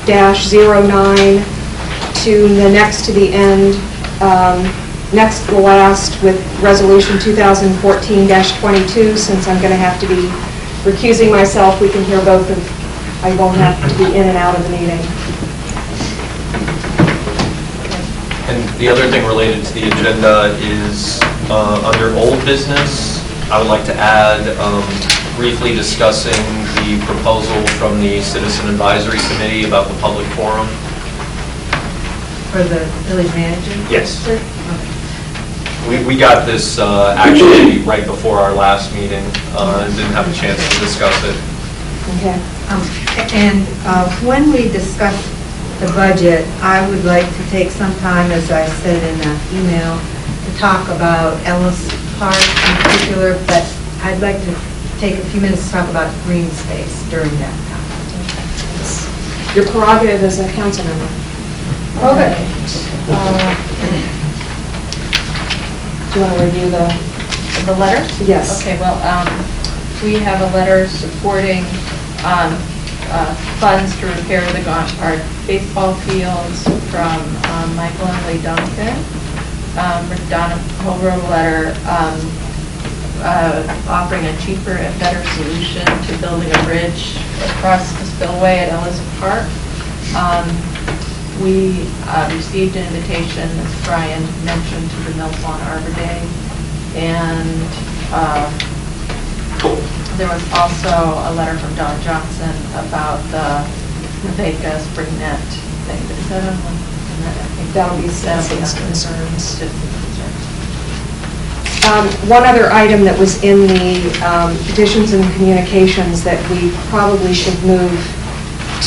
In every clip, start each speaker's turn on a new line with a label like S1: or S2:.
S1: 2014-09 to the next to the end, next to the last with Resolution 2014-22. Since I'm going to have to be recusing myself, we can hear both of, I won't have to be in and out of the meeting.
S2: And the other thing related to the agenda is under old business, I would like to add briefly discussing the proposal from the Citizen Advisory Committee about the public forum.
S3: For the village manager?
S2: Yes.
S3: Okay.
S2: We got this actually right before our last meeting and didn't have a chance to discuss it.
S1: Okay.
S3: When we discuss the budget, I would like to take some time, as I said in the email, to talk about Ellis Park in particular, but I'd like to take a few minutes to talk about green space during that time.
S1: Your prerogative as a council member.
S3: Okay.
S1: Do you want to review the
S4: letter?
S1: Yes.
S4: Okay, well, we have a letter supporting funds to repair the Gaunt Park baseball fields from Michael and Lee Duncan. Rick Donahoe wrote a letter offering a cheaper and better solution to building a bridge across the spillway at Ellis Park. We received an invitation, as Brian mentioned, to the Mills Lawn Arbor Day, and there was also a letter from Don Johnson about the Vega Spring Net thing. Is that on the net? I think
S1: That'll be citizens' concerns.
S4: Citizens' concerns.
S1: One other item that was in the petitions and communications that we probably should move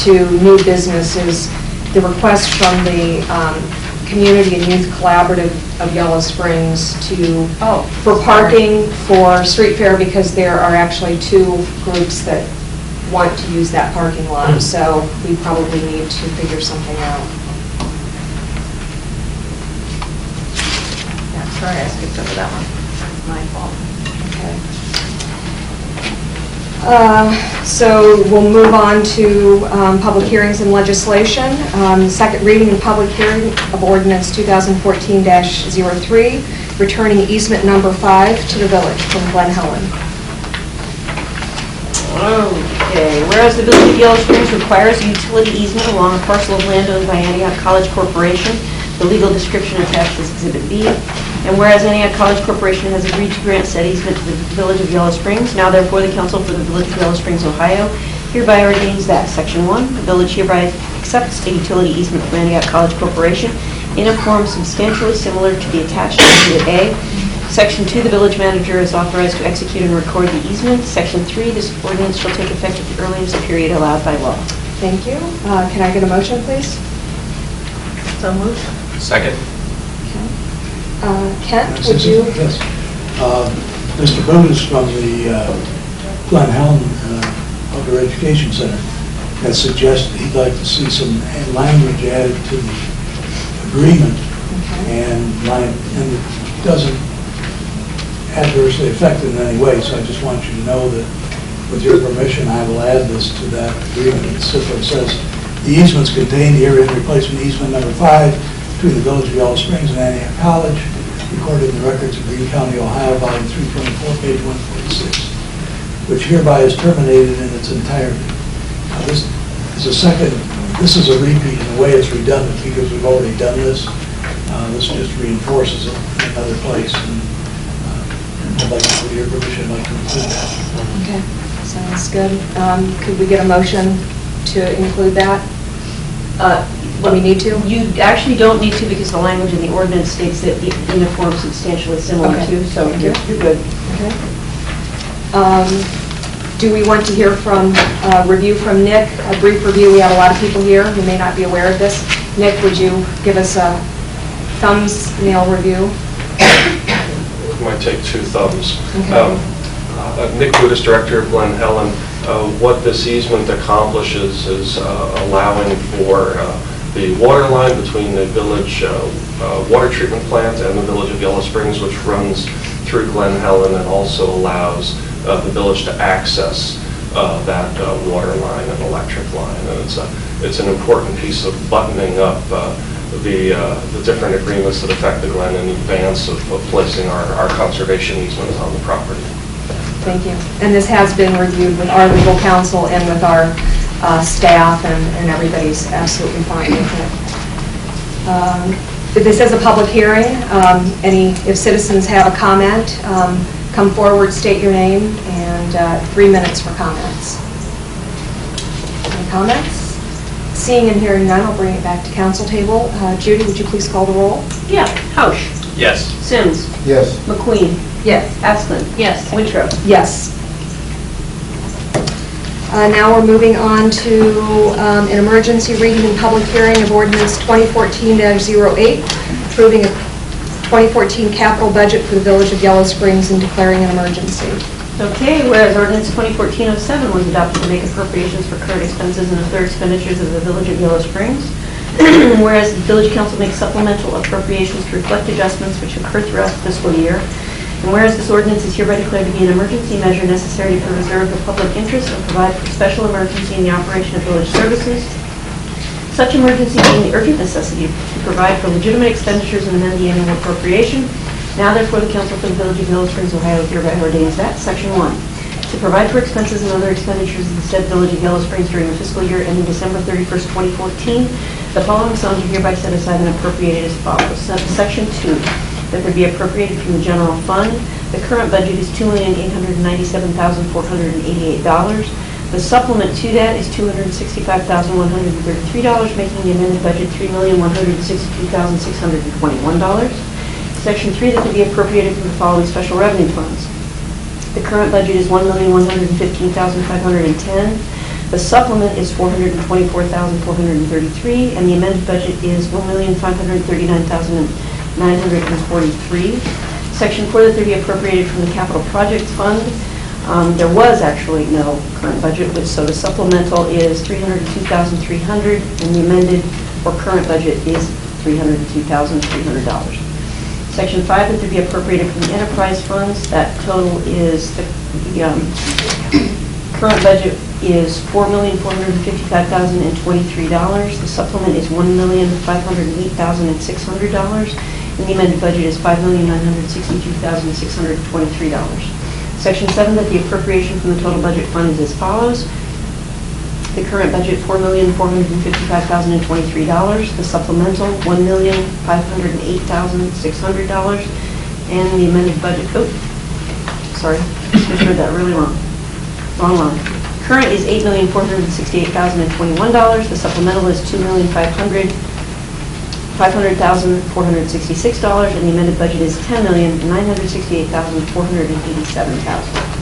S1: to new business is the request from the Community and Youth Collaborative of Yellow Springs for parking for street fair, because there are actually two groups that want to use that parking lot. So we probably need to figure something out.
S4: Yeah, sorry, I skipped over that one. That's my fault.
S1: Okay. So we'll move on to public hearings and legislation. Second reading and public hearing of ordinance 2014-03, returning easement number 5 to the village from Glen Helen.
S5: Okay, whereas the Village of Yellow Springs requires a utility easement along a parcel of land owned by Antioch College Corporation, the legal description attached is Exhibit B, and whereas Antioch College Corporation has agreed to grant said easement to the Village of Yellow Springs, now therefore the Council for the Village of Yellow Springs, Ohio, hereby ordains that Section 1, the Village hereby accepts a utility easement from Antioch College Corporation in a form substantially similar to the attached Exhibit A. Section 2, the village manager is authorized to execute and record the easement. Section 3, this ordinance shall take effect at the earliest period allowed by law.
S1: Thank you. Can I get a motion, please?
S4: So moved.
S2: Second.
S1: Kent, would you?
S6: Yes. Mr. Bonus from the Glen Helen Outdoor Education Center has suggested he'd like to see some language added to the agreement, and it doesn't adversely affect it in any way, so I just want you to know that with your permission I will add this to that agreement. It simply says, the easements contained herein replacement easement number 5 between the Village of Yellow Springs and Antioch College, recorded in the records of Greene County, Ohio, volume 324, page 146, which hereby is terminated in its entirety. Now, this is a repeat in a way. It's redundant because we've already done this. This just reinforces it in another place. And I'd like, with your permission, I'd like to include that.
S1: Okay, sounds good. Could we get a motion to include that? Do we need to?
S5: You actually don't need to, because the language in the ordinance states that in a form substantially similar to, so you're good.
S1: Okay. Do we want to hear from review from Nick? A brief review. We have a lot of people here who may not be aware of this. Nick, would you give us a thumbnail review?
S7: It might take 2 thumbs.
S1: Okay.
S7: Nick Budis, Director of Glen Helen. What this easement accomplishes is allowing for the water line between the village water treatment plant and the Village of Yellow Springs, which runs through Glen Helen, and also allows the village to access that water line and electric line. And it's it's an important piece of buttoning up the different agreements that affect the Glen in advance of placing our conservation easements on the property.
S1: Thank you. And this has been reviewed with our legal counsel and with our staff, and everybody's absolutely fine with it. This is a public hearing. If citizens have a comment, come forward, state your name, and 3 minutes for comments. Any comments? Seeing and hearing none, I'll bring it back to council table. Judy, would you please call the roll?
S5: Yeah. Hausch.
S2: Yes.
S5: Sims.
S6: Yes.
S5: McQueen.
S3: Yes.
S5: Asplin.
S4: Yes.
S5: Winthrop.
S1: Yes. Now we're moving on to an emergency reading and public hearing of ordinance 2014-08, approving a 2014 capital budget for the Village of Yellow Springs and declaring an emergency.
S5: Okay, whereas ordinance 2014-07 was adopted to make appropriations for current expenses and other expenditures of the Village of Yellow Springs, whereas the Village Council makes supplemental appropriations to reflect adjustments which occurred throughout the fiscal year, and whereas this ordinance is hereby declared to be an emergency measure necessary to preserve the public interest and provide for special emergency in the operation of village services, such emergency being the urgent necessity to provide for legitimate expenditures and amend the annual appropriation. Now therefore the Council for the Village of Yellow Springs, Ohio hereby ordains that, Section 1, to provide for expenses and other expenditures of the said Village of Yellow Springs during the fiscal year ending December 31st, 2014, the following sums are hereby set aside and appropriated as follows. Section 2, that there be appropriated from the general fund. The current budget is $2,897,488. The supplement to that is $265,133, making the amended budget $3,162,621. Section 3, that to be appropriated from the following special revenue funds. The current budget is $1,115,510. The supplement is $424,433, and the amended budget is $1,539,943. Section 4, that there be appropriated from the capital projects fund. There was actually no current budget, so the supplemental is $302,300, and the amended or current budget is $302,300. Section 5, that there be appropriated from the enterprise funds. That total is, the current budget is $4,455,023. The supplement is $1,508,600, and the amended budget is $5,962,623. Section 7, that the appropriation from the total budget fund is as follows. The current budget, $4,455,023. The supplemental, $1,508,600. And the amended budget, sorry, I heard that really wrong. Wrong line. Current is $8,468,021. The supplemental is $2,500,466, and the amended budget is $10,968,487.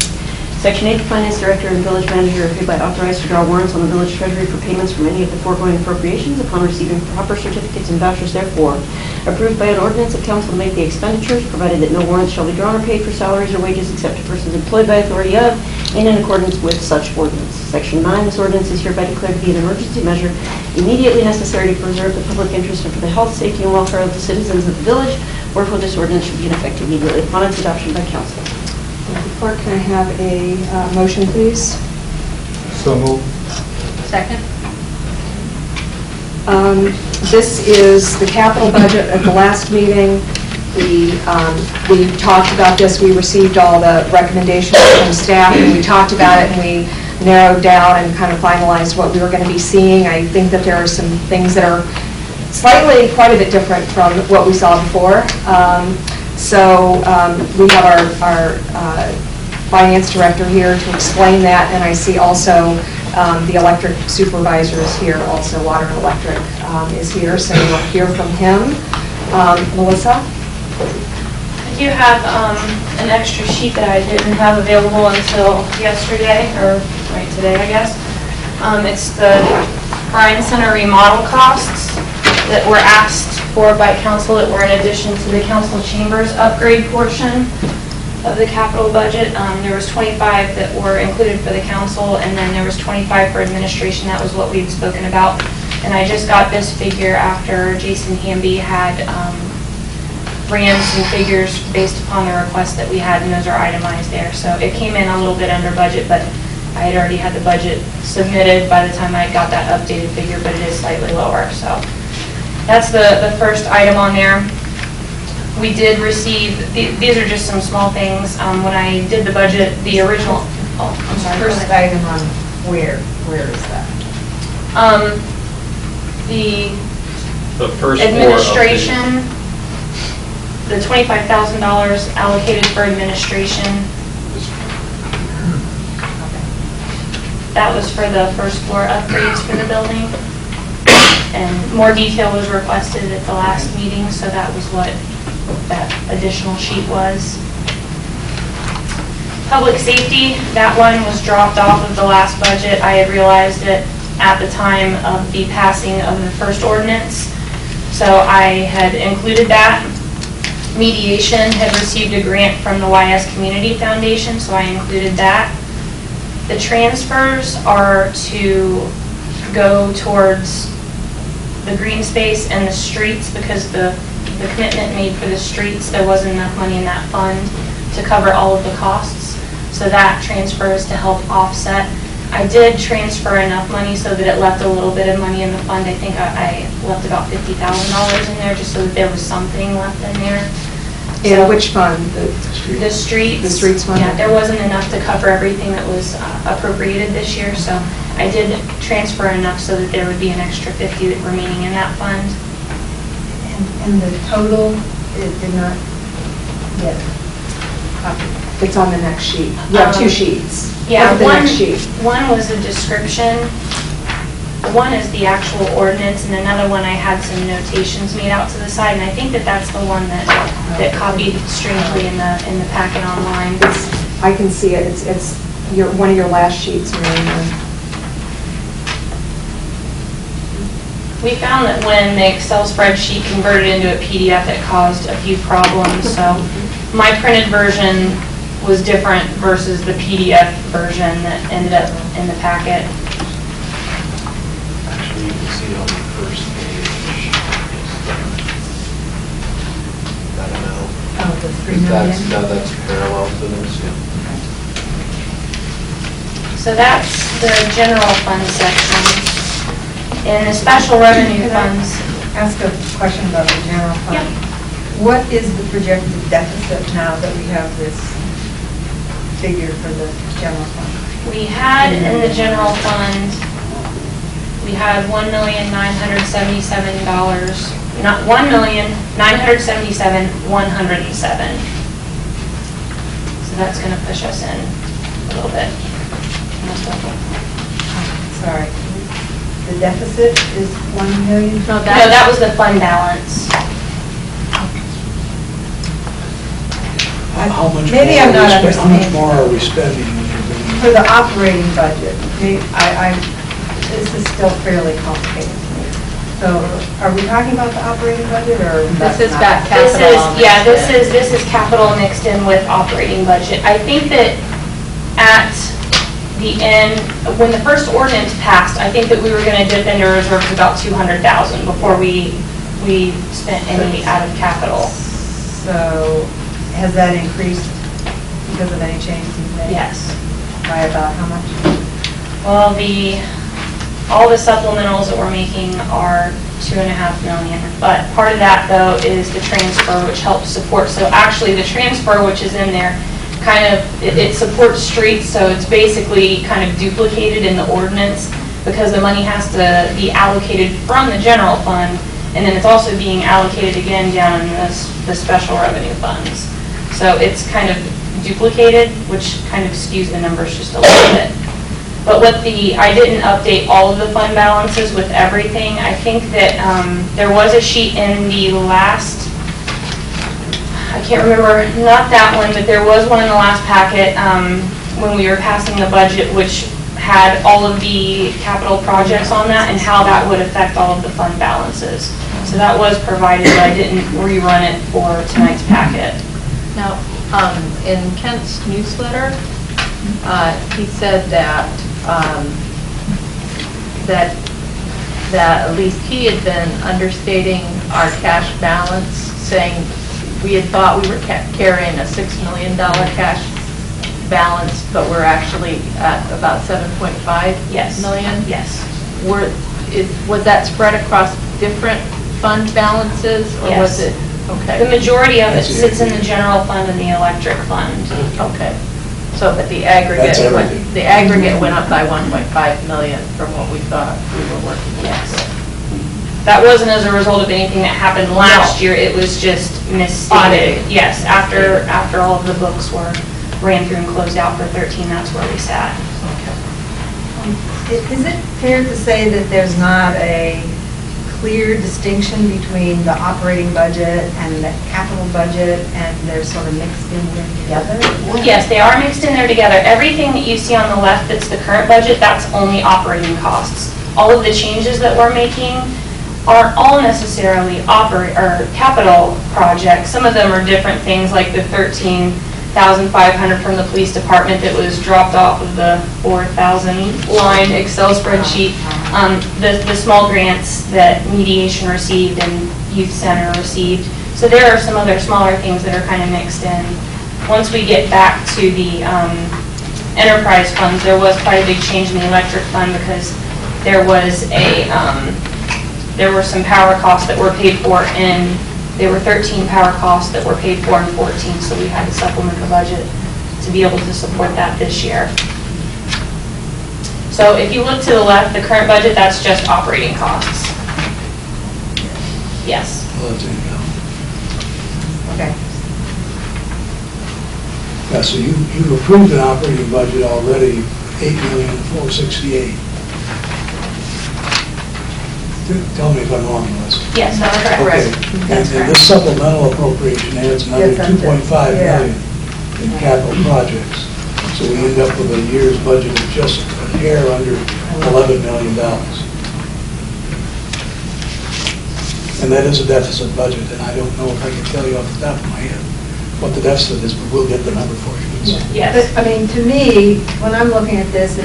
S5: Section 8, the Finance Director and Village Manager are hereby authorized to draw warrants on the Village Treasury for payments from any of the foregoing appropriations upon receiving proper certificates and vouchers therefore. Approved by an ordinance of council to make the expenditures, provided that no warrants shall be drawn or paid for salaries or wages except to persons employed by authority of and in accordance with such ordinance. Section 9, this ordinance is hereby declared to be an emergency measure immediately necessary to preserve the public interest and for the health, safety, and welfare of the citizens of the village, wherefore this ordinance should be in effect immediately upon its adoption by council.
S1: Clerk, can I have a motion, please?
S6: So moved.
S4: Second?
S1: This is the capital budget. At the last meeting, we talked about this. We received all the recommendations from staff, and we talked about it, and we narrowed down and kind of finalized what we were going to be seeing. I think that there are some things that are slightly quite a bit different from what we saw before. We have our finance director here to explain that, and I see also the electric supervisor is here, also water and electric is here, so you'll hear from him. Melissa?
S8: I do have an extra sheet that I didn't have available until yesterday, or right today, I guess. It's the Bryan Center remodel costs that were asked for by council that were in addition to the council chambers upgrade portion of the capital budget. There was 25 that were included for the council, and then there was 25 for administration. That was what we'd spoken about. And I just got this figure after Jason Hamby had ran some figures based upon the requests that we had, and those are itemized there. So it came in a little bit under budget, but I had already had the budget submitted by the time I got that updated figure, but it is slightly lower, so. That's the first item on there. We did receive, these are just some small things. When I did the budget, the original, oh, I'm sorry.
S3: First item on where is that?
S8: The
S7: The first floor of the-
S8: administration, the $25,000 allocated for administration. That was for the first floor upgrades for the building. And more detail was requested at the last meeting, so that was what that additional sheet was. Public safety, that one was dropped off of the last budget. I had realized it at the time of the passing of the first ordinance, so I had included that. Mediation had received a grant from the YS Community Foundation, so I included that. The transfers are to go towards the green space and the streets, because the commitment made for the streets, there wasn't enough money in that fund to cover all of the costs. So that transfer is to help offset. I did transfer enough money so that it left a little bit of money in the fund. I think I left about $50,000 in there, just so that there was something left in there.
S1: In which fund?
S8: The streets.
S1: The streets fund?
S8: Yeah, there wasn't enough to cover everything that was appropriated this year, so I did transfer enough so that there would be an extra 50 remaining in that fund.
S3: And the total, it did not yet copy.
S1: It's on the next sheet. You have two sheets.
S8: Yeah,
S1: What's the next sheet?
S8: one was a description, one is the actual ordinance, and another one I had some notations made out to the side, and I think that that's the one that copied strangely in the packet online.
S1: I can see it. It's one of your last sheets, Mary Ann.
S8: We found that when the Excel spreadsheet converted into a PDF, it caused a few problems, so my printed version was different versus the PDF version that ended up in the packet.
S9: Actually, you can see it on the first page. That amount.
S3: Oh, the 3 million?
S9: That's parallel to this, yeah.
S8: So that's the general fund section. In the special revenue
S3: Can I
S8: funds,
S3: ask a question about the general fund?
S8: Yeah.
S3: What is the projected deficit now that we have this figure for the general fund?
S8: we had in the general fund, we had $1,977, not $1,977,107. So that's going to push us in a little bit.
S3: Sorry. The deficit is 1 million?
S8: No, that was the fund balance.
S6: How much
S3: Maybe
S6: more
S3: I'm not
S6: are we How much
S3: understanding.
S6: more are we spending when you're doing?
S3: For the operating budget, this is still fairly complicated to me. So are we talking about the operating budget, or?
S4: This
S3: that's
S4: has
S3: not?
S4: got capital all mixed in.
S8: This is capital mixed in with operating budget. I think that at the end, when the first ordinance passed, I think that we were going to dip into reserves about $200,000 before we spent any out of capital.
S3: So has that increased because of any changes you've made?
S8: Yes.
S3: By about how much?
S8: Well, all the supplementals that we're making are $2.5 million, but part of that though is the transfer, which helps support. So actually the transfer, which is in there, kind of, it supports streets, so it's basically kind of duplicated in the ordinance because the money has to be allocated from the general fund, and then it's also being allocated again down in the special revenue funds. So it's kind of duplicated, which kind of skews the numbers just a little bit. But I didn't update all of the fund balances with everything. I think that there was a sheet in the last, I can't remember, not that one, but there was one in the last packet when we were passing the budget, which had all of the capital projects on that and how that would affect all of the fund balances. So that was provided, but I didn't rerun it for tonight's packet.
S4: Now, in Kent's newsletter, he said that at least he had been understating our cash balance, saying we had thought we were carrying a $6 million cash balance, but we're actually at about 7.5
S8: Yes.
S4: million?
S8: Yes.
S4: Was that spread across different fund balances, or was
S8: Yes.
S4: it?
S8: The
S4: Okay,
S8: majority of it sits in the general fund and the electric fund.
S4: okay. So, but the
S6: That's
S4: aggregate
S6: everything.
S4: went up by 1.5 million from what we thought we were working with.
S8: Yes. That wasn't as a result of anything that happened last year, it was just misstated.
S4: Audited.
S8: Yes, after all of the books were ran through and closed out for 13, that's where we sat.
S3: Is it fair to say that there's not a clear distinction between the operating budget and the capital budget, and they're sort of mixed in there together?
S8: Yes, they are mixed in there together. Everything that you see on the left that's the current budget, that's only operating costs. All of the changes that we're making aren't all necessarily capital projects. Some of them are different things, like the $13,500 from the police department that was dropped off of the 4,000 line Excel spreadsheet. The small grants that mediation received and youth center received. So there are some other smaller things that are kind of mixed in. Once we get back to the enterprise funds, there was quite a big change in the electric fund because there were some power costs that were paid for, and there were 13 power costs that were paid for in 14, so we had to supplement the budget to be able to support that this year. So if you look to the left, the current budget, that's just operating costs. Yes.
S6: Well, that's income.
S3: Okay.
S6: Yeah, so you approved an operating budget already, $8,468,000. Tell me if I'm wrong, Melissa.
S8: Yes, that's
S6: Okay,
S8: correct.
S6: and this supplemental appropriation adds another
S3: Yes, I'm good.
S6: 2.5
S3: Yeah.
S6: million in capital projects. So we end up with a year's budget of just a hair under $11 million. And that is a deficit budget, and I don't know if I can tell you off the top of my head what the deficit is, but we'll get the number for you.
S8: Yes.
S3: But, I mean, to me, when I'm looking at this,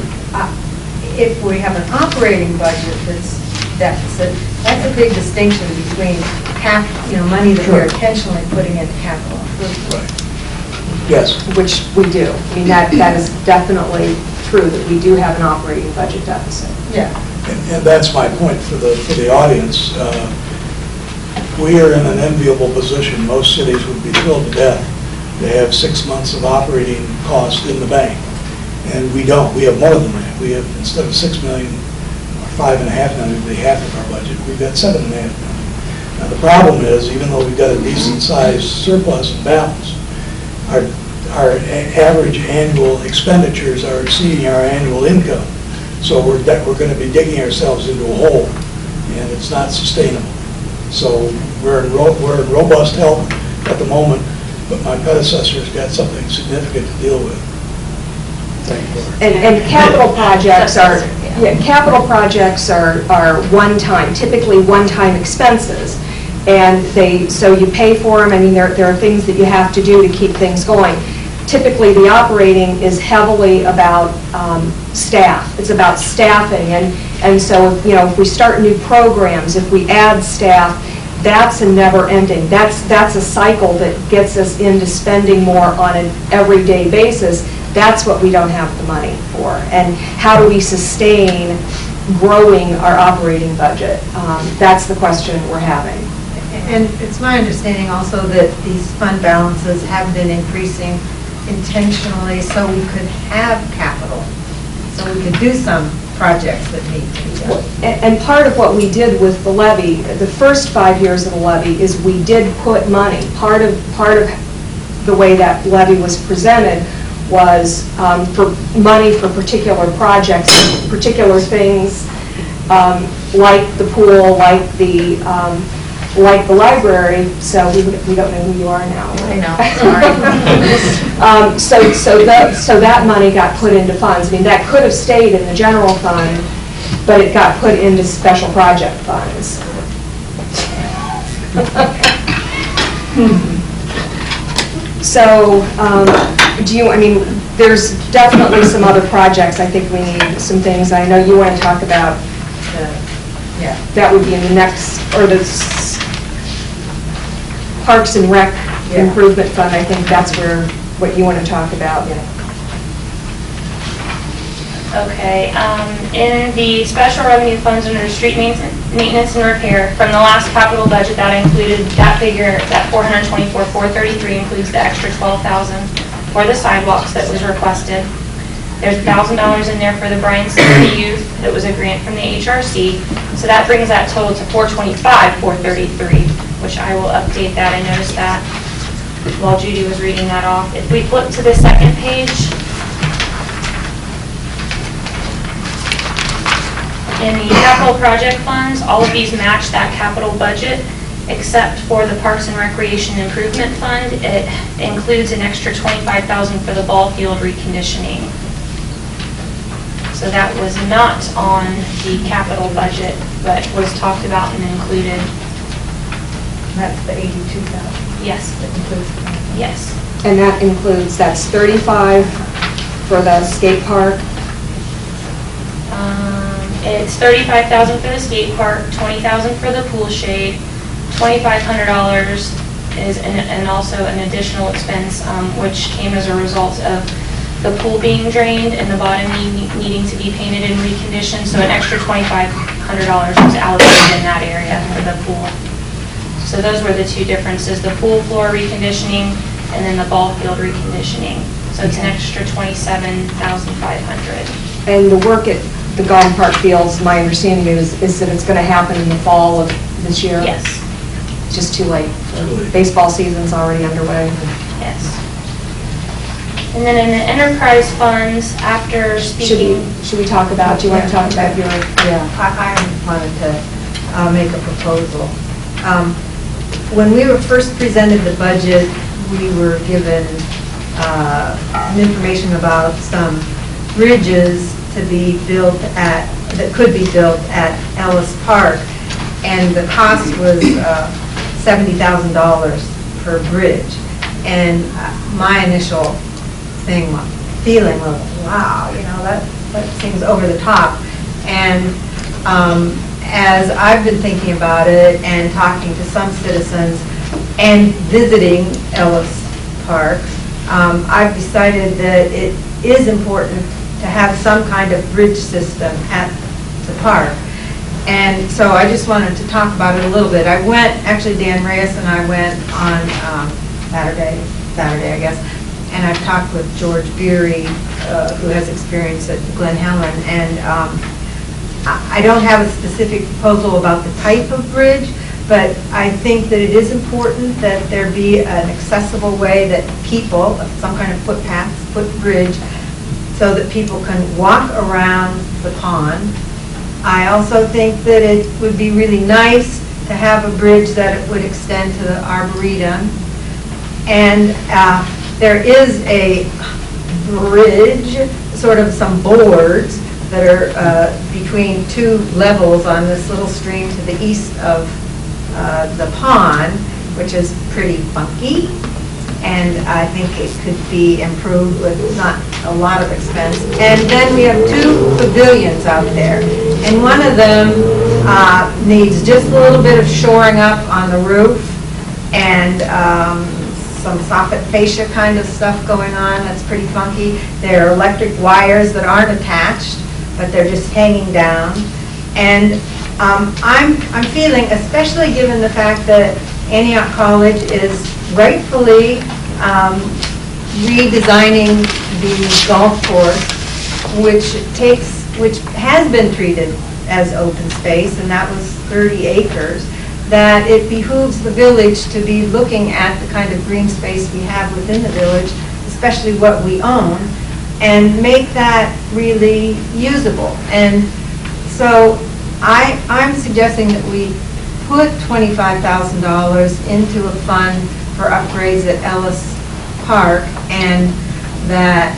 S3: if we have an operating budget that's deficit, that's a big distinction between money that we're intentionally putting into capital improvement.
S6: Right. Yes.
S1: Which we do. I mean, that is definitely true, that we do have an operating budget deficit.
S3: Yeah.
S6: And that's my point for the audience. We are in an enviable position. Most cities would be thrilled to death to have 6 months of operating costs in the bank. And we don't. We have more than that. We have, instead of 6 million, or 5.5 million, would be half of our budget. We've got 7.5 million. Now, the problem is, even though we've got a decent-sized surplus and balance, our average annual expenditures are exceeding our annual income. So we're going to be digging ourselves into a hole, and it's not sustainable. So we're in robust health at the moment, but my predecessor's got something significant to deal with. Thank you.
S1: And capital projects are one-time, typically one-time expenses. And so you pay for them. I mean, there are things that you have to do to keep things going. Typically, the operating is heavily about staff. It's about staffing. And so, if we start new programs, if we add staff, that's a never-ending. That's a cycle that gets us into spending more on an everyday basis. That's what we don't have the money for. And how do we sustain growing our operating budget? That's the question we're having.
S3: And it's my understanding also that these fund balances have been increasing intentionally so we could have capital, so we could do some projects that need to be done.
S1: And part of what we did with the levy, the first 5 years of the levy, is we did put money. Part of the way that levy was presented was for money for particular projects, particular things, like the pool, like the library. So we don't know who you are now.
S4: I know,
S1: So that money got put into funds. I mean, that could have stayed in the general fund, but it got put into special project funds. So, there's definitely some other projects. I think we need some things. I know you want to talk about, that would be in the next, or the Parks and Rec Improvement Fund. I think that's what you want to talk about.
S8: Okay, in the special revenue funds under street maintenance and repair, from the last capital budget, that included, that figure, that 424,433 includes the extra 12,000 for the sidewalks that was requested. There's $1,000 in there for the Bryan Center Youth, that was a grant from the HRC, so that brings that total to 425,433, which I will update that. I noticed that while Judy was reading that off. If we flip to the second page, in the capital project funds, all of these match that capital budget, except for the Parks and Recreation Improvement Fund. It includes an extra $25,000 for the ball field reconditioning. So that was not on the capital budget, but was talked about and included.
S3: That's the 82,000.
S8: Yes,
S3: That includes the-
S8: yes.
S1: And that includes, that's 35 for the skate park.
S8: It's $35,000 for the skate park, $20,000 for the pool shade, $2,500 is, and also an additional expense, which came as a result of the pool being drained and the bottom needing to be painted and reconditioned, so an extra $2,500 was allocated in that area for the pool. So those were the two differences, the pool floor reconditioning and then the ball field reconditioning. So it's an extra $27,500.
S1: And the work at the Garden Park Fields, my understanding is that it's going to happen in the fall of this year?
S8: Yes,
S1: It's just too late. Baseball season's already underway.
S8: yes. And then in the enterprise funds, after speaking,
S1: Should we talk about, do you want to talk about your?
S3: Yeah, I wanted to make a proposal. When we were first presented the budget, we were given some information about some bridges to be built at, that could be built at Ellis Park, and the cost was $70,000 per bridge. And my initial feeling was, wow, you know, that seems over the top. And as I've been thinking about it and talking to some citizens and visiting Ellis Park, I've decided that it is important to have some kind of bridge system at the park. And so I just wanted to talk about it a little bit. I went, actually Dan Reyes and I went on Saturday, I guess, and I've talked with George Beery, who has experience at Glen Helen, and I don't have a specific proposal about the type of bridge, but I think that it is important that there be an accessible way that people, some kind of footbridge, so that people can walk around the pond. I also think that it would be really nice to have a bridge that would extend to the Arboretum. And there is a bridge, sort of some boards that are between two levels on this little stream to the east of the pond, which is pretty funky. And I think it could be improved with not a lot of expense. And then we have two pavilions out there. And one of them needs just a little bit of shoring up on the roof and some soffit fascia kind of stuff going on that's pretty funky. There are electric wires that aren't attached, but they're just hanging down. And I'm feeling, especially given the fact that Antioch College is rightfully redesigning the golf course, which has been treated as open space, and that was 30 acres, that it behooves the village to be looking at the kind of green space we have within the village, especially what we own, and make that really usable. And so I'm suggesting that we put $25,000 into a fund for upgrades at Ellis Park, and that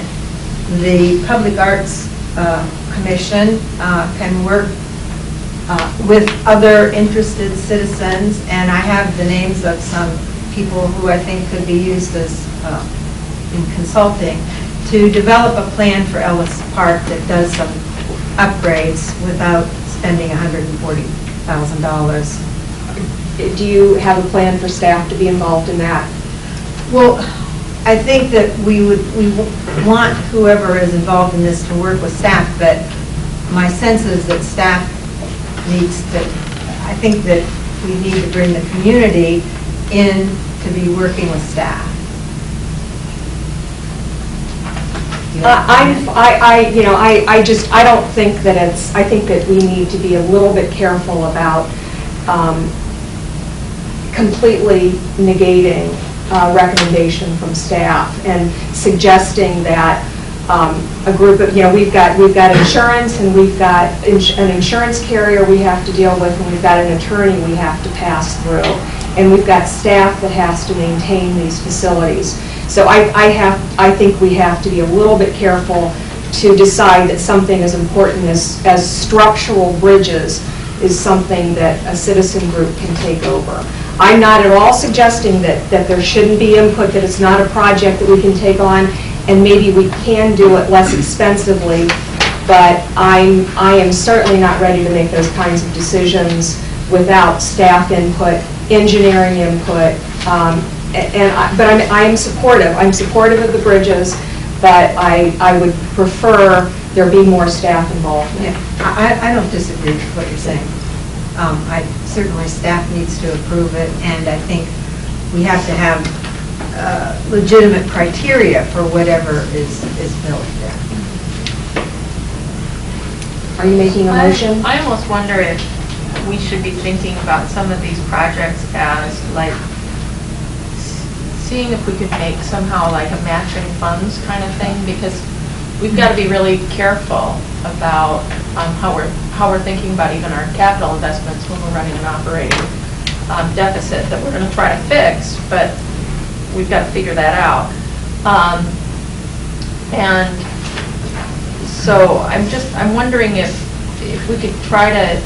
S3: the Public Arts Commission can work with other interested citizens, and I have the names of some people who I think could be used as in consulting, to develop a plan for Ellis Park that does some upgrades without spending $140,000.
S1: Do you have a plan for staff to be involved in that?
S3: Well, I think that we want whoever is involved in this to work with staff, but my sense is that staff needs to, I think that we need to bring the community in to be working with staff.
S1: I don't think that I think that we need to be a little bit careful about completely negating recommendation from staff and suggesting that a group of, we've got insurance, and we've got an insurance carrier we have to deal with, and we've got an attorney we have to pass through, and we've got staff that has to maintain these facilities. So I think we have to be a little bit careful to decide that something as important as structural bridges is something that a citizen group can take over. I'm not at all suggesting that there shouldn't be input, that it's not a project that we can take on, and maybe we can do it less expensively, but I am certainly not ready to make those kinds of decisions without staff input, engineering input, but I am supportive. I'm supportive of the bridges, but I would prefer there be more staff involvement.
S3: Yeah, I don't disagree with what you're saying. Certainly staff needs to approve it, and I think we have to have legitimate criteria for whatever is built there.
S1: Are you making a motion?
S4: I almost wonder if we should be thinking about some of these projects as like seeing if we could make somehow like a matching funds kind of thing, because we've got to be really careful about how we're thinking about even our capital investments when we're running an operating deficit that we're going to try to fix, but we've got to figure that out. And so I'm wondering if we could try to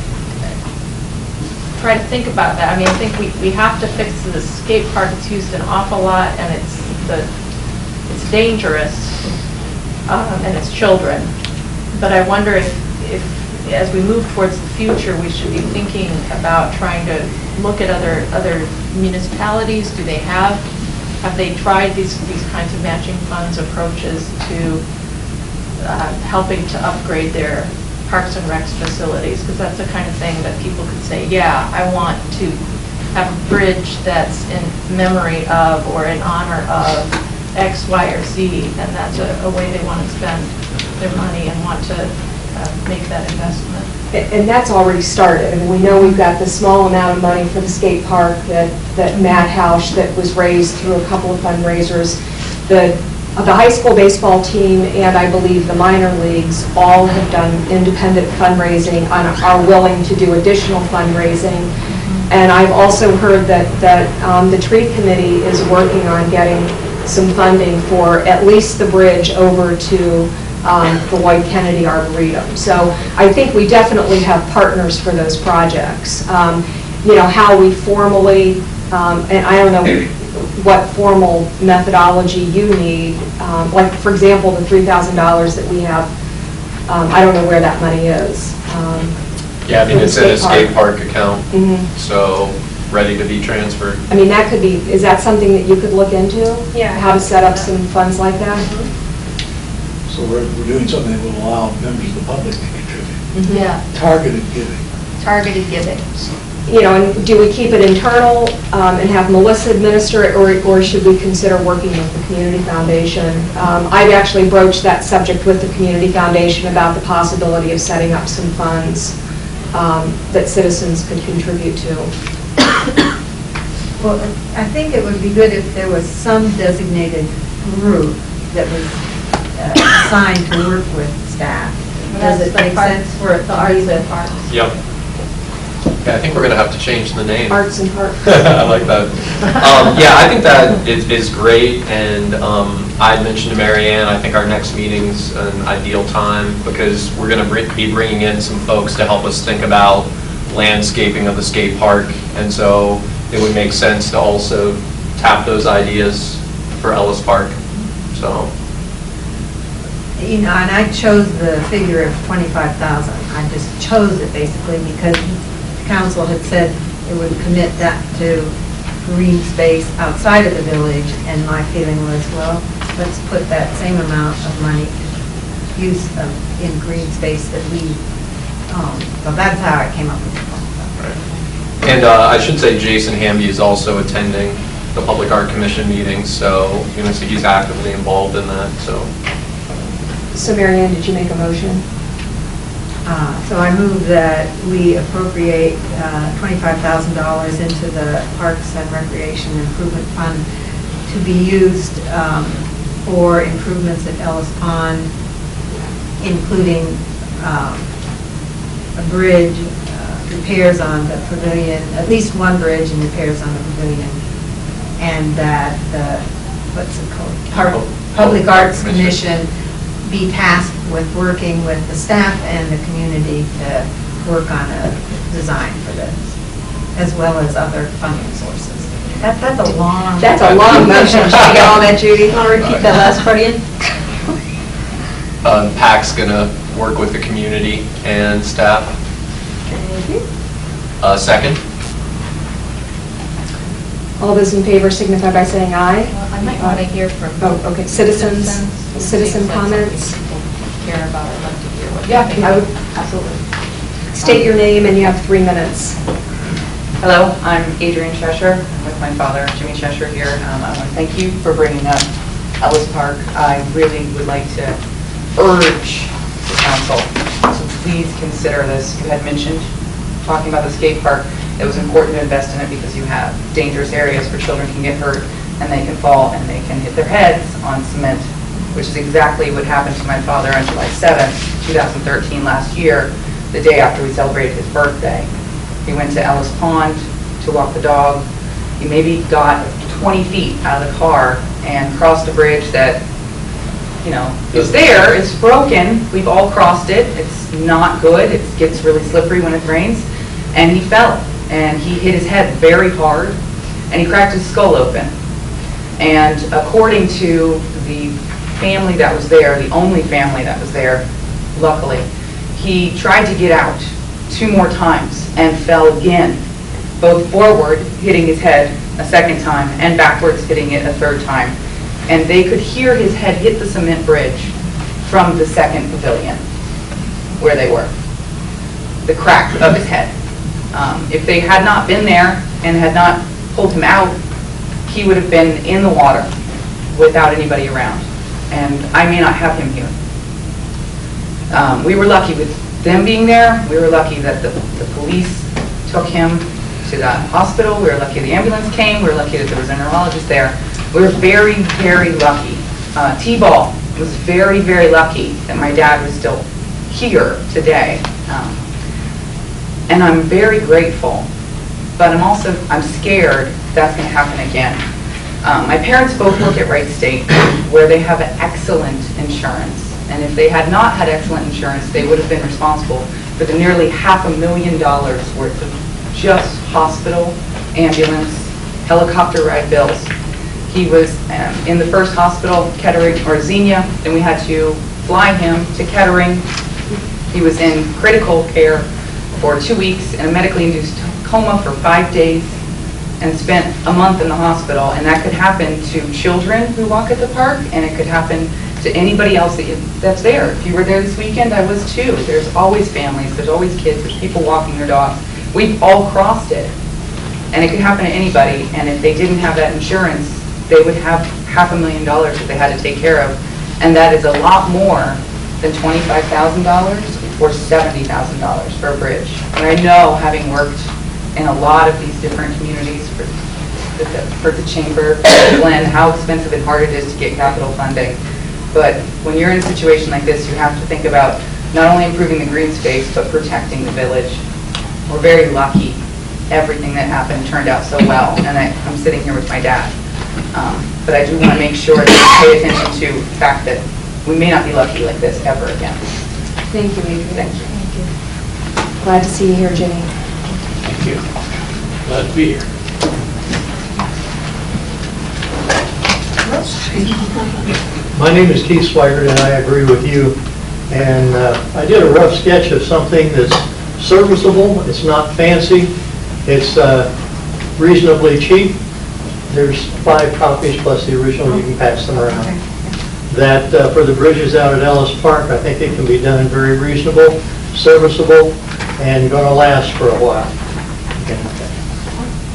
S4: think about that. I mean, I think we have to fix the skate park. It's used an awful lot, and it's dangerous, and it's children. But I wonder if as we move towards the future, we should be thinking about trying to look at other municipalities. Have they tried these kinds of matching funds approaches to helping to upgrade their parks and recs facilities? Because that's the kind of thing that people could say, yeah, I want to have a bridge that's in memory of or in honor of X, Y, or Z, and that's a way they want to spend their money and want to make that investment.
S1: And that's already started. I mean, we know we've got the small amount of money for the skate park that Matt Hausch that was raised through a couple of fundraisers. The high school baseball team and I believe the minor leagues all have done independent fundraising and are willing to do additional fundraising. And I've also heard that the tree committee is working on getting some funding for at least the bridge over to the White Kennedy Arboretum. So I think we definitely have partners for those projects. How we formally, and I don't know what formal methodology you need, like for example, the $3,000 that we have, I don't know where that money is.
S2: Yeah, I mean, it's in a skate park account, so ready to be transferred.
S1: I mean, that could be, is that something that you could look into?
S8: Yeah.
S1: How to set up some funds like that?
S6: So we're doing something that will allow members of the public to contribute.
S4: Yeah,
S6: Targeted giving.
S4: targeted giving.
S1: And do we keep it internal and have Melissa administer it, or should we consider working with the Community Foundation? I've actually broached that subject with the Community Foundation about the possibility of setting up some funds that citizens could contribute to.
S3: Well, I think it would be good if there was some designated group that was assigned to work with staff. Does it make sense for it to be the parks?
S2: Yep. Yeah, I think we're going to have to change the name.
S1: Arts and Parks.
S2: I like that. Yeah, I think that is great, and I had mentioned to Mary Ann, I think our next meeting's an ideal time because we're going to be bringing in some folks to help us think about landscaping of the skate park, and so it would make sense to also tap those ideas for Ellis Park. So.
S3: And I chose the figure of 25,000. I just chose it basically because council had said it would commit that to green space outside of the village, and my feeling was, well, let's put that same amount of money, use in green space that we own. So that's how I came up with it.
S2: And I should say Jason Hamby is also attending the Public Art Commission meeting, so so he's actively involved in that, so.
S1: So Mary Ann, did you make a motion?
S3: So I move that we appropriate $25,000 into the Parks and Recreation Improvement Fund to be used for improvements at Ellis Pond, including a bridge, repairs on the pavilion, at least one bridge and repairs on the pavilion, and that the, what's it called? Public Arts Commission be tasked with working with the staff and the community to work on a design for this, as well as other funding sources. That's a long...
S5: That's a long motion. Should we get all that, Judy? Want to repeat that last part again?
S2: PAC's going to work with the community and staff.
S5: Thank you.
S2: Second?
S1: All those in favor signify by saying aye.
S4: I might want to hear from.
S1: Oh, okay, citizen
S4: Seems like
S1: comments.
S4: something people care about, I'd love to hear what.
S1: Yeah, I would,
S4: Absolutely.
S1: state your name and you have 3 minutes.
S10: Hello, I'm Adrienne Cheshire. I'm with my father, Jimmy Cheshire, here. I want to thank you for bringing up Ellis Park. I really would like to urge the council to please consider this. You had mentioned, talking about the skate park, it was important to invest in it because you have dangerous areas where children can get hurt and they can fall and they can hit their heads on cement, which is exactly what happened to my father on July 7th, 2013, last year, the day after we celebrated his birthday. He went to Ellis Pond to walk the dog. He maybe got 20 feet out of the car and crossed a bridge that, is there. It's broken. We've all crossed it. It's not good. It gets really slippery when it rains. And he fell. And he hit his head very hard. And he cracked his skull open. And according to the family that was there, the only family that was there, luckily, he tried to get out 2 more times and fell again, both forward, hitting his head a second time, and backwards, hitting it a 3rd time. And they could hear his head hit the cement bridge from the second pavilion where they were, the crack of his head. If they had not been there and had not pulled him out, he would have been in the water without anybody around. And I may not have him here. We were lucky with them being there. We were lucky that the police took him to the hospital. We were lucky the ambulance came. We were lucky that there was a neurologist there. We were very, very lucky. T-Ball was very, very lucky that my dad was still here today. And I'm very grateful, but I'm scared that's going to happen again. My parents both work at Wright State, where they have excellent insurance. And if they had not had excellent insurance, they would have been responsible for the nearly $500,000 worth of just hospital, ambulance, helicopter ride bills. He was in the first hospital, Kettering, or Xenia, then we had to fly him to Kettering. He was in critical care for 2 weeks in a medically induced coma for 5 days and spent a month in the hospital. And that could happen to children who walk at the park, and it could happen to anybody else that's there. If you were there this weekend, I was too. There's always families, there's always kids, there's people walking their dogs. We've all crossed it. And it could happen to anybody, and if they didn't have that insurance, they would have $500,000 that they had to take care of. And that is a lot more than $25,000 or $70,000 for a bridge. And I know, having worked in a lot of these different communities for the Chamber, Glenn, how expensive and hard it is to get capital funding. But when you're in a situation like this, you have to think about not only improving the green space, but protecting the village. We're very lucky. Everything that happened turned out so well, and I'm sitting here with my dad. But I do want to make sure that we pay attention to the fact that we may not be lucky like this ever again.
S1: Thank you, Adrienne.
S10: Thank you.
S1: Glad to see you here, Jenny.
S6: Thank you. Glad to be here.
S11: My name is Keith Swigert, and I agree with you. And I did a rough sketch of something that's serviceable. It's not fancy. It's reasonably cheap. There's 5 copies plus the original. You can pass them around. that for the bridges out at Ellis Park, I think it can be done very reasonable, serviceable, and going to last for a while.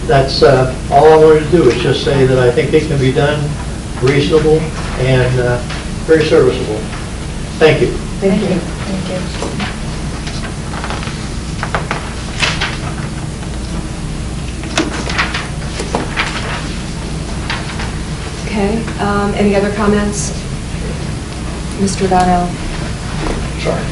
S11: That's all I wanted to do, is just say that I think it can be done reasonable and very serviceable. Thank you.
S1: Thank you. Okay, any other comments? Mr. Donnell?
S12: Sorry.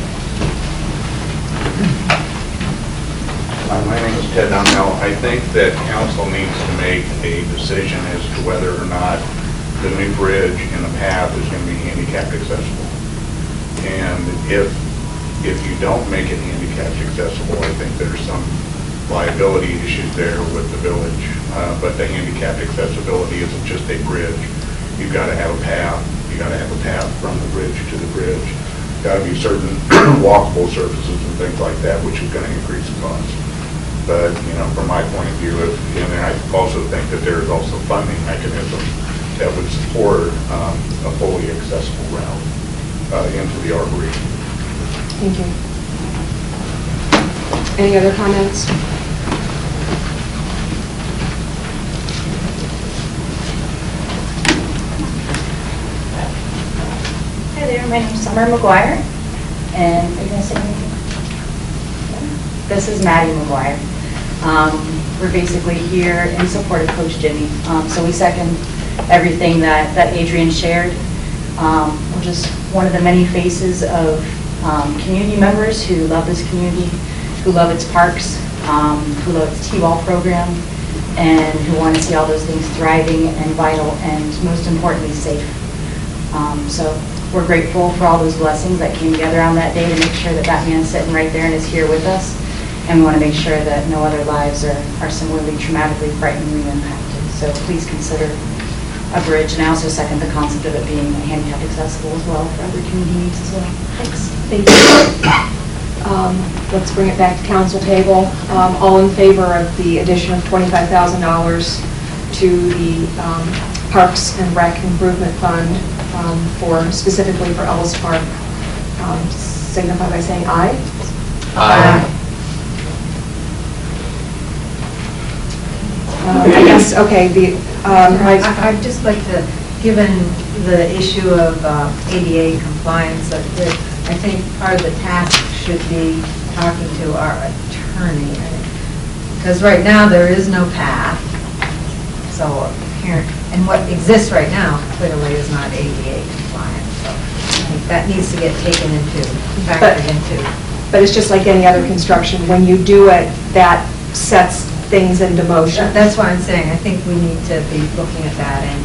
S12: My name is Ted Donnell. I think that council needs to make a decision as to whether or not the new bridge and the path is going to be handicapped accessible. And if you don't make it handicapped accessible, I think there's some liability issues there with the village. But the handicapped accessibility isn't just a bridge. You've got to have a path. You've got to have a path from the bridge to the bridge. Got to be certain walkable surfaces and things like that, which is going to increase the cost. But, you know, from my point of view, and I also think that there is also funding mechanisms that would support a fully accessible route into the Arboretum.
S1: Thank you. Any other comments?
S13: Hi there, my name is Summer McGuire, and are you going to say anything? This is Maddie McGuire. We're basically here in support of Coach Jimmy. So we second everything that Adrian shared. We're just one of the many faces of community members who love this community, who love its parks, who love its T-ball program, and who want to see all those things thriving and vital and, most importantly, safe. So we're grateful for all those blessings that came together on that day to make sure that that man's sitting right there and is here with us. And we want to make sure that no other lives are similarly traumatically, frighteningly impacted. So please consider a bridge. And I also second the concept of it being handicap accessible as well for other community needs as well. Thanks.
S1: Thank you. Let's bring it back to council table. All in favor of the addition of $25,000 to the Parks and Rec Improvement Fund specifically for Ellis Park, signify by saying aye.
S2: Aye.
S1: I guess, okay,
S3: I'd just like to, given the issue of ADA compliance, I think part of the task should be talking to our attorney. Because right now, there is no path. So, and what exists right now clearly is not ADA compliant. So I think that needs to get taken into, factored into.
S1: But it's just like any other construction. When you do it, that sets things into motion.
S3: That's why I'm saying I think we need to be looking at that and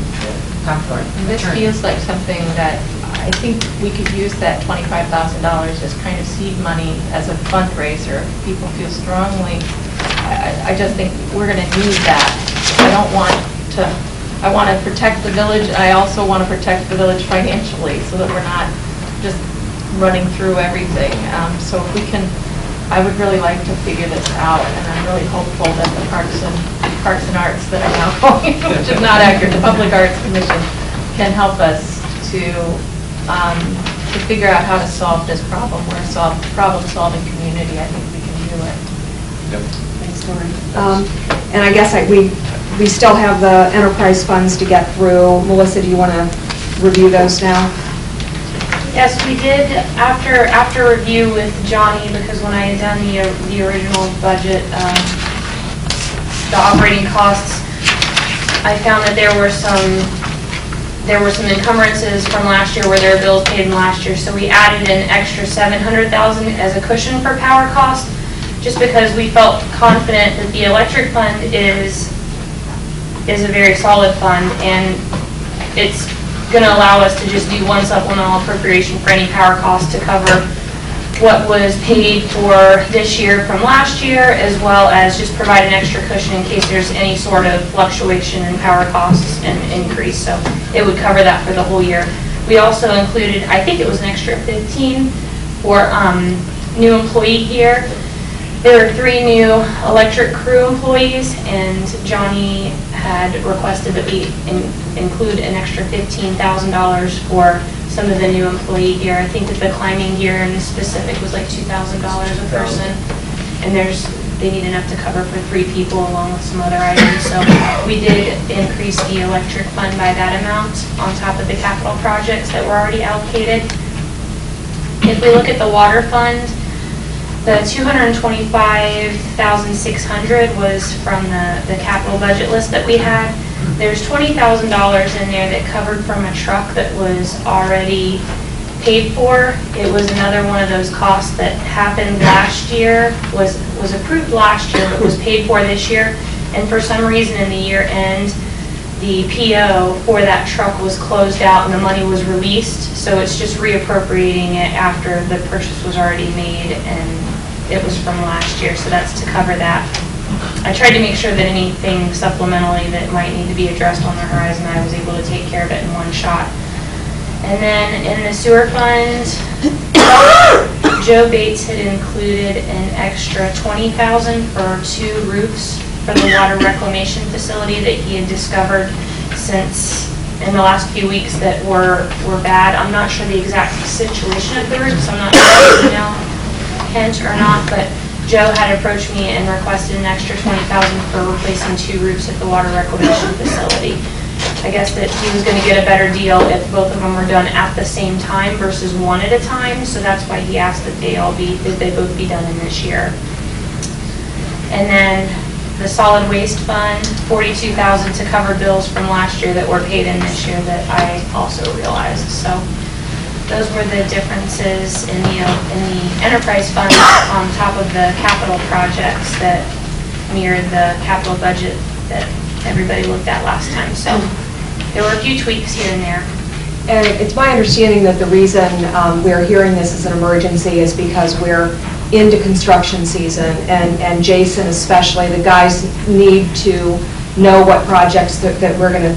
S3: talk to our
S4: This
S3: attorney.
S4: feels like something that I think we could use that $25,000 as kind of seed money as a fundraiser. If people feel strongly, I just think we're going to need that. I want to protect the village. I also want to protect the village financially so that we're not just running through everything. So if we can, I would really like to figure this out, and I'm really hopeful that the Parks and Arts that are now going, which is not accurate, the Public Arts Commission can help us to figure out how to solve this problem. We're a problem-solving community. I think we can do it.
S2: Yep.
S1: Thanks, Lori. And I guess we still have the enterprise funds to get through. Melissa, do you want to review those now?
S8: Yes, we did, after review with Johnny, because when I had done the original budget, the operating costs, I found that there were some encumbrances from last year where there were bills paid in last year, so we added an extra $700,000 as a cushion for power cost, just because we felt confident that the electric fund is a very solid fund, and it's going to allow us to just do one supplemental appropriation for any power cost to cover what was paid for this year from last year, as well as just provide an extra cushion in case there's any sort of fluctuation in power costs and increase. So it would cover that for the whole year. We also included, I think it was an extra 15 for new employee here. There are 3 new electric crew employees, and Johnny had requested that we include an extra $15,000 for some of the new employee gear. I think that the climbing gear in specific was like $2,000 a person. And they need enough to cover for 3 people along with some other items. So we did increase the electric fund by that amount on top of the capital projects that were already allocated. If we look at the water fund, the $225,600 was from the capital budget list that we had. There's $20,000 in there that covered from a truck that was already paid for. It was another one of those costs that happened last year, was approved last year, but was paid for this year. And for some reason in the year end, the PO for that truck was closed out and the money was released. So it's just reappropriating it after the purchase was already made and it was from last year. So that's to cover that. I tried to make sure that anything supplementally that might need to be addressed on the horizon, I was able to take care of it in one shot. And then in the sewer fund, Joe Bates had included an extra $20,000 for 2 roofs for the water reclamation facility that he had discovered since in the last few weeks that were bad. I'm not sure the exact situation of the roofs. I'm not sure if you know Kent or not, but Joe had approached me and requested an extra $20,000 for replacing 2 roofs at the water reclamation facility. I guess that he was going to get a better deal if both of them were done at the same time versus one at a time. So that's why he asked that they both be done in this year. And then the solid waste fund, $42,000 to cover bills from last year that were paid in this year that I also realized. So those were the differences in the enterprise fund on top of the capital projects that mirrored the capital budget that everybody looked at last time. So there were a few tweaks here and there.
S1: And it's my understanding that the reason we're hearing this as an emergency is because we're into construction season, and Jason especially, the guys need to know what projects that we're going to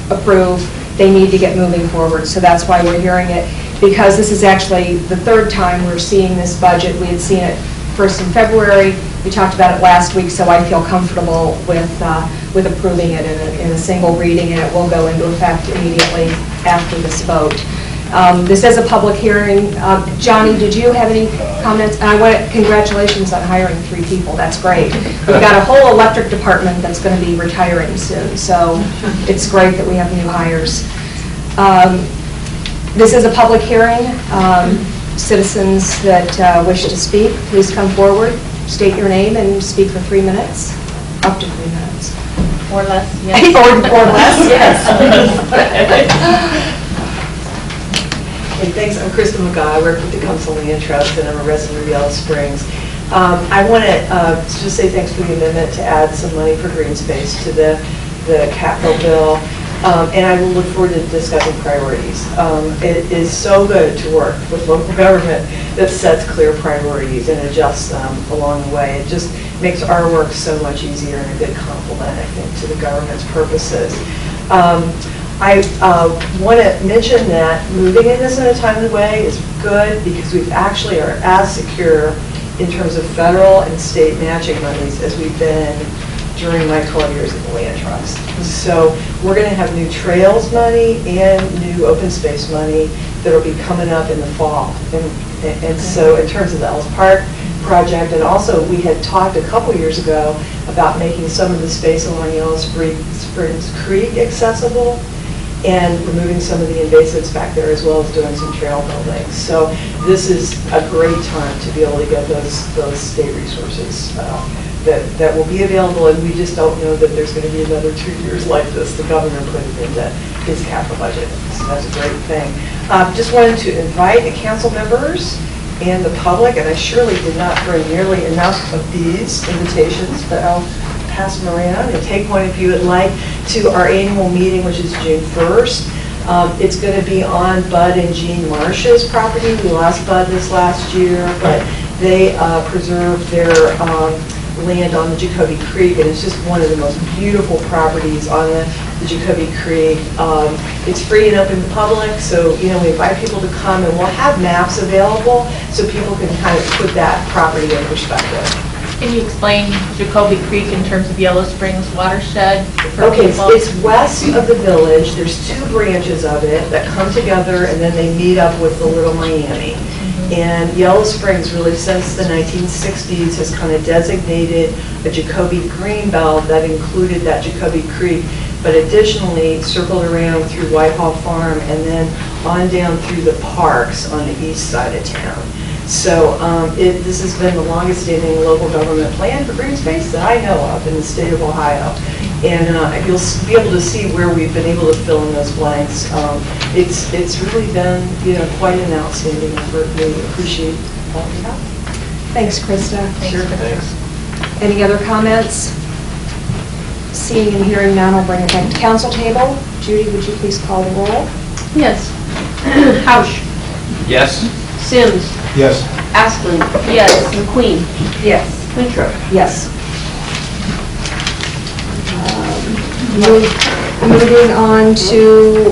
S1: approve. They need to get moving forward, so that's why we're hearing it. Because this is actually the 3rd time we're seeing this budget. We had seen it first in February. We talked about it last week, so I feel comfortable with approving it in a single reading, and it will go into effect immediately after this vote. This is a public hearing. Johnny, did you have any comments? Congratulations on hiring 3 people. That's great. We've got a whole electric department that's going to be retiring soon, so it's great that we have new hires. This is a public hearing. Citizens that wish to speak, please come forward, state your name, and speak for 3 minutes, up to 3 minutes.
S4: Or less, yes.
S1: or less, yes.
S14: Hey, thanks. I'm Krista McGaw. I work with the Council on Land Trust, and I'm a resident of Yellow Springs. I want to just say thanks for the amendment to add some money for green space to the capital bill. And I will look forward to discussing priorities. It is so good to work with local government that sets clear priorities and adjusts them along the way. It just makes our work so much easier and a good complement, I think, to the government's purposes. I want to mention that moving in this in a timely way is good because we actually are as secure in terms of federal and state matching monies as we've been during my 12 years at the Land Trust. So we're going to have new trails money and new open space money that will be coming up in the fall. And so in terms of the Ellis Park project, and also we had talked a couple years ago about making some of the space along Yellow Springs Creek accessible and removing some of the invasives back there, as well as doing some trail building. So this is a great time to be able to get those state resources that will be available, and we just don't know that there's going to be another 2 years like this. The governor put it into his capital budget, so that's a great thing. Just wanted to invite the council members and the public, and I surely did not bring nearly enough of these invitations, but I'll pass them around and take one if you would like, to our annual meeting, which is June 1st. It's going to be on Bud and Jean Marsh's property. We lost Bud this last year, but they preserved their land on the Jacoby Creek, and it's just one of the most beautiful properties on the Jacoby Creek. It's free and open to the public, so we invite people to come, and we'll have maps available so people can kind of put that property in perspective.
S4: Can you explain Jacoby Creek in terms of Yellow Springs watershed for
S14: Okay,
S4: people?
S14: it's west of the village, there's 2 branches of it that come together and then they meet up with the Little Miami. And Yellow Springs, really since the 1960s, has kind of designated a Jacoby Greenbelt that included that Jacoby Creek, but additionally circled around through Whitehall Farm and then on down through the parks on the east side of town. So this has been the longest standing local government plan for green space that I know of in the state of Ohio. And you'll be able to see where we've been able to fill in those blanks. It's really been, quite an outstanding effort. We appreciate all of that.
S1: Thanks, Krista.
S14: Sure.
S2: Thanks.
S1: Any other comments? Seeing and hearing none, I'll bring it back to council table. Judy, would you please call the roll?
S5: Yes. Housh.
S2: Yes?
S5: Sims.
S6: Yes.
S5: Asplin.
S4: Yes.
S5: McQueen.
S3: Yes.
S5: Winthrop.
S1: Yes. Moving on to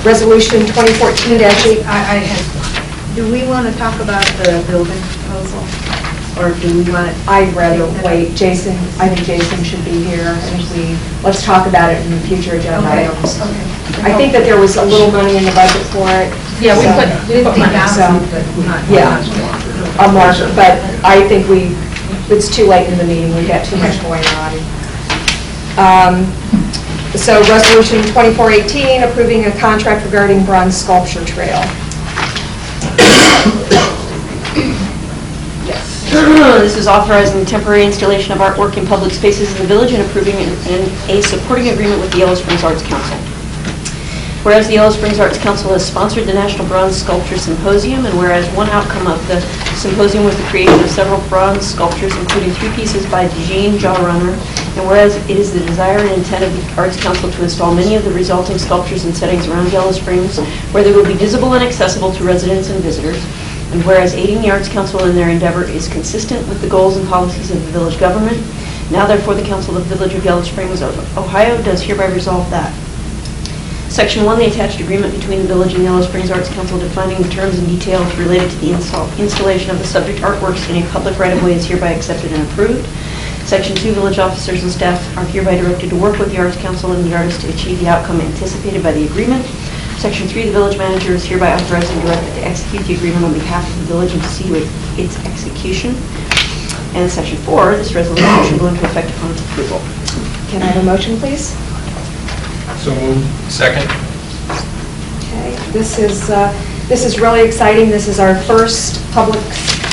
S1: Resolution 2014-8.
S3: Do we want to talk about the building proposal? Or do we want to?
S1: I'd rather wait. Jason, I think Jason should be here. Let's talk about it in the future agenda
S3: Okay.
S1: items. I think that there was a little money in the budget for it.
S4: Yeah, we
S1: so-
S4: put money.
S3: 50,000, but not.
S1: Yeah, a mark, but I think it's too late in the meeting, we've got too much going on. So Resolution 2418, approving a contract regarding bronze sculpture trail.
S5: This is authorizing the temporary installation of artwork in public spaces in the village and approving a supporting agreement with the Yellow Springs Arts Council. Whereas the Yellow Springs Arts Council has sponsored the National Bronze Sculpture Symposium, and whereas one outcome of the symposium was the creation of several bronze sculptures, including 3 pieces by Jane Jawrunner, and whereas it is the desire and intent of the Arts Council to install many of the resulting sculptures in settings around Yellow Springs where they will be visible and accessible to residents and visitors, and whereas aiding the Arts Council in their endeavor is consistent with the goals and policies of the village government, now therefore the Council of the Village of Yellow Springs, Ohio does hereby resolve that. Section 1, the attached agreement between the village and Yellow Springs Arts Council defining the terms and details related to the installation of the subject artworks in a public right-of-way is hereby accepted and approved. Section 2, village officers and staff are hereby directed to work with the Arts Council and the artist to achieve the outcome anticipated by the agreement. Section 3, the village manager is hereby authorized and directed to execute the agreement on behalf of the village and to see with its execution. And Section 4, this resolution shall go into effect upon its approval.
S1: Can I have a motion, please?
S9: So moved.
S2: Second?
S1: Okay, this is really exciting. This is our first public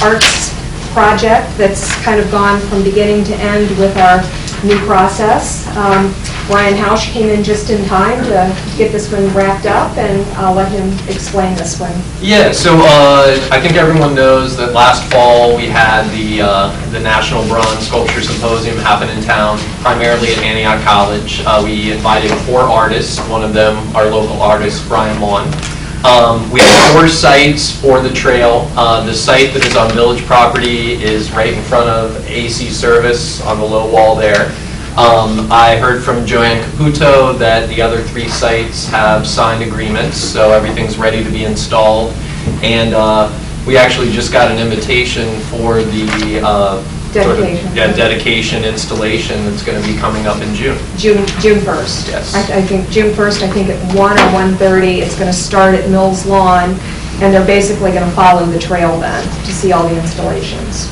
S1: arts project that's kind of gone from beginning to end with our new process. Brian Housh came in just in time to get this one wrapped up, and I'll let him explain this one.
S2: Yeah, so I think everyone knows that last fall we had the National Bronze Sculpture Symposium happen in town, primarily at Antioch College. We invited 4 artists, one of them our local artist, Brian Maughan. We have 4 sites for the trail. The site that is on village property is right in front of AC Service on the low wall there. I heard from Joanne Caputo that the other 3 sites have signed agreements, so everything's ready to be installed. And we actually just got an invitation for the
S1: Dedication.
S2: dedication installation that's going to be coming up in June.
S1: June 1st.
S2: Yes.
S1: I think June 1st, I think at 1 or 1:30, it's going to start at Mills Lawn, and they're basically going to follow the trail then to see all the installations.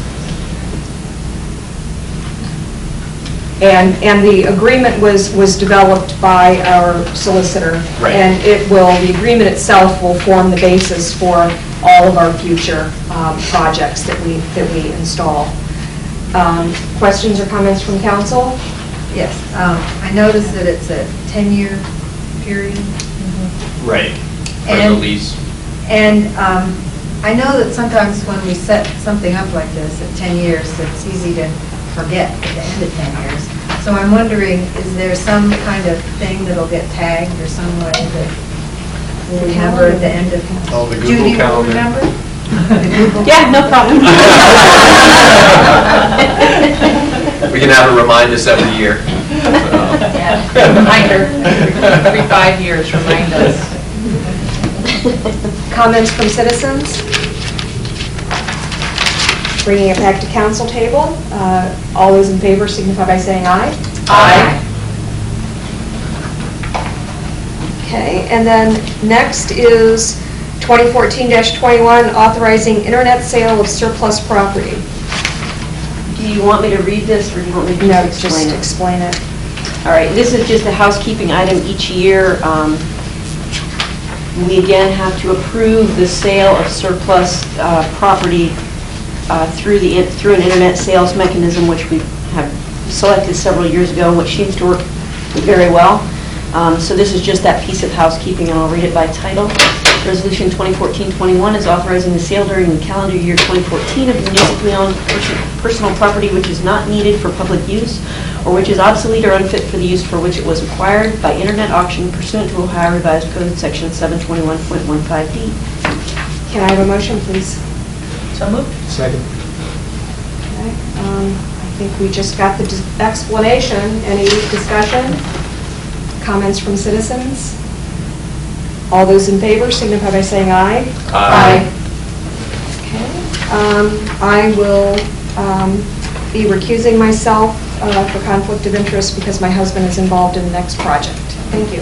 S1: And the agreement was developed by our solicitor.
S2: Right.
S1: And the agreement itself will form the basis for all of our future projects that we install. Questions or comments from council?
S3: Yes, I noticed that it's a 10-year period.
S2: Right. For the
S3: And-
S2: lease.
S3: And I know that sometimes when we set something up like this at 10 years, it's easy to forget at the end of 10 years. So I'm wondering, is there some kind of thing that'll get tagged or some way that we'll remember at the end of?
S9: Oh, the Google
S3: Judy, will
S9: calendar.
S3: remember? The Google-
S5: Yeah, no problem.
S2: We can have it remind us every year.
S4: Yeah, reminder, every 5 years, remind us.
S1: Comments from citizens? bringing it back to council table. All those in favor signify by saying aye.
S4: Aye.
S1: Okay, and then next is 2014-21, authorizing internet sale of surplus property.
S5: Do you want me to read this, or do you want me to
S1: No,
S5: just
S1: just
S5: explain it?
S1: explain it.
S5: All right, this is just a housekeeping item each year. We again have to approve the sale of surplus property through an internet sales mechanism, which we have selected several years ago, which seems to work very well. So this is just that piece of housekeeping, and I'll read it by title. Resolution 2014-21 is authorizing the sale during the calendar year 2014 of municipally owned personal property which is not needed for public use or which is obsolete or unfit for the use for which it was acquired by internet auction pursuant to Ohio Revised Code Section 721.15D.
S1: Can I have a motion, please?
S4: So moved.
S9: Second.
S1: Okay, I think we just got the explanation. Any discussion? Comments from citizens? All those in favor signify by saying aye.
S2: Aye.
S1: Okay. I will be recusing myself for conflict of interest because my husband is involved in the next project. Thank you.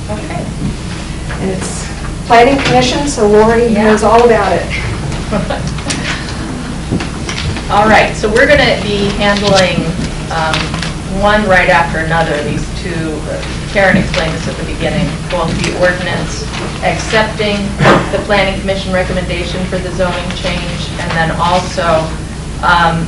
S4: Okay.
S1: And it's Planning Commission, so Lori knows all about it.
S4: All right, so we're going to be handling one right after another, these two. Karen explained this at the beginning, both the ordinance accepting the Planning Commission recommendation for the zoning change, and then also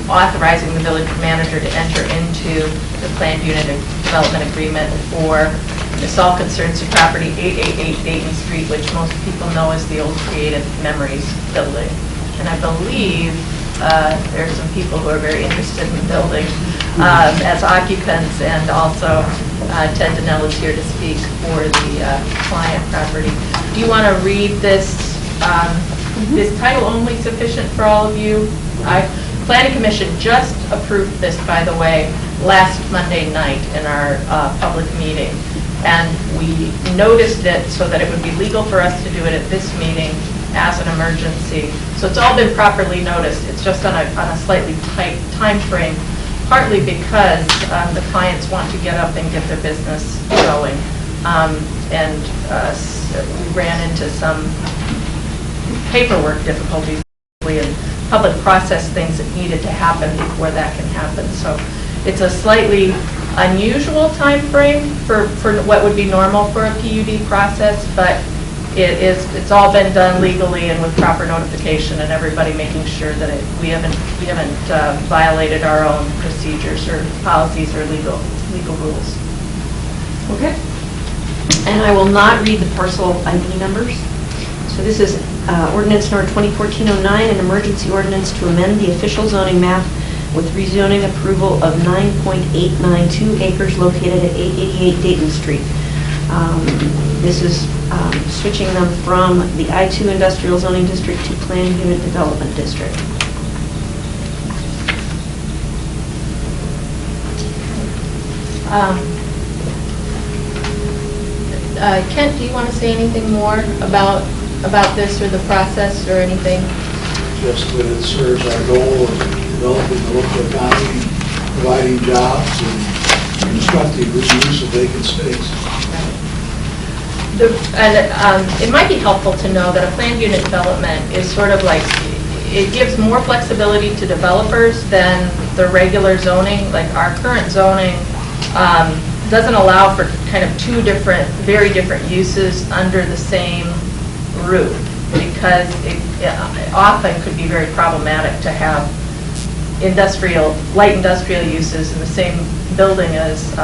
S4: authorizing the village manager to enter into the planned unit development agreement for the All Concerns to Property 888 Dayton Street, which most people know as the old Creative Memories building. And I believe there are some people who are very interested in the building as occupants, and also Ted Donnell is here to speak for the client property. Do you want to read this? Is title only sufficient for all of you? Planning Commission just approved this, by the way, last Monday night in our public meeting. And we noticed it so that it would be legal for us to do it at this meeting as an emergency. So it's all been properly noticed. It's just on a slightly tight time frame, partly because the clients want to get up and get their business going. We ran into some paperwork difficulties and public process things that needed to happen before that can happen. So it's a slightly unusual time frame for what would be normal for a PUD process, but it's all been done legally and with proper notification, and everybody making sure that we haven't violated our own procedures or policies or legal rules. Okay.
S5: And I will not read the parcel ID numbers. So this is ordinance number 2014-09, an emergency ordinance to amend the official zoning map with rezoning approval of 9.892 acres located at 888 Dayton Street. This is switching them from the I-2 Industrial Zoning District to Planned Unit Development District.
S4: Kent, do you want to say anything more about this or the process or anything?
S6: Just that it serves our goal of developing the local economy, providing jobs, and constructive reuse of vacant space.
S4: It might be helpful to know that a planned unit development is sort of like, it gives more flexibility to developers than the regular zoning. Like our current zoning doesn't allow for kind of two very different uses under the same roof, because it often could be very problematic to have light industrial uses in the same building as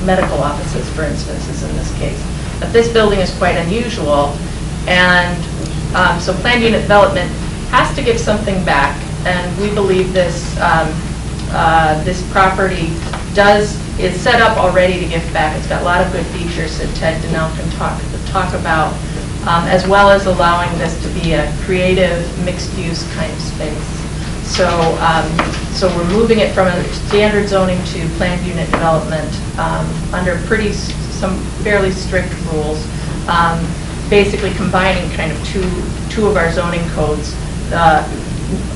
S4: medical offices, for instance, is in this case. But this building is quite unusual, and so planned unit development has to give something back, and we believe this property is set up already to give back. It's got a lot of good features that Ted Donnell can talk about, as well as allowing this to be a creative, mixed-use kind of space. So we're moving it from a standard zoning to planned unit development under some fairly strict rules, basically combining kind of two of our zoning codes.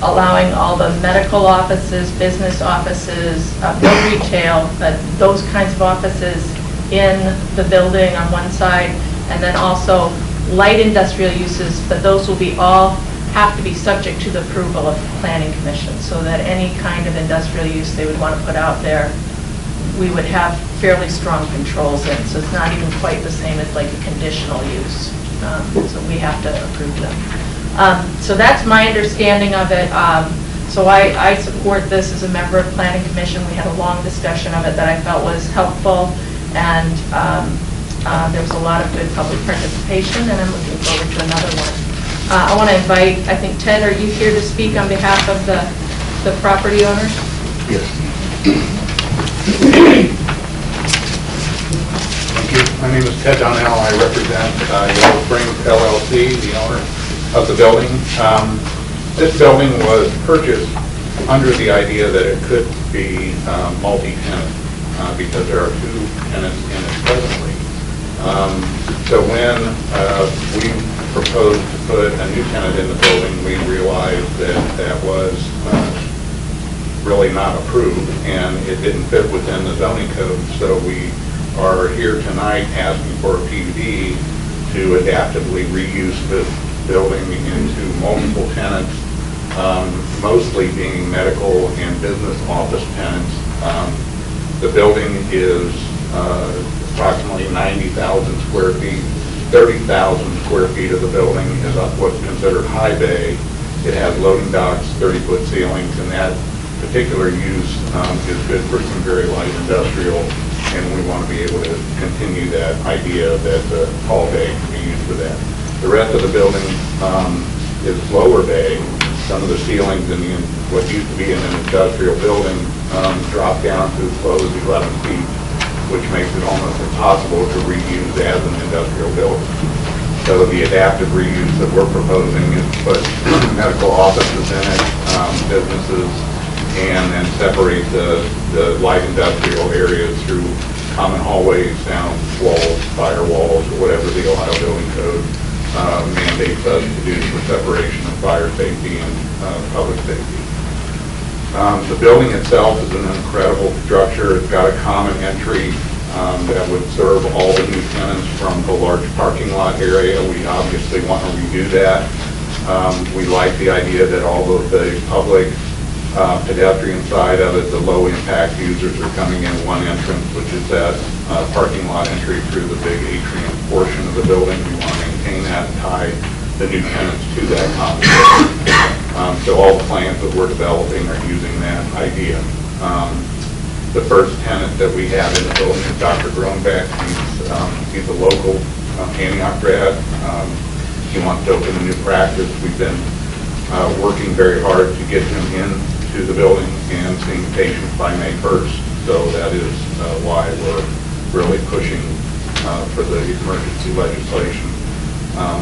S4: allowing all the medical offices, business offices, no retail, but those kinds of offices in the building on one side, and then also light industrial uses, but those will be all have to be subject to the approval of the Planning Commission, so that any kind of industrial use they would want to put out there, we would have fairly strong controls in. So it's not even quite the same as like a conditional use. So we have to approve them. So that's my understanding of it. So I support this as a member of Planning Commission. We had a long discussion of it that I felt was helpful, and there was a lot of good public participation, and I'm looking forward to another one. I want to invite, I think, Ted, are you here to speak on behalf of the property owners?
S12: Yes. Thank you. My name is Ted Donnell. I represent Yellow Springs LLC, the owner of the building. This building was purchased under the idea that it could be multi-tenant because there are 2 tenants in it presently. So when we proposed to put a new tenant in the building, we realized that that was really not approved, and it didn't fit within the zoning code. So we are here tonight asking for a PUD to adaptively reuse this building into multiple tenants, mostly being medical and business office tenants. The building is approximately 90,000 square feet. 30,000 square feet of the building is up what's considered high bay. It has loading docks, 30-foot ceilings, and that particular use is good for some very light industrial, and we want to be able to continue that idea that the tall bay can be used for that. The rest of the building is lower bay. Some of the ceilings in what used to be in an industrial building drop down to as low as 11 feet, which makes it almost impossible to reuse as an industrial building. So the adaptive reuse that we're proposing is to put medical offices in it, businesses, and then separate the light industrial areas through common hallways, down walls, firewalls, or whatever the Ohio Building Code mandates us to do for separation of fire safety and public safety. The building itself is an incredible structure. It's got a common entry that would serve all the new tenants from the large parking lot area. We obviously want to redo that. We like the idea that all of the public pedestrian side of it, the low impact users are coming in one entrance, which is that parking lot entry through the big atrium portion of the building. We want to maintain that and tie the new tenants to that common. So all the plans that we're developing are using that idea. The first tenant that we have in the building is Dr. Groenbeck. He's a local Antioch grad. He wants to open a new practice. We've been working very hard to get him into the building and seeing patients by May 1st. So that is why we're really pushing for the emergency legislation.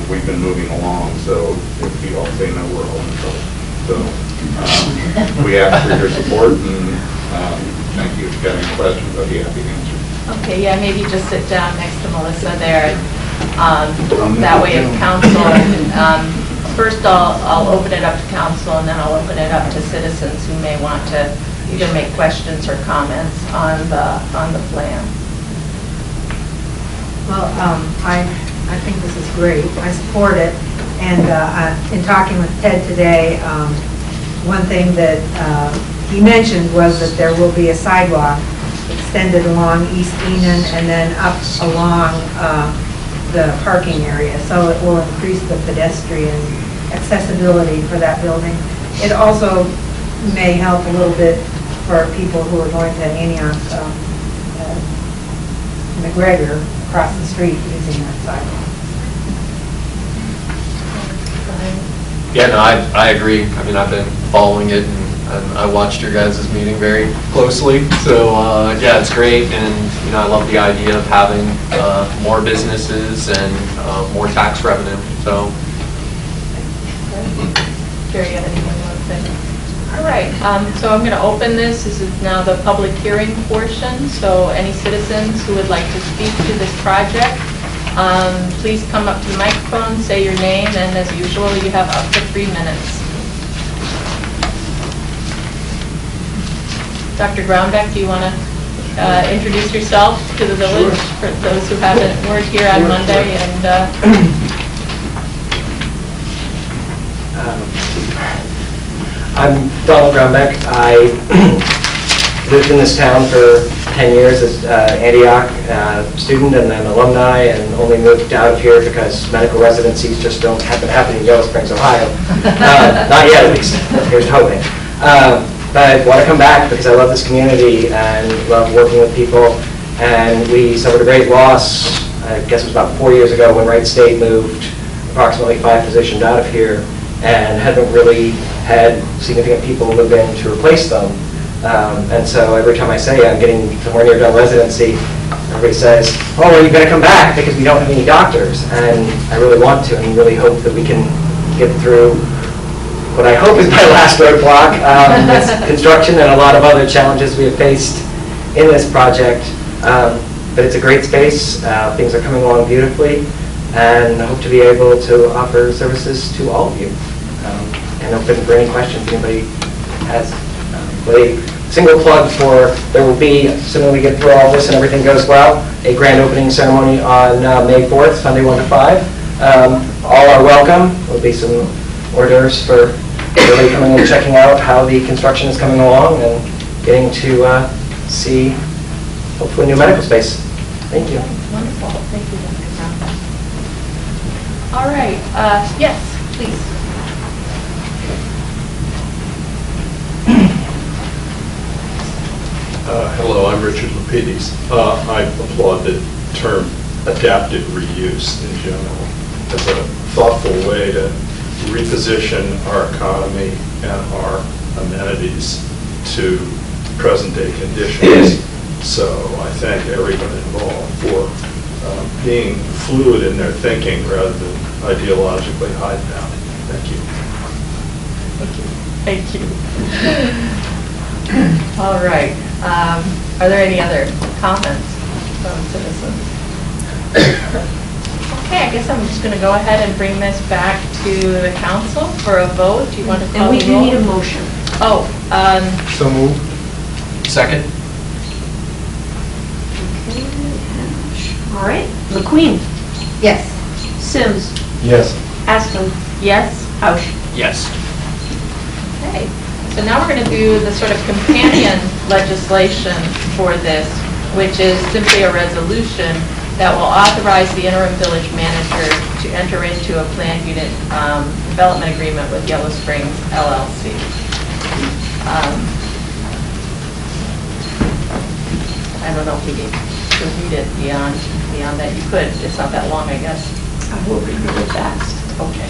S12: We've been moving along, so if you all say no, we're all in trouble. So we ask for your support, and thank you. If you've got any questions, I'll be happy to answer.
S4: Okay, yeah, maybe just sit down next to Melissa there, that way if council, first I'll open it up to council, and then I'll open it up to citizens who may want to either make questions or comments on the plan.
S3: Well, I think this is great. I support it. And in talking with Ted today, one thing that he mentioned was that there will be a sidewalk extended along East Enon and then up along the parking area. So it will increase the pedestrian accessibility for that building. It also may help a little bit for people who are going to Antioch, McGregor, across the street using that sidewalk.
S2: Yeah, no, I agree. I mean, I've been following it, and I watched your guys' meeting very closely. So, yeah, it's great, and, you know, I love the idea of having more businesses and more tax revenue, so.
S4: Jerry, you have anything you want to say? All right, so I'm going to open this. This is now the public hearing portion, so any citizens who would like to speak to this project, please come up to the microphone, say your name, and as usual, you have up to 3 minutes. Dr. Groundbeck, do you want to introduce yourself to the village for those who weren't here on Monday? And
S15: I'm Donald Groundbeck. I lived in this town for 10 years as Antioch student and then alumni, and only moved out of here because medical residencies just don't happen in Yellow Springs, Ohio. Not yet, at least. Here's hoping. But I want to come back because I love this community and love working with people. And we suffered a great loss, I guess it was about 4 years ago, when Wright State moved approximately 5 physicians out of here and haven't really had significant people move in to replace them. And so every time I say I'm getting somewhere near done residency, everybody says, oh, well, you've got to come back because we don't have any doctors. And I really want to and really hope that we can get through what I hope is my last roadblock, this construction and a lot of other challenges we have faced in this project. But it's a great space. Things are coming along beautifully, and I hope to be able to offer services to all of you. And open for any questions anybody has. A single plug for, there will be, assuming we get through all this and everything goes well, a grand opening ceremony on May 4th, Sunday 1 to 5. All are welcome. There will be some hors d'oeuvres for everybody coming and checking out how the construction is coming along and getting to see, hopefully, new medical space. Thank you.
S4: Wonderful. Thank you, Dr. Brown. All right. Yes, please.
S16: Hello, I'm Richard Lapidis. I applaud the term adaptive reuse in general as a thoughtful way to reposition our economy and our amenities to present-day conditions. So I thank everyone involved for being fluid in their thinking rather than ideologically hidebound. Thank you.
S4: Thank you. All right. Are there any other comments from citizens? Okay, I guess I'm just going to go ahead and bring this back to the council for a vote. Do you want to call the roll?
S5: And we do need a motion.
S4: Oh.
S9: So moved.
S2: Second.
S5: All right. McQueen.
S3: Yes.
S5: Sims.
S9: Yes.
S5: Aston.
S4: Yes.
S5: Housh.
S2: Yes.
S4: Okay. So now we're going to do the sort of companion legislation for this, which is simply a resolution that will authorize the interim village manager to enter into a planned unit development agreement with Yellow Springs LLC. I don't know if we need to read it beyond that. You could. It's not that long, I guess.
S5: I will read really fast.
S4: Okay.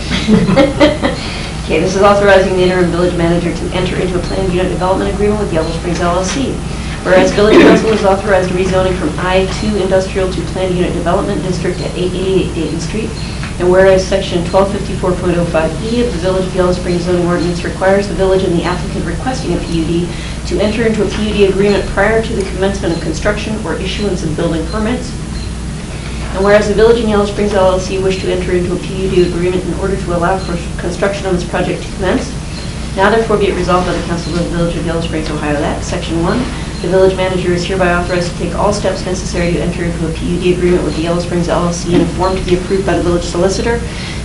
S5: Okay, this is authorizing the interim village manager to enter into a planned unit development agreement with Yellow Springs LLC. Whereas Village Council has authorized rezoning from I-2 Industrial to Planned Unit Development District at 888 Dayton Street, and whereas Section 1254.05E of the Village of Yellow Springs zoning ordinance requires the village and the applicant requesting a PUD to enter into a PUD agreement prior to the commencement of construction or issuance of building permits. And whereas the Village and Yellow Springs LLC wish to enter into a PUD agreement in order to allow for construction of this project to commence, now therefore be it resolved by the Council of the Village of Yellow Springs, Ohio, that Section 1, the village manager is hereby authorized to take all steps necessary to enter into a PUD agreement with the Yellow Springs LLC in a form to be approved by the village solicitor.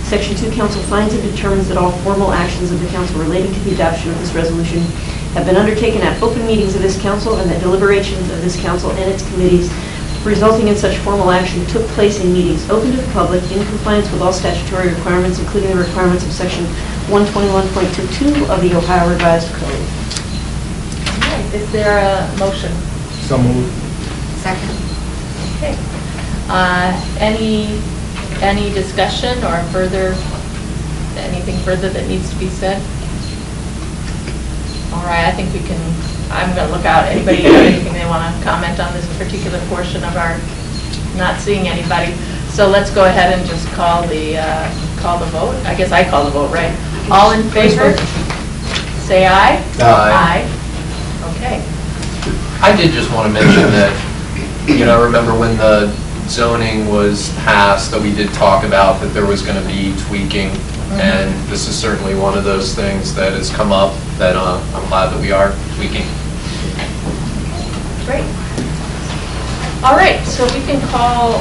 S5: Section 2, council finds and determines that all formal actions of the council relating to the adoption of this resolution have been undertaken at open meetings of this council, and that deliberations of this council and its committees resulting in such formal action took place in meetings open to the public in compliance with all statutory requirements, including the requirements of Section 121.22 of the Ohio Revised Code.
S4: All right. Is there a motion?
S9: So moved.
S3: Second.
S4: Okay. Any discussion or anything further that needs to be said? All right, I think we can, I'm going to look out. Anybody have anything they want to comment on this particular portion of our, not seeing anybody. So let's go ahead and just call the vote. I guess I call the vote, right? All in favor? Say aye.
S2: Aye.
S4: Okay.
S2: I did just want to mention that, remember when the zoning was passed, that we did talk about that there was going to be tweaking, and this is certainly one of those things that has come up that I'm glad that we are tweaking.
S4: Great. All right, so we can call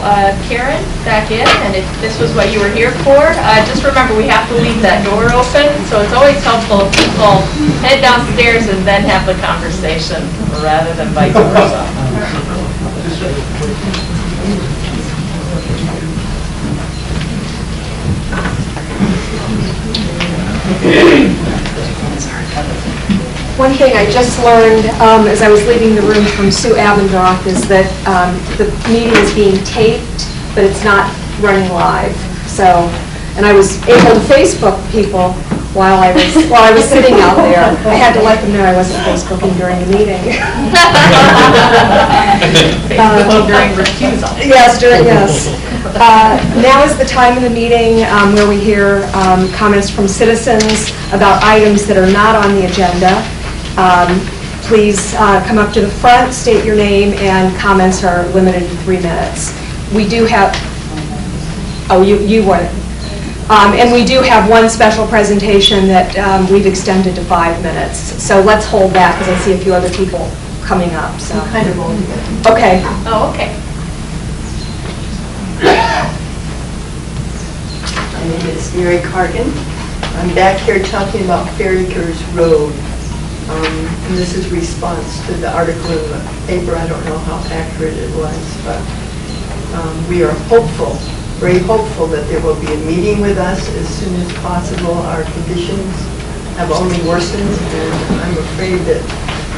S4: Karen back in, and if this was what you were here for, just remember we have to leave that door open, so it's always helpful if people head downstairs and then have the conversation rather than vice versa.
S1: One thing I just learned as I was leaving the room from Sue Abendroth is that the meeting is being taped, but it's not running live. So, and I was able to Facebook people while I was sitting out there. I had to let them know I wasn't Facebooking during the meeting.
S4: Facebooking during recusal.
S1: Yes, yes. Now is the time of the meeting where we hear comments from citizens about items that are not on the agenda. Please come up to the front, state your name, and comments are limited to 3 minutes. We do have, oh, you want it. And we do have one special presentation that we've extended to 5 minutes. So let's hold that because I see a few other people coming up. So
S14: kind of old.
S1: Okay.
S4: Oh, okay.
S14: My name is Mary Cargan. I'm back here talking about Fair Acres Road. And this is response to the article in the paper. I don't know how accurate it was, but we are hopeful, very hopeful that there will be a meeting with us as soon as possible. Our conditions have only worsened, and I'm afraid that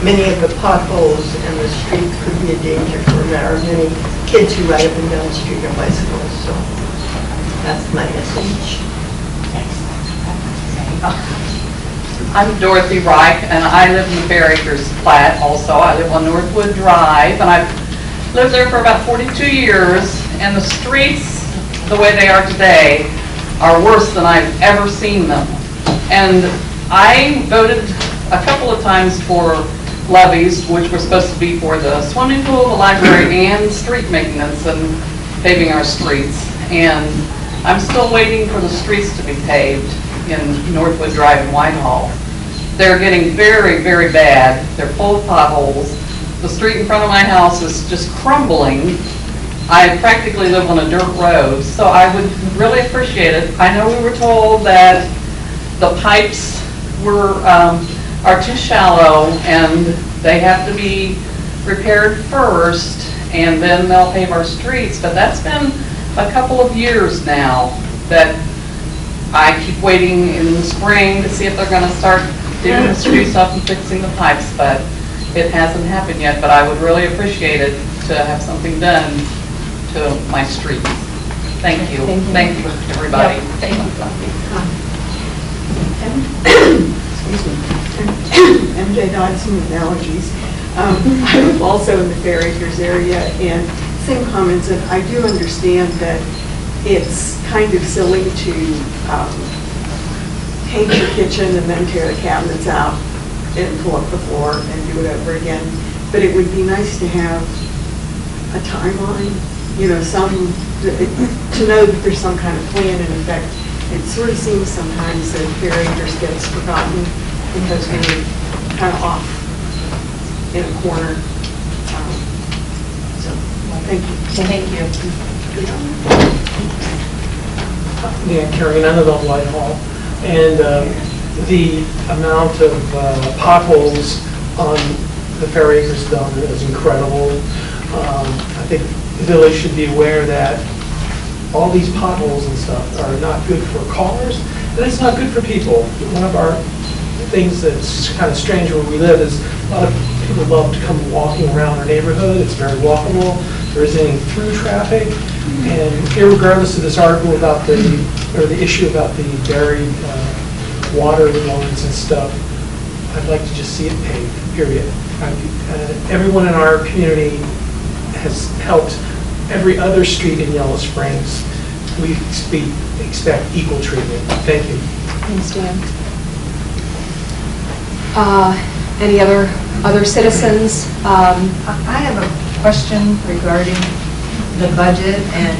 S14: many of the potholes and the street could be a danger for our many kids who ride up and down the street on bicycles. So that's my message.
S17: I'm Dorothy Reich, and I live in the Fair Acres plat also. I live on Northwood Drive, and I've lived there for about 42 years, and the streets, the way they are today, are worse than I've ever seen them. And I voted a couple of times for levies, which were supposed to be for the swimming pool, the library, and street maintenance and paving our streets. And I'm still waiting for the streets to be paved in Northwood Drive and Whitehall. They're getting very, very bad. They're full of potholes. The street in front of my house is just crumbling. I practically live on a dirt road, so I would really appreciate it. I know we were told that the pipes are too shallow and they have to be repaired first and then they'll pave our streets, but that's been a couple of years now that I keep waiting in the spring to see if they're going to start digging the streets up and fixing the pipes, but it hasn't happened yet. But I would really appreciate it to have something done to my streets. Thank you. Thank you, everybody.
S4: Yep. Thank
S18: you. MJ Dodson with Allergies. I live also in the Fair Acres area, and same comments, and I do understand that it's kind of silly to paint your kitchen and then tear the cabinets out and pull up the floor and do it over again. But it would be nice to have a timeline, you know, to know that there's some kind of plan. And in fact, it sort of seems sometimes that Fair Acres gets forgotten because we're kind of off in a corner. So, thank you.
S4: Thank you.
S19: Dan Carrigan, I live on Whitehall, and the amount of potholes on the Fair Acres dump is incredible. I think the village should be aware that all these potholes and stuff are not good for cars, and it's not good for people. One of our things that's kind of strange where we live is a lot of people love to come walking around our neighborhood. It's very walkable. There isn't any through traffic. And irregardless of this article about the issue about the buried water lines and stuff, I'd like to just see it paved, period. Everyone in our community has helped every other street in Yellow Springs. We expect equal treatment. Thank you.
S1: Thanks, Dan. Any other citizens?
S3: I have a question regarding the budget and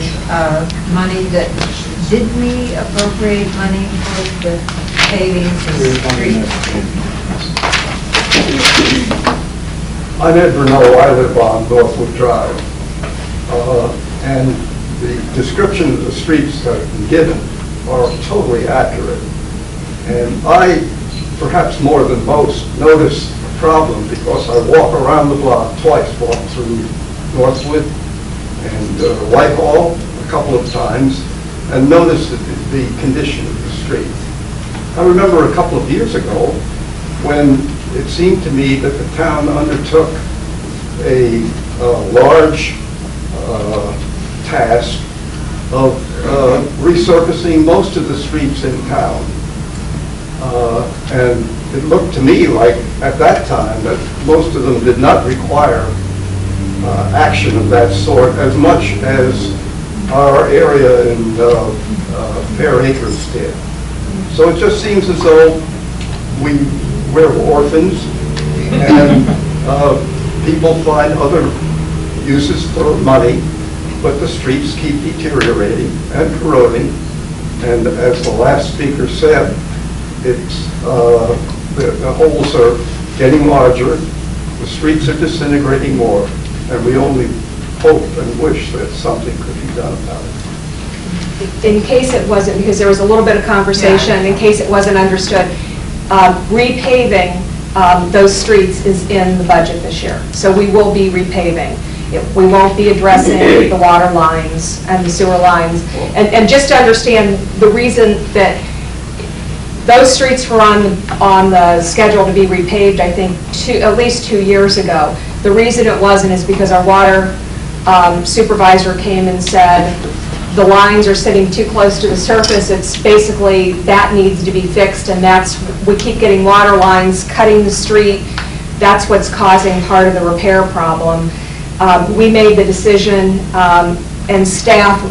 S3: money that, did we appropriate money for the paving of the streets?
S20: I'm Ed Renault, I live on Northwood Drive. And the description of the streets that have been given are totally accurate. And I, perhaps more than most, notice the problem because I walk around the block twice, walk through Northwood and Whitehall a couple of times, and notice the condition of the street. I remember a couple of years ago when it seemed to me that the town undertook a large task of resurfacing most of the streets in town. And it looked to me like, at that time, that most of them did not require action of that sort as much as our area in Fair Acres did. So it just seems as though we're orphans, and people find other uses for money, but the streets keep deteriorating and corroding. And as the last speaker said, it's the holes are getting larger, the streets are disintegrating more, and we only hope and wish that something could be done about it.
S1: In case it wasn't, because there was a little bit of conversation, in case it wasn't understood, repaving those streets is in the budget this year. So we will be repaving. We won't be addressing the water lines and the sewer lines. And just to understand the reason that those streets were on the schedule to be repaved, I think, at least 2 years ago. The reason it wasn't is because our water supervisor came and said, the lines are sitting too close to the surface. It's basically, that needs to be fixed, and we keep getting water lines cutting the street. That's what's causing part of the repair problem. We made the decision, and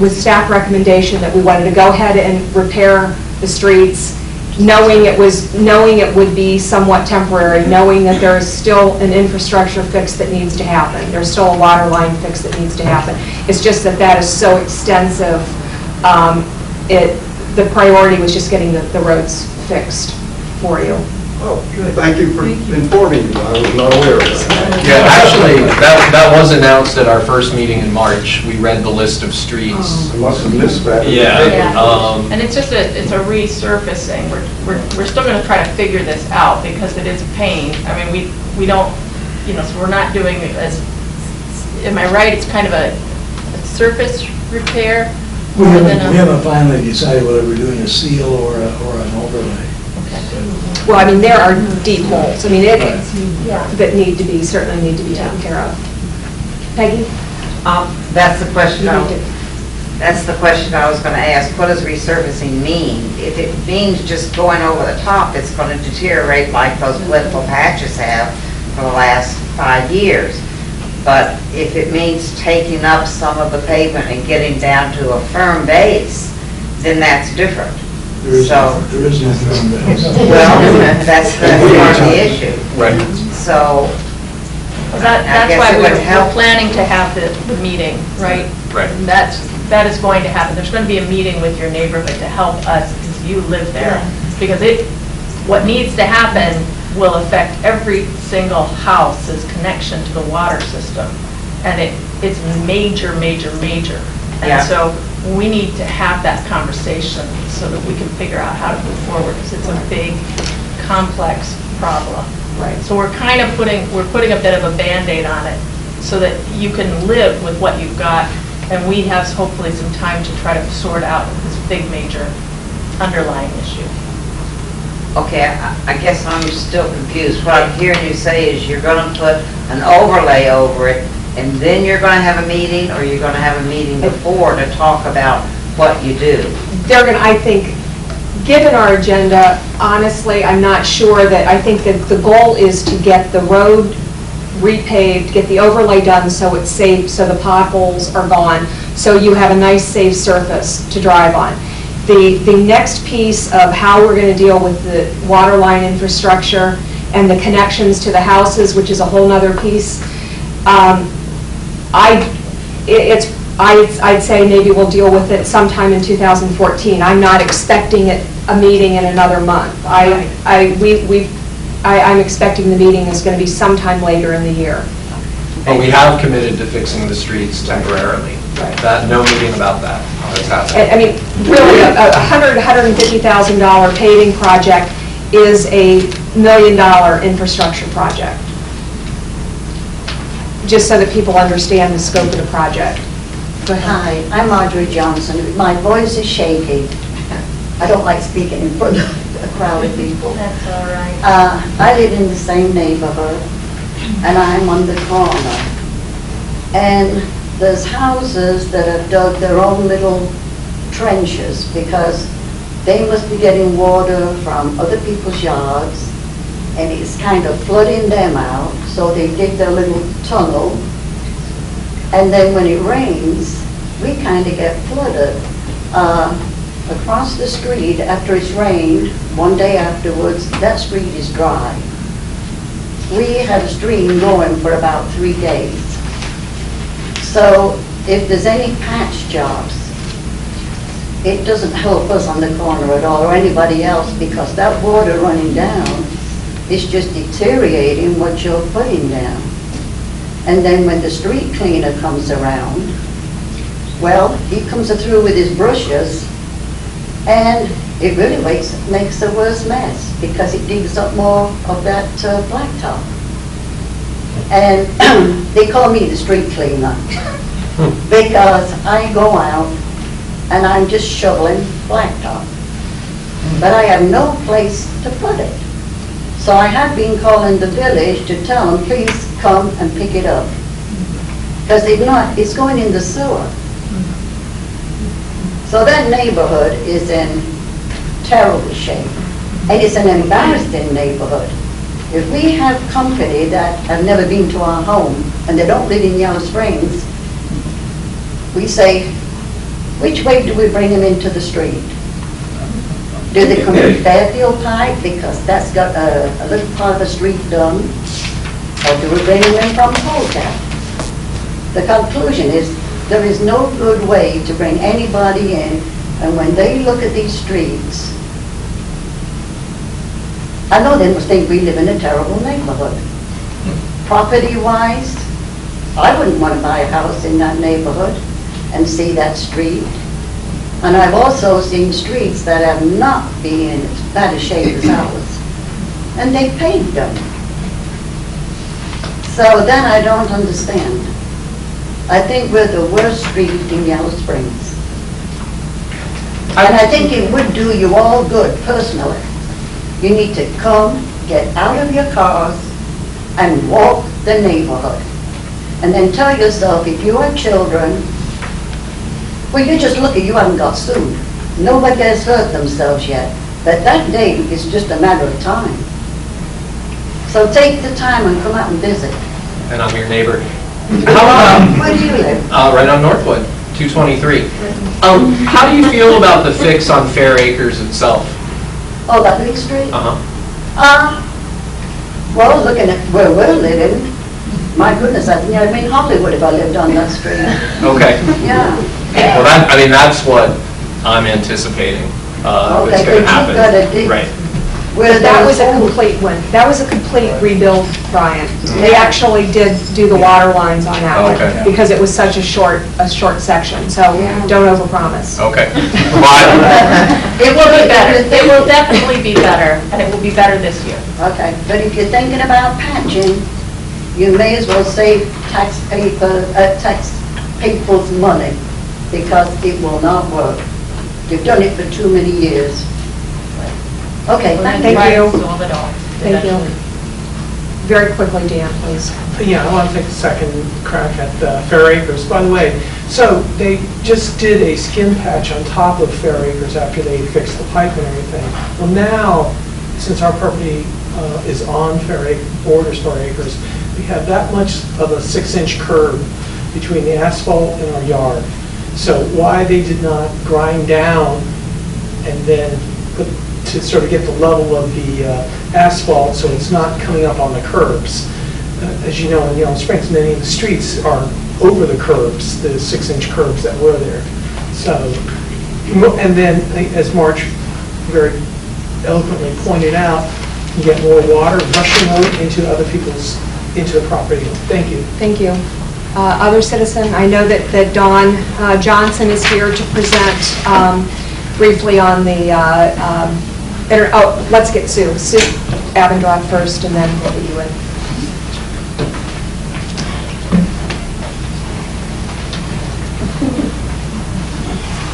S1: with staff recommendation, that we wanted to go ahead and repair the streets, knowing it would be somewhat temporary, knowing that there is still an infrastructure fix that needs to happen. There's still a water line fix that needs to happen. It's just that is so extensive. The priority was just getting the roads fixed for you.
S20: Oh, good. Thank you for informing me. I was not aware of that.
S2: Yeah, actually, that was announced at our first meeting in March. We read the list of streets.
S20: I must have missed that.
S2: Yeah.
S4: And it's just it's a resurfacing. We're still going to try to figure this out because it is a pain. I mean, we don't, so we're not doing it as, am I right? It's kind of a surface repair.
S6: We haven't finally decided whether we're doing a seal or an overlay.
S1: Well, I mean, there are deep holes. I mean, that certainly need to be taken care of. Peggy?
S21: That's the question I was going to ask. What does resurfacing mean? If it means just going over the top, it's going to deteriorate like those political patches have for the last 5 years. But if it means taking up some of the pavement and getting down to a firm base, then that's different.
S6: There is no firm base.
S21: Well, that's part of the issue.
S2: Right.
S21: So,
S4: that's why we're planning to have the meeting, right?
S2: Right.
S4: And that is going to happen. There's going to be a meeting with your neighborhood to help us, because you live there. Because what needs to happen will affect every single house's connection to the water system. And it's major, major, major. And so we need to have that conversation so that we can figure out how to move forward, because it's a big, complex problem. Right. So we're kind of putting a bit of a Band-Aid on it so that you can live with what you've got, and we have hopefully some time to try to sort out this big, major underlying issue.
S21: okay, I guess I'm still confused. What I'm hearing you say is you're going to put an overlay over it, and then you're going to have a meeting, or you're going to have a meeting before to talk about what you do?
S1: I think, given our agenda, honestly, I'm not sure I think that the goal is to get the road repaved, get the overlay done so it's safe, so the potholes are gone, so you have a nice, safe surface to drive on. The next piece of how we're going to deal with the water line infrastructure and the connections to the houses, which is a whole nother piece, I'd say maybe we'll deal with it sometime in 2014. I'm not expecting a meeting in another month. I'm expecting the meeting is going to be sometime later in the year.
S2: But we have committed to fixing the streets temporarily. That, no meeting about that. That's happening.
S1: I mean, really, a $150,000 paving project is a $1 million infrastructure project. Just so that people understand the scope of the project. Go ahead.
S7: Hi, I'm Audrey Johnson. My voice is shaky. I don't like speaking in front of a crowd of people.
S8: That's all right.
S7: I live in the same neighborhood, and I'm on the corner. And there's houses that have dug their own little trenches because they must be getting water from other people's yards, and it's kind of flooding them out, so they dig their little tunnel. And then when it rains, we kind of get flooded. Across the street, after it's rained, one day afterwards, that street is dry. We had a stream going for about 3 days. So if there's any patch jobs, it doesn't help us on the corner at all, or anybody else, because that water running down is just deteriorating what you're putting down. And then when the street cleaner comes around, well, he comes through with his brushes, and it really makes a worse mess because it digs up more of that blacktop. And they call me the street cleaner because I go out and I'm just shoveling blacktop. But I have no place to put it. So I have been calling the village to tell them, please come and pick it up. Because if not, it's going in the sewer. So that neighborhood is in terrible shape. And it's an embarrassing neighborhood. If we have company that have never been to our home and they don't live in Yellow Springs, we say, which way do we bring them into the street? Do they come in Fairfield Pike because that's got a little part of the street done? Or do we bring them in from Poletown? The conclusion is there is no good way to bring anybody in, and when they look at these streets, I know they must think we live in a terrible neighborhood. Property-wise, I wouldn't want to buy a house in that neighborhood and see that street. And I've also seen streets that have not been in as bad a shape as ours, and they paved them. So then I don't understand. I think we're the worst street in Yellow Springs. And I think it would do you all good, personally. You need to come, get out of your cars, and walk the neighborhood. And then tell yourself, if you have children, well, you're just lucky you haven't got sued. Nobody has hurt themselves yet. But that day is just a matter of time. So take the time and come out and visit.
S2: And I'm your neighbor.
S7: Where do you live?
S2: Right on Northwood, 223. How do you feel about the fix on Fair Acres itself?
S7: Oh, that big street?
S2: Uh-huh.
S7: Well, looking at where we're living, my goodness, I mean, Hollywood if I lived on that street.
S2: Okay.
S7: Yeah.
S2: Well, that's what I'm anticipating is going to happen. Right.
S1: That was a complete one. That was a complete rebuild, Brian. They actually did do the water lines on that one because it was such a short section. So don't overpromise.
S2: Okay.
S4: It will be better. It will definitely be better, and it will be better this year.
S7: Okay, but if you're thinking about patching, you may as well save taxpayers' money because it will not work. You've done it for too many years. Okay, thank you.
S1: Thank you. Very quickly, Dan, please.
S19: Yeah, I want to take a second crack at Fair Acres. By the way, so they just did a skin patch on top of Fair Acres after they fixed the pipe and everything. Well, now, since our property is on Fair Acres, borders Fair Acres, we have that much of a 6-inch curb between the asphalt and our yard. So why they did not grind down and then put to sort of get the level of the asphalt so it's not coming up on the curbs. As you know, in Yellow Springs, many of the streets are over the curbs, the 6-inch curbs that were there. So, and then, as Marge very eloquently pointed out, you get more water rushing out into other people's into the property. Thank you.
S1: Thank you. Other citizen, I know that Dawn Johnson is here to present briefly on the, let's get Sue. Sue Abendroth first, and then we'll be you in.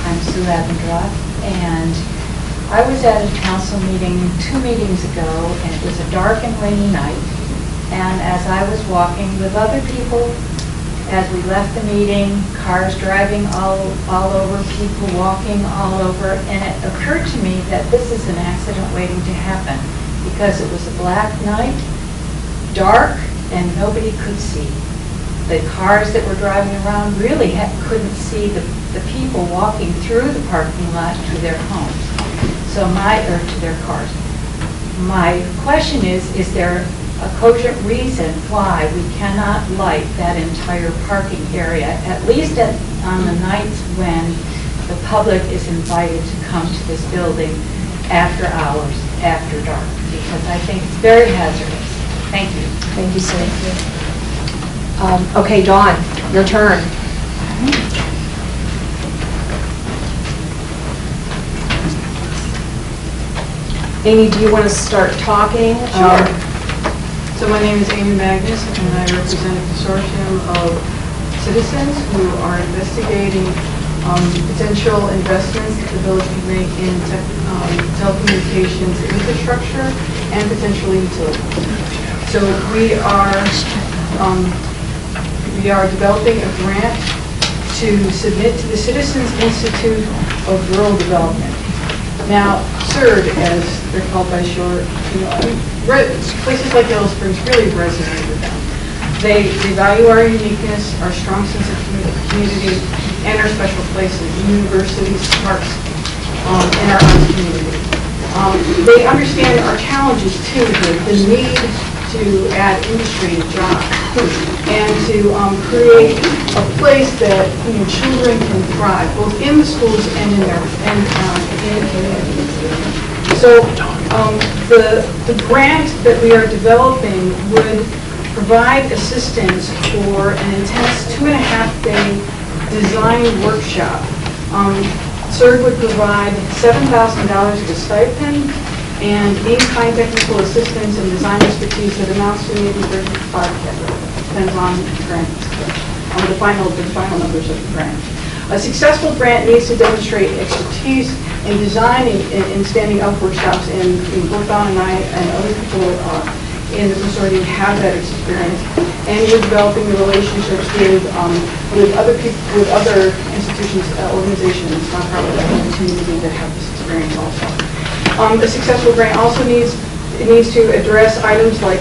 S13: I'm Sue Abendroth, and I was at a council meeting 2 meetings ago, and it was a dark and rainy night. And as I was walking with other people, as we left the meeting, cars driving all over, people walking all over, and it occurred to me that this is an accident waiting to happen, because it was a black night, dark, and nobody could see. The cars that were driving around really couldn't see the people walking through the parking lot to their homes, or to their cars. My question is there a cogent reason why we cannot light that entire parking area, at least on the nights when the public is invited to come to this building after hours, after dark? Because I think it's very hazardous. Thank you.
S1: Thank you, Sue. Okay, Dawn, your turn. Amy, do you want to start talking?
S10: Sure. So my name is Amy Magnus, and I represent a consortium of citizens who are investigating potential investments that the village can make in telecommunications infrastructure and potentially utilities. So we are developing a grant to submit to the Citizens Institute of Rural Development. Now, CIRD, as they're called by short, places like Yellow Springs really resonate with them. They value our uniqueness, our strong sense of community, and our special places, universities, parks, and our own community. They understand our challenges too, the need to add industry and jobs, and to create a place that children can thrive, both in the schools and in the community. So the grant that we are developing would provide assistance for an intense 2.5-day design workshop. CIRD would provide $7,000 as a stipend and in-kind technical assistance and design expertise that amounts to maybe $35,000. Depends on the final numbers of the grant. A successful grant needs to demonstrate expertise in designing and standing up workshops, and both Dawn and I and other people in the consortium have that experience. And we're developing the relationships with other people, with other institutions, organizations, nonprofits, and community that have this experience also. A successful grant also needs to address items like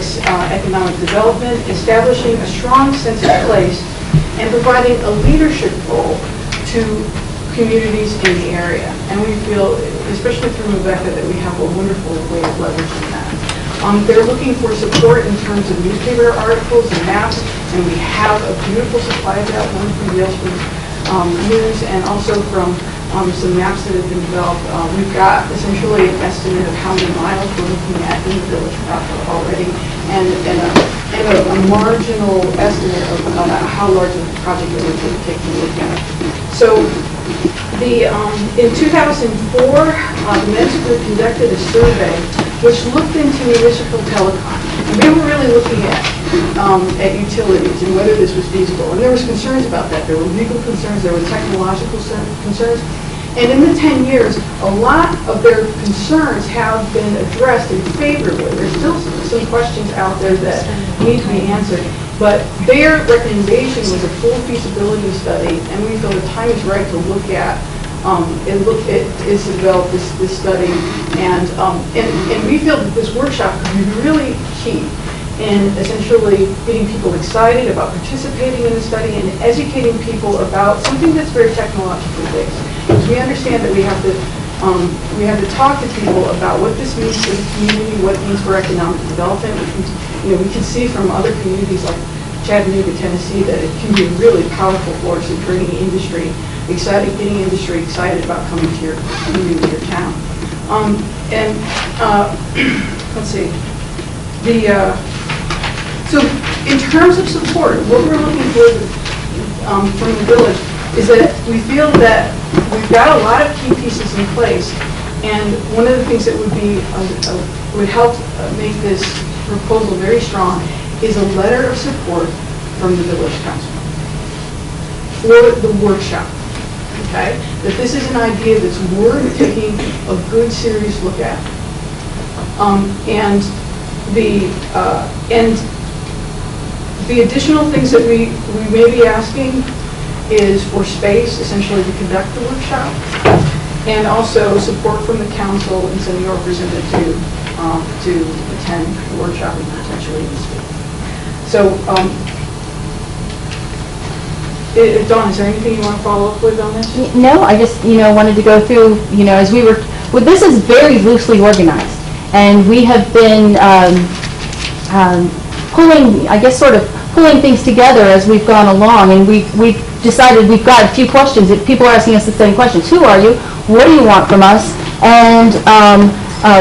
S10: economic development, establishing a strong sense of place, and providing a leadership role to communities in the area. And we feel, especially through Rebecca, that we have a wonderful way of leveraging that. They're looking for support in terms of newspaper articles and maps, and we have a beautiful supply of that, one from Yale Springs News, and also from some maps that have been developed. We've got essentially an estimate of how many miles we're looking at in the village proper already, and a marginal estimate of how large of a project it would take to look at. So in 2004, the Men's Group conducted a survey which looked into municipal telecom. And we were really looking at utilities and whether this was feasible. And there was concerns about that. There were legal concerns, there were technological concerns. And in the 10 years, a lot of their concerns have been addressed in favorably. There's still some questions out there that need to be answered. But their recommendation was a full feasibility study, and we feel the time is right to look at is to develop this study, and we feel that this workshop could be really key in essentially getting people excited about participating in the study and educating people about something that's very technologically based. Because we understand that we have to talk to people about what this means for the community, what it means for economic development. We can see from other communities like Chattanooga, Tennessee, that it can be a really powerful force in bringing getting industry excited about coming to your community, to your town. Let's see. So in terms of support, what we're looking for from the village is that we feel that we've got a lot of key pieces in place, and one of the things that would help make this proposal very strong is a letter of support from the village council for the workshop. Okay, that this is an idea that's worth taking a good, serious look at, and the additional things that we may be asking is for space, essentially, to conduct the workshop, and also support from the council and sending a representative to attend the workshop and potentially even speak. So, Dawn, is there anything you want to follow up with on this?
S11: No, I just, wanted to go through, as we were, well, this is very loosely organized, and we have been pulling, I guess, sort of pulling things together as we've gone along, and we've decided we've got a few questions. If people are asking us the same questions, who are you? What do you want from us? And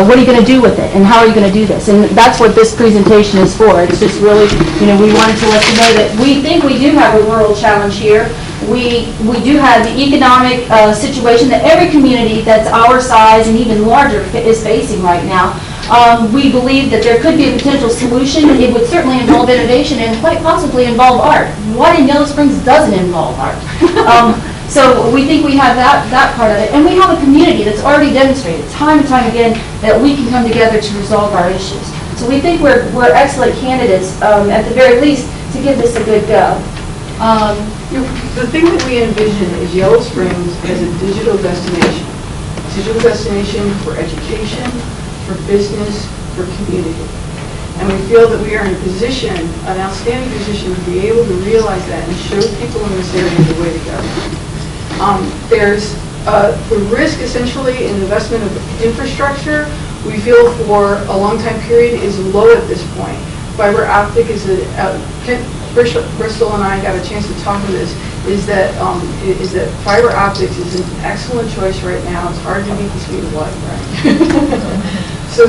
S11: what are you going to do with it? And how are you going to do this? And that's what this presentation is for. It's just really, we wanted to let you know that we think we do have a rural challenge here. We do have the economic situation that every community that's our size and even larger is facing right now. We believe that there could be a potential solution. It would certainly involve innovation and quite possibly involve art. What in Yellow Springs doesn't involve art? So we think we have that part of it. And we have a community that's already demonstrated time and time again that we can come together to resolve our issues. So we think we're excellent candidates, at the very least, to give this a good go.
S10: The thing that we envision is Yellow Springs as a digital destination. Digital destination for education, for business, for community. And we feel that we are in a position, an outstanding position, to be able to realize that and show people in this area the way to go. There's the risk, essentially, in investment of infrastructure, we feel for a long time period is low at this point. Fiber optic is Bristol and I got a chance to talk with this, is that fiber optics is an excellent choice right now. It's hard to beat the speed of light, right? So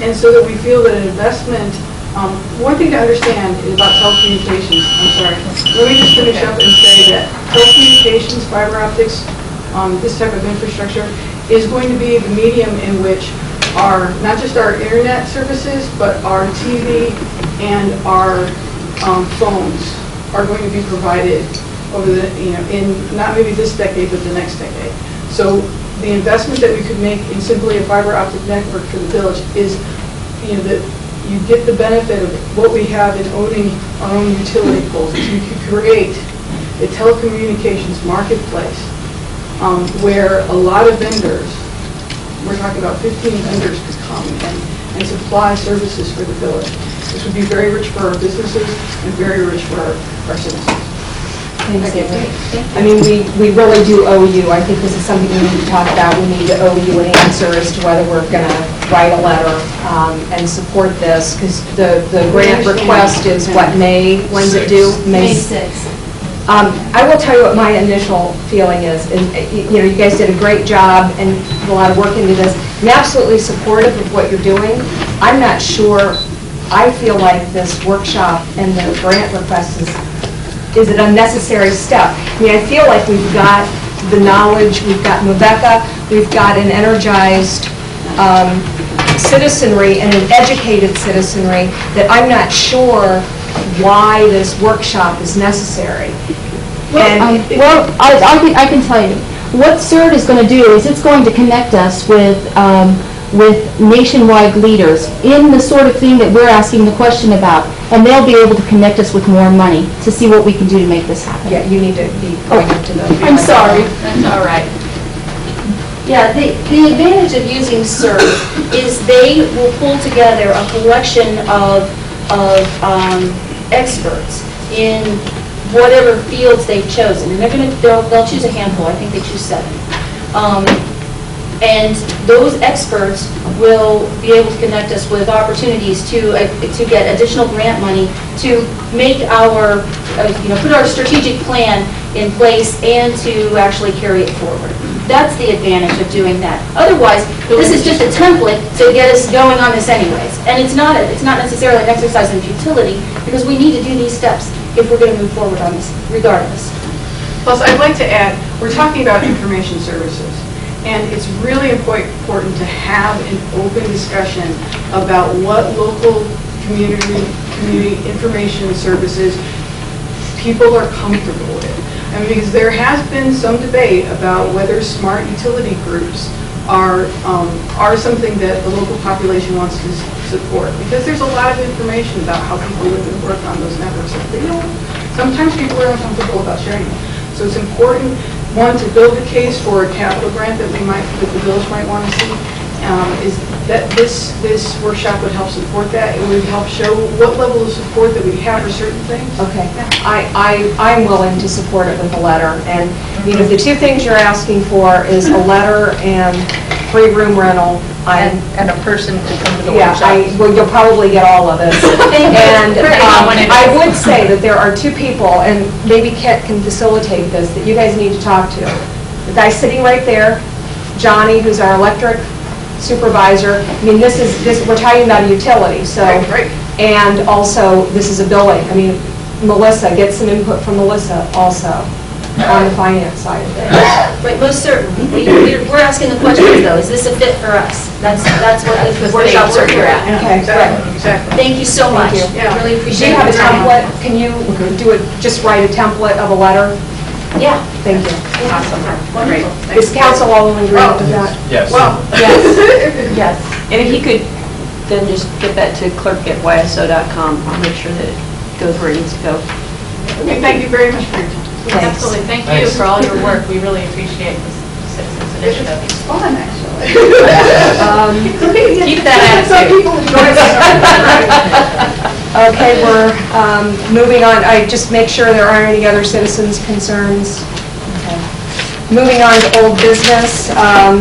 S10: and so that we feel that an investment, one thing to understand is about telecommunications. I'm sorry. Let me just finish up and say that telecommunications, fiber optics, this type of infrastructure is going to be the medium in which not just our internet services, but our TV and our phones are going to be provided over the, in not maybe this decade, but the next decade. So the investment that we could make in simply a fiber optic network for the village is, that you get the benefit of what we have in owning our own utility poles. You could create a telecommunications marketplace where a lot of vendors, we're talking about 15 vendors, could come and supply services for the village. This would be very rich for our businesses and very rich for our citizens.
S1: Thanks, Anne. I mean, we really do owe you. I think this is something we need to talk about. We need to owe you an answer as to whether we're going to write a letter and support this, because the grant request is what, May? When's it due?
S11: May 6th.
S1: I will tell you what my initial feeling is. You guys did a great job and put a lot of work into this. I'm absolutely supportive of what you're doing. I'm not sure. I feel like this workshop and the grant request is an unnecessary step. I mean, I feel like we've got the knowledge, we've got Maveka, we've got an energized citizenry and an educated citizenry that I'm not sure why this workshop is necessary.
S11: Well, I can tell you. What CERD is going to do is it's going to connect us with nationwide leaders in the sort of thing that we're asking the question about, and they'll be able to connect us with more money to see what we can do to make this happen.
S1: Yeah, you need to be pointed to the...
S11: I'm sorry.
S4: That's all right.
S11: Yeah, the advantage of using CERD is they will pull together a collection of experts in whatever fields they've chosen, and they'll choose a handful. I think they choose 7. And those experts will be able to connect us with opportunities to get additional grant money to make our, put our strategic plan in place and to actually carry it forward. That's the advantage of doing that. Otherwise, this is just a template to get us going on this anyways. And it's not necessarily an exercise in futility, because we need to do these steps if we're going to move forward on this, regardless.
S10: Plus, I'd like to add, we're talking about information services, and it's really important to have an open discussion about what local community information services people are comfortable with. I mean, because there has been some debate about whether smart utility groups are something that the local population wants to support, because there's a lot of information about how people live and work on those networks that they don't. Sometimes people are uncomfortable about sharing them. So it's important, one, to build a case for a capital grant that the village might want to see, is that this workshop would help support that. It would help show what level of support that we have for certain things.
S1: Okay. I'm willing to support it with a letter. And, you know, the two things you're asking for is a letter and free room rental.
S4: And a person to come to the
S1: Yeah,
S4: workshop.
S1: well, you'll probably get all of it. And I would say that there are two people, and maybe Kent can facilitate this, that you guys need to talk to. The guy sitting right there, Johnny, who's our electric supervisor. I mean, we're talking about a utility, so.
S10: Right.
S1: And also, this is a billing. I mean, Melissa, get some input from Melissa also on the finance side of things.
S11: Right, most certainly. We're asking the questions, though. Is this a fit for us? That's what the workshops are here at.
S1: Okay,
S10: Exactly.
S11: Thank you so much.
S1: Thank you.
S11: I really
S1: Do
S11: appreciate
S1: you have a
S11: your time.
S1: template? Can you just write a template of a letter?
S11: Yeah.
S1: Thank you.
S4: Awesome. Great.
S1: Is council all in agreement with that?
S2: Yes.
S10: Well,
S1: Yes.
S5: Yes, and if you could then just get that to clerk@yso.com, I'll make sure that it goes where it needs to go.
S10: okay, thank you very much for your time.
S4: Absolutely. Thank you for all your work. We really appreciate this citizens initiative.
S10: It's fun, actually.
S4: Keep that
S10: Some
S4: attitude.
S10: people enjoy it.
S1: Okay, we're moving on. I just make sure there aren't any other citizens' concerns. Okay. Moving on to old business.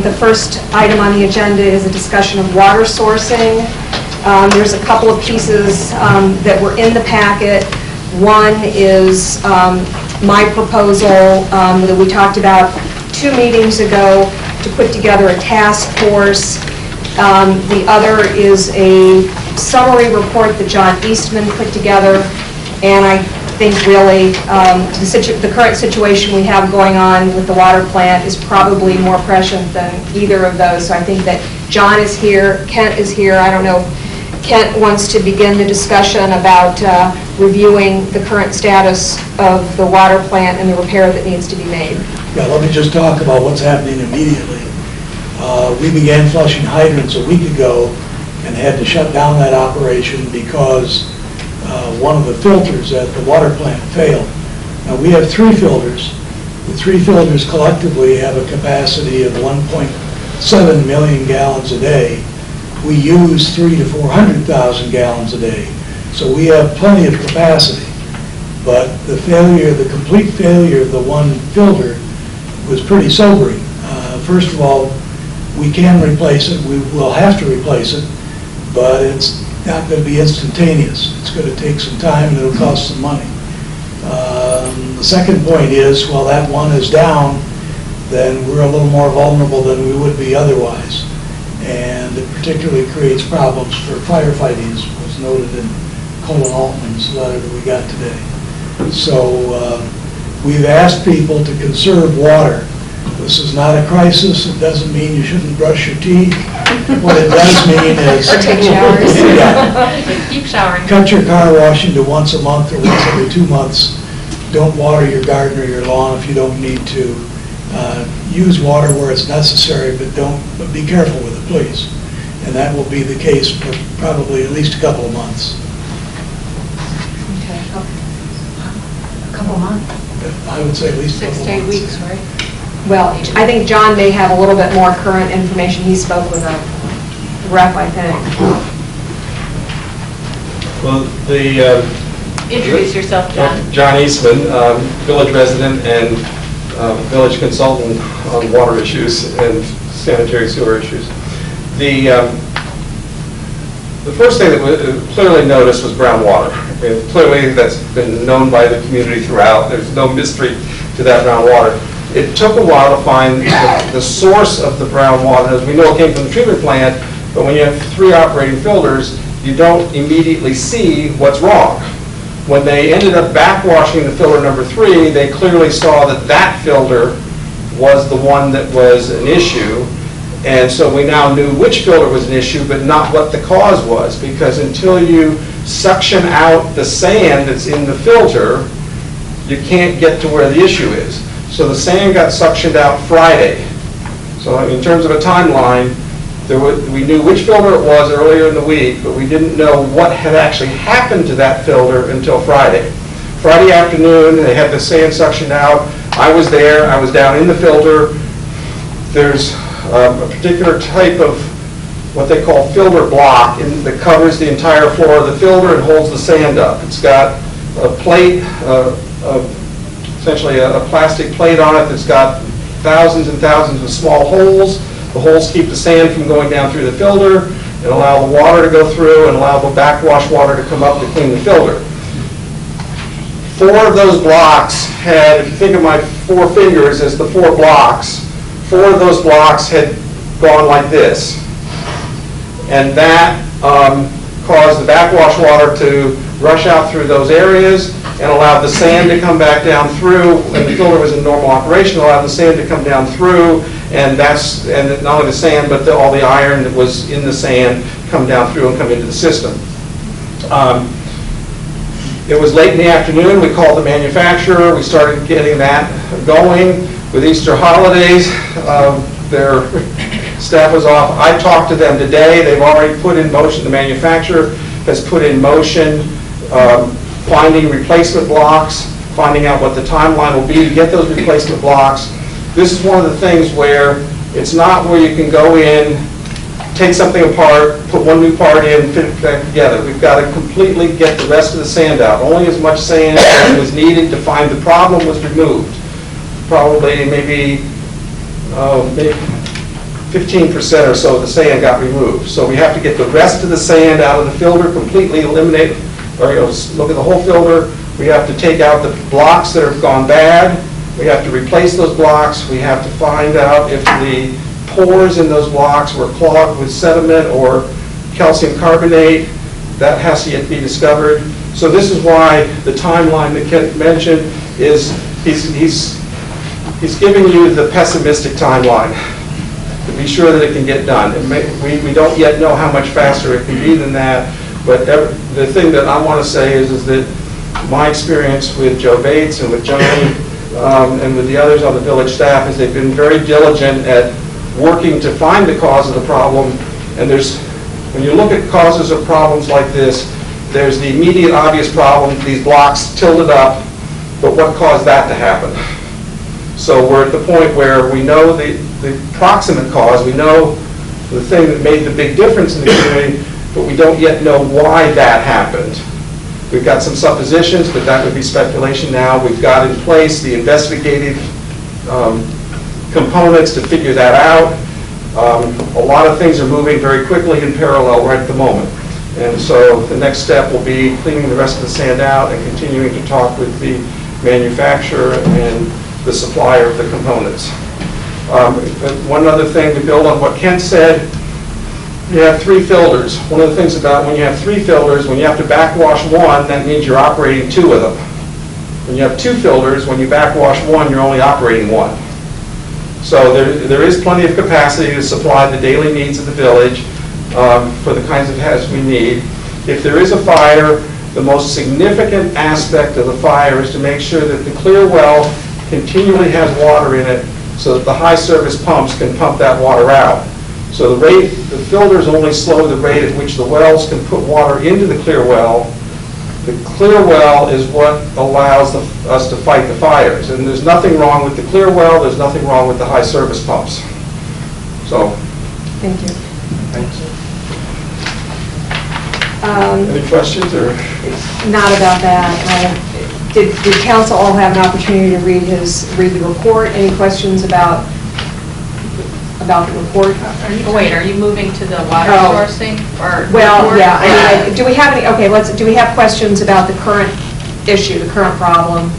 S1: The first item on the agenda is a discussion of water sourcing. There's a couple of pieces that were in the packet. One is my proposal that we talked about 2 meetings ago to put together a task force. The other is a summary report that John Eastman put together, and I think really the current situation we have going on with the water plant is probably more prescient than either of those. So I think that John is here, Kent is here. I don't know if Kent wants to begin the discussion about reviewing the current status of the water plant and the repair that needs to be made.
S6: Yeah, let me just talk about what's happening immediately. We began flushing hydrants a week ago and had to shut down that operation because one of the filters at the water plant failed. Now, we have 3 filters. The 3 filters collectively have a capacity of 1.7 million gallons a day. We use 300,000 to 400,000 gallons a day. So we have plenty of capacity. But the complete failure of the one filter was pretty sobering. First of all, we can replace it. We will have to replace it, but it's not going to be instantaneous. It's going to take some time and it'll cost some money. The second point is, while that one is down, then we're a little more vulnerable than we would be otherwise. And it particularly creates problems for firefighting, as was noted in Colin Altman's letter that we got today. So we've asked people to conserve water. This is not a crisis. It doesn't mean you shouldn't brush your teeth. What it does mean is...
S1: Or take showers.
S6: Yeah.
S4: Keep showering.
S6: Cut your car washing to once a month or once every 2 months. Don't water your garden or your lawn if you don't need to. Use water where it's necessary, but be careful with it, please. And that will be the case for probably at least a couple of months.
S1: Okay.
S11: A couple months.
S6: I would say at least a
S4: 6
S6: couple
S4: to
S6: of
S4: 8
S6: months.
S4: weeks, right?
S1: Well, I think John may have a little bit more current information. He spoke with a rep, I think.
S12: Well,
S4: Introduce yourself, John.
S12: John Eastman, village resident and village consultant on water issues and sanitary sewer issues. The first thing that was clearly noticed was brown water. And clearly, that's been known by the community throughout. There's no mystery to that brown water. It took a while to find the source of the brown water. As we know, it came from the treatment plant, but when you have 3 operating filters, you don't immediately see what's wrong. When they ended up backwashing the filter number 3, they clearly saw that that filter was the one that was an issue. And so we now knew which filter was an issue, but not what the cause was, because until you suction out the sand that's in the filter, you can't get to where the issue is. So the sand got suctioned out Friday. So in terms of a timeline, we knew which filter it was earlier in the week, but we didn't know what had actually happened to that filter until Friday. Friday afternoon, they had the sand suctioned out. I was there. I was down in the filter. There's a particular type of what they call filter block that covers the entire floor of the filter and holds the sand up. It's got a plate, essentially a plastic plate on it that's got thousands and thousands of small holes. The holes keep the sand from going down through the filter and allow the water to go through and allow the backwash water to come up to clean the filter. 4 of those blocks had, if you think of my 4 fingers as the 4 blocks, 4 of those blocks had gone like this. And that caused the backwash water to rush out through those areas and allowed the sand to come back down through. When the filter was in normal operation, allowed the sand to come down through, and not only the sand, but all the iron that was in the sand come down through and come into the system. It was late in the afternoon. We called the manufacturer. We started getting that going. With Easter holidays, their staff was off. I talked to them today. They've already put in motion, the manufacturer has put in motion finding replacement blocks, finding out what the timeline will be to get those replacement blocks. This is one of the things where it's not where you can go in, take something apart, put one new part in, fit it back together. We've got to completely get the rest of the sand out. Only as much sand as was needed to find the problem was removed. Probably maybe 15% or so of the sand got removed. So we have to get the rest of the sand out of the filter, completely eliminate, or look at the whole filter. We have to take out the blocks that have gone bad. We have to replace those blocks. We have to find out if the pores in those blocks were clogged with sediment or calcium carbonate. That has to yet be discovered. So this is why the timeline that Kent mentioned is he's giving you the pessimistic timeline to be sure that it can get done. We don't yet know how much faster it can be than that, but the thing that I want to say is that my experience with Joe Bates and with Johnny and with the others on the village staff is they've been very diligent at working to find the cause of the problem. And when you look at causes of problems like this, there's the immediate obvious problem, these blocks tilted up, but what caused that to happen? So we're at the point where we know the proximate cause, we know the thing that made the big difference in the community, but we don't yet know why that happened. We've got some suppositions, but that would be speculation now. We've got in place the investigative components to figure that out. A lot of things are moving very quickly in parallel right at the moment. And so the next step will be cleaning the rest of the sand out and continuing to talk with the manufacturer and the supplier of the components. One other thing to build on what Kent said, you have 3 filters. One of the things about when you have 3 filters, when you have to backwash one, that means you're operating 2 of them. When you have 2 filters, when you backwash one, you're only operating 1. So there is plenty of capacity to supply the daily needs of the village for the kinds of heads we need. If there is a fire, the most significant aspect of the fire is to make sure that the clear well continually has water in it so that the high service pumps can pump that water out. So the filters only slow the rate at which the wells can put water into the clear well. The clear well is what allows us to fight the fires. And there's nothing wrong with the clear well, there's nothing wrong with the high service pumps. So.
S1: Thank you.
S12: Thanks. Any questions or?
S1: Not about that. Did council all have an opportunity to read the report? Any questions about the report?
S4: Are you moving to the water sourcing or?
S1: Well,
S4: report?
S1: yeah. Do we have any? Okay, do we have questions about the current issue, the current problem?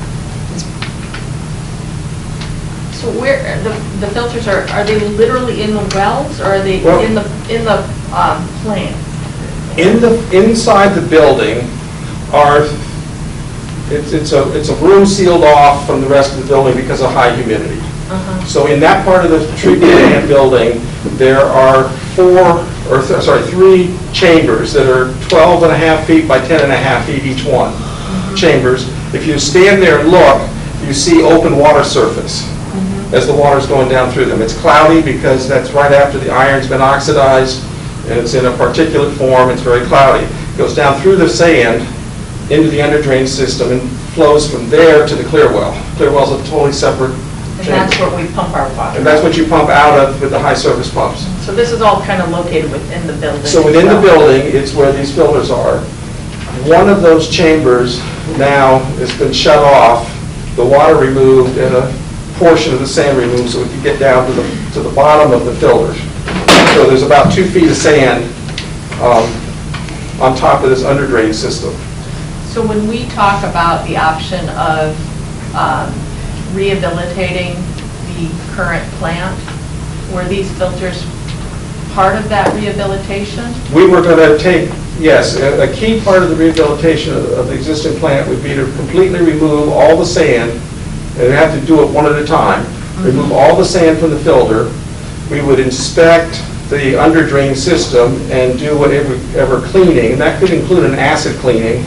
S5: So
S4: where, the filters are they literally in the wells, or are they
S12: Well-
S4: in the plant?
S12: Inside the building are, it's a room sealed off from the rest of the building because of high humidity. So in that part of the treatment plant building, there are three chambers that are 12.5 feet by 10.5 feet each one, chambers. If you stand there and look, you see open water surface as the water's going down through them. It's cloudy because that's right after the iron's been oxidized, and it's in a particulate form. It's very cloudy. It goes down through the sand into the underdrain system and flows from there to the clear well. Clear well's a totally separate
S4: And that's where we pump our water.
S12: and that's what you pump out of with the high surface pumps.
S4: So this is all kind of located within the building?
S12: So within the
S4: itself.
S12: building, it's where these filters are. One of those chambers now has been shut off, the water removed, and a portion of the sand removed so we can get down to the bottom of the filters. So there's about 2 feet of sand on top of this underdrain system.
S4: So when we talk about the option of rehabilitating the current plant, were these filters part of that rehabilitation?
S12: We were going to take, yes, a key part of the rehabilitation of the existing plant would be to completely remove all the sand, and we have to do it one at a time, remove all the sand from the filter. We would inspect the underdrain system and do whatever cleaning, and that could include an acid cleaning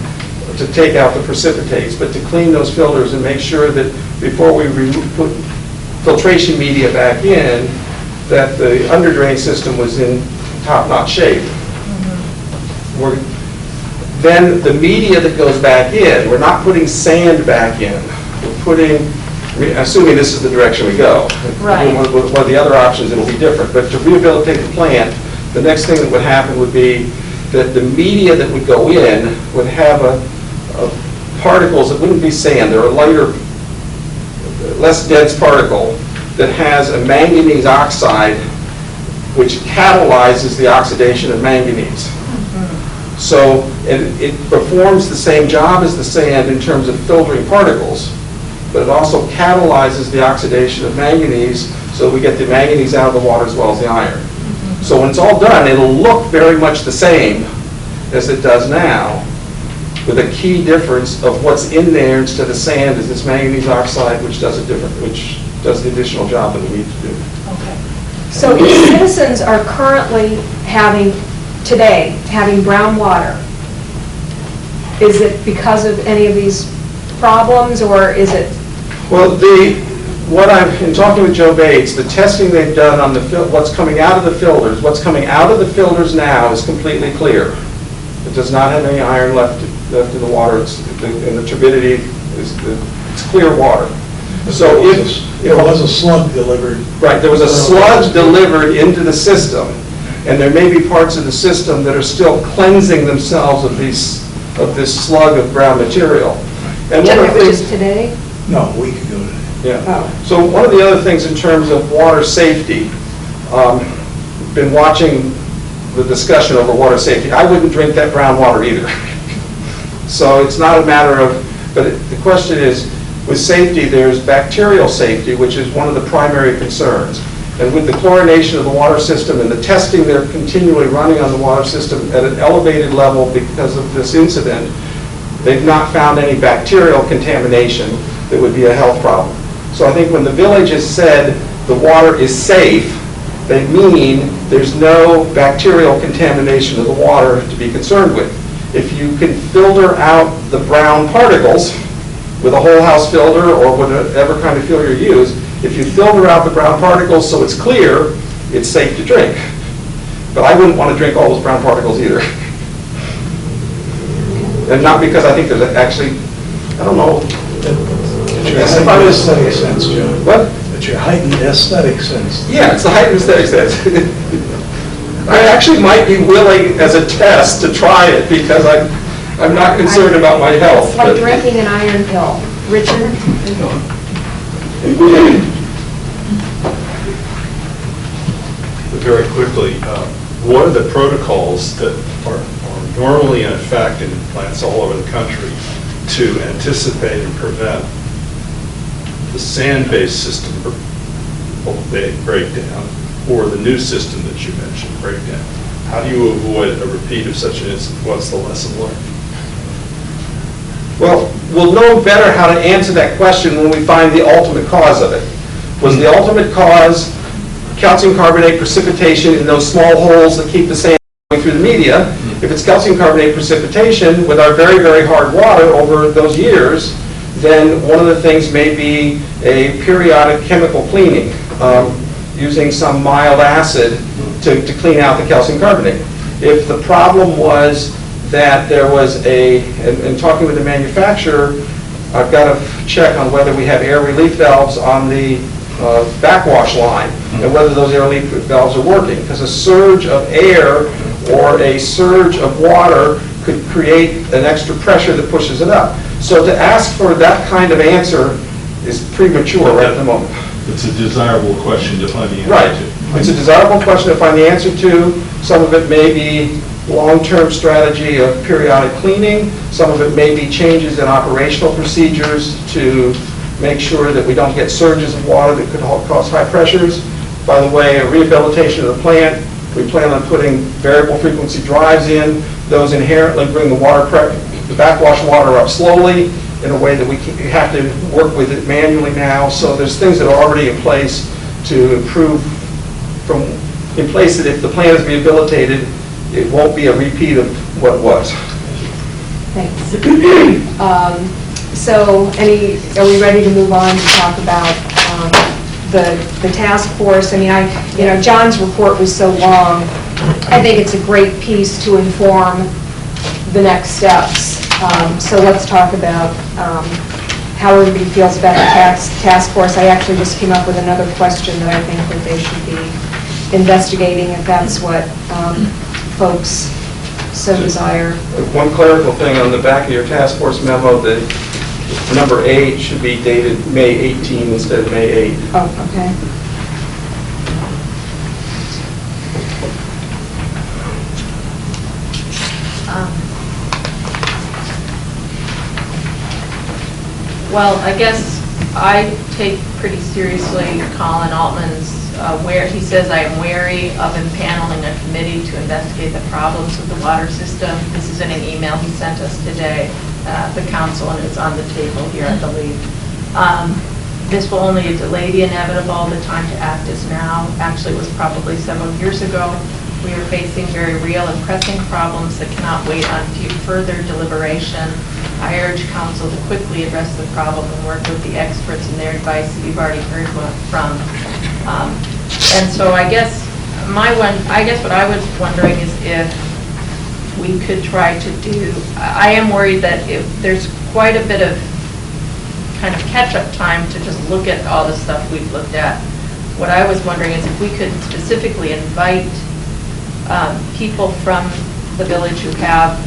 S12: to take out the precipitates, but to clean those filters and make sure that before we put filtration media back in, that the underdrain system was in top-notch shape. Then the media that goes back in, we're not putting sand back in. We're putting, assuming this is the direction we go.
S4: Right.
S12: One of the other options, it'll be different. But to rehabilitate the plant, the next thing that would happen would be that the media that would go in would have particles that wouldn't be sand. They're a lighter, less dense particle that has a manganese oxide which catalyzes the oxidation of manganese. So it performs the same job as the sand in terms of filtering particles, but it also catalyzes the oxidation of manganese so we get the manganese out of the water as well as the iron. So when it's all done, it'll look very much the same as it does now, with a key difference of what's in there instead of sand is this manganese oxide, which does the additional job that we need to do.
S1: So if citizens are currently having brown water, is it because of any of these problems, or is it?
S12: Well, in talking with Joe Bates, the testing they've done on what's coming out of the filters now is completely clear. It does not have any iron left in the water, and the turbidity it's clear water. So
S6: there was a sludge delivered.
S12: Right, there was a sludge delivered into the system, and there may be parts of the system that are still cleansing themselves of this slug of brown material. And one of the things
S1: today?
S6: No, a week ago today.
S12: Yeah. So one of the other things in terms of water safety, been watching the discussion over water safety. I wouldn't drink that brown water either. So it's not a matter of, but the question is, with safety, there's bacterial safety, which is one of the primary concerns. And with the chlorination of the water system and the testing they're continually running on the water system at an elevated level because of this incident, they've not found any bacterial contamination that would be a health problem. So I think when the village has said the water is safe, they mean there's no bacterial contamination of the water to be concerned with. If you can filter out the brown particles with a whole house filter or whatever kind of filter you use, if you filter out the brown particles so it's clear, it's safe to drink. But I wouldn't want to drink all those brown particles either. And not because I think there's actually, I don't know.
S6: It's your heightened aesthetic sense, John.
S12: What?
S6: It's your heightened aesthetic sense.
S12: Yeah, it's the heightened aesthetic sense. I actually might be willing as a test to try it because I'm not concerned about my health.
S1: It's like drinking an iron pill. Richard?
S16: Very quickly, what are the protocols that are normally in effect in plants all over the country to anticipate and prevent the sand-based system breakdown, or the new system that you mentioned, breakdown? How do you avoid a repeat of such an incident? What's the lesson learned?
S12: Well, we'll know better how to answer that question when we find the ultimate cause of it. Was the ultimate cause calcium carbonate precipitation in those small holes that keep the sand going through the media? If it's calcium carbonate precipitation with our very, very hard water over those years, then one of the things may be a periodic chemical cleaning, using some mild acid to clean out the calcium carbonate. If the problem was that there was and talking with the manufacturer, I've got to check on whether we have air relief valves on the backwash line and whether those air relief valves are working, because a surge of air or a surge of water could create an extra pressure that pushes it up. So to ask for that kind of answer is premature right at the moment.
S16: It's a desirable question to find the answer
S12: Right.
S16: to.
S12: It's a desirable question to find the answer to. Some of it may be long-term strategy of periodic cleaning. Some of it may be changes in operational procedures to make sure that we don't get surges of water that could cause high pressures. By the way, a rehabilitation of the plant, we plan on putting variable frequency drives in. Those inherently bring the backwash water up slowly in a way that we have to work with it manually now. So there's things that are already in place to improve that if the plant is rehabilitated, it won't be a repeat of what it was.
S1: Thanks. So are we ready to move on to talk about the task force? I mean, John's report was so long. I think it's a great piece to inform the next steps. So let's talk about how everybody feels about the task force. I actually just came up with another question that I think that they should be investigating if that's what folks so desire.
S12: One clerical thing on the back of your task force memo, the number 8 should be dated May 18 instead of May 8.
S1: Oh, okay.
S4: Well, I guess I take pretty seriously Colin Altman's where he says, I am wary of impaneling a committee to investigate the problems of the water system. This is in an email he sent us today, the council, and it's on the table here, I believe. This will only delay the inevitable. The time to act is now. Actually, it was probably several years ago. We are facing very real and pressing problems that cannot wait on further deliberation. I urge council to quickly address the problem and work with the experts and their advice that you've already heard from. And so I guess what I was wondering is if we could try to do, I am worried that if there's quite a bit of kind of catch-up time to just look at all the stuff we've looked at. What I was wondering is if we could specifically invite people from the village who have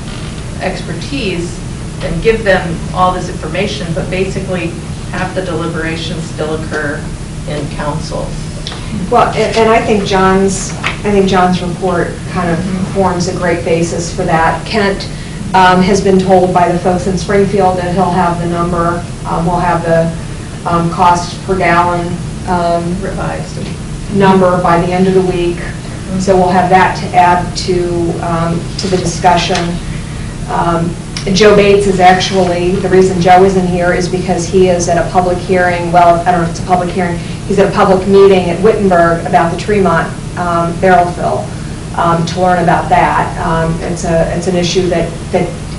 S4: expertise and give them all this information, but basically have the deliberations still occur in council.
S1: Well, and I think John's report kind of forms a great basis for that. Kent has been told by the folks in Springfield that he'll have the number, we'll have the cost per gallon
S4: revised
S1: number by the end of the week. So we'll have that to add to the discussion. Joe Bates is actually, the reason Joe isn't here is because he is at a public hearing, well, I don't know if it's a public hearing, he's at a public meeting at Wittenberg about the Tremont barrel fill to learn about that. It's an issue that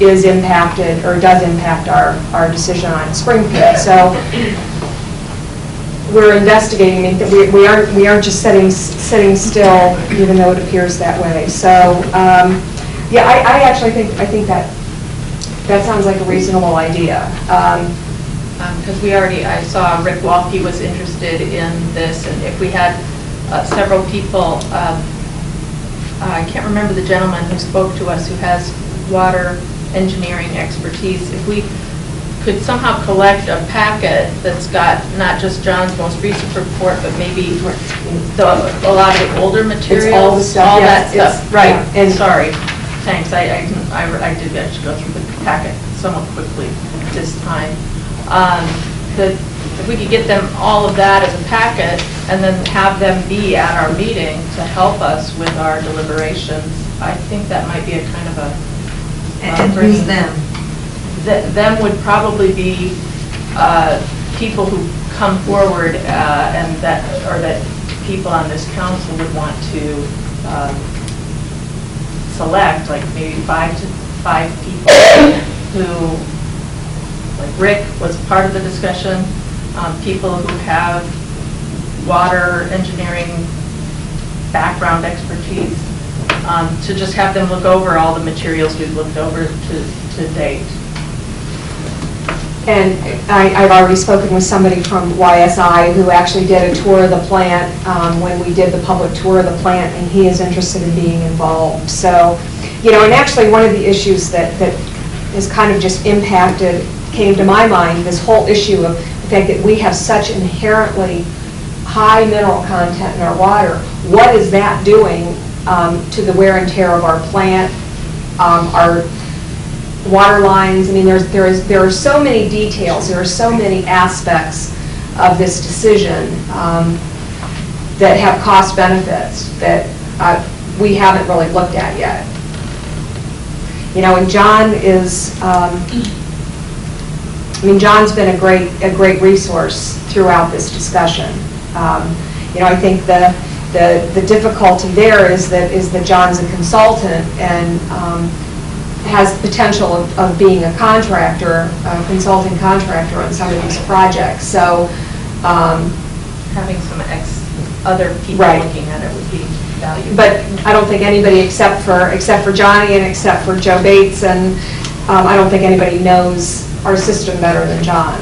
S1: is impacted, or does impact our decision on Springfield. So we're investigating, we aren't just sitting still, even though it appears that way. So yeah, I actually think that sounds like a reasonable idea.
S4: Because I saw Rick Walke was interested in this, and if we had several people, I can't remember the gentleman who spoke to us who has water engineering expertise, if we could somehow collect a packet that's got not just John's most recent report, but maybe a lot of the older materials.
S1: It's all the stuff,
S4: all
S1: yes,
S4: that stuff. Right,
S1: yeah. And
S4: sorry. Thanks, I did actually go through the packet somewhat quickly this time. if we could get them all of that as a packet, and then have them be at our meeting to help us with our deliberations, I think that might be a kind of a...
S3: And who's them?
S4: Them would probably be people who come forward and that people on this council would want to select, like maybe 5 people who, like Rick was part of the discussion, people who have water engineering background expertise, to just have them look over all the materials we've looked over to date.
S1: And I've already spoken with somebody from YSI who actually did a tour of the plant when we did the public tour of the plant, and he is interested in being involved. So, and actually one of the issues that is kind of just impacted, came to my mind, this whole issue of the fact that we have such inherently high mineral content in our water. What is that doing to the wear and tear of our plant, our water lines? I mean, there are so many details, there are so many aspects of this decision that have cost benefits that we haven't really looked at yet. And John is, John's been a great resource throughout this discussion. I think the difficulty there is that John's a consultant and has potential of being a contractor, a consulting contractor on some of these projects. So
S4: having some other people looking at it would be valuable.
S1: But I don't think anybody except for Johnny and except for Joe Bates, and I don't think anybody knows our system better than John.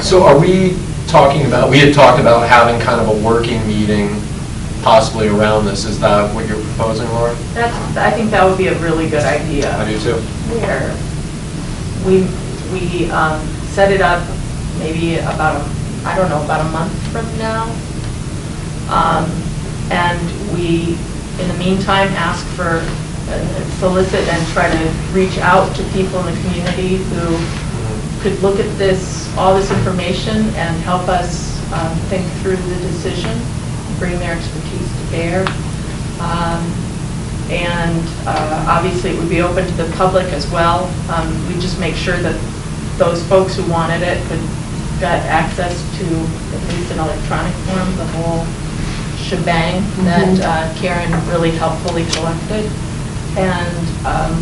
S2: So are we talking about, we had talked about having kind of a working meeting possibly around this. Is that what you're proposing, Laura?
S4: I think that would be a really good idea.
S2: I do too.
S4: Where we set it up maybe about a month from now. And we, in the meantime, ask for, solicit and try to reach out to people in the community who could look at all this information and help us think through the decision, bring their expertise to bear. And obviously it would be open to the public as well. We just make sure that those folks who wanted it got access to, at least in electronic form, the whole shebang that Karen really helpfully collected. And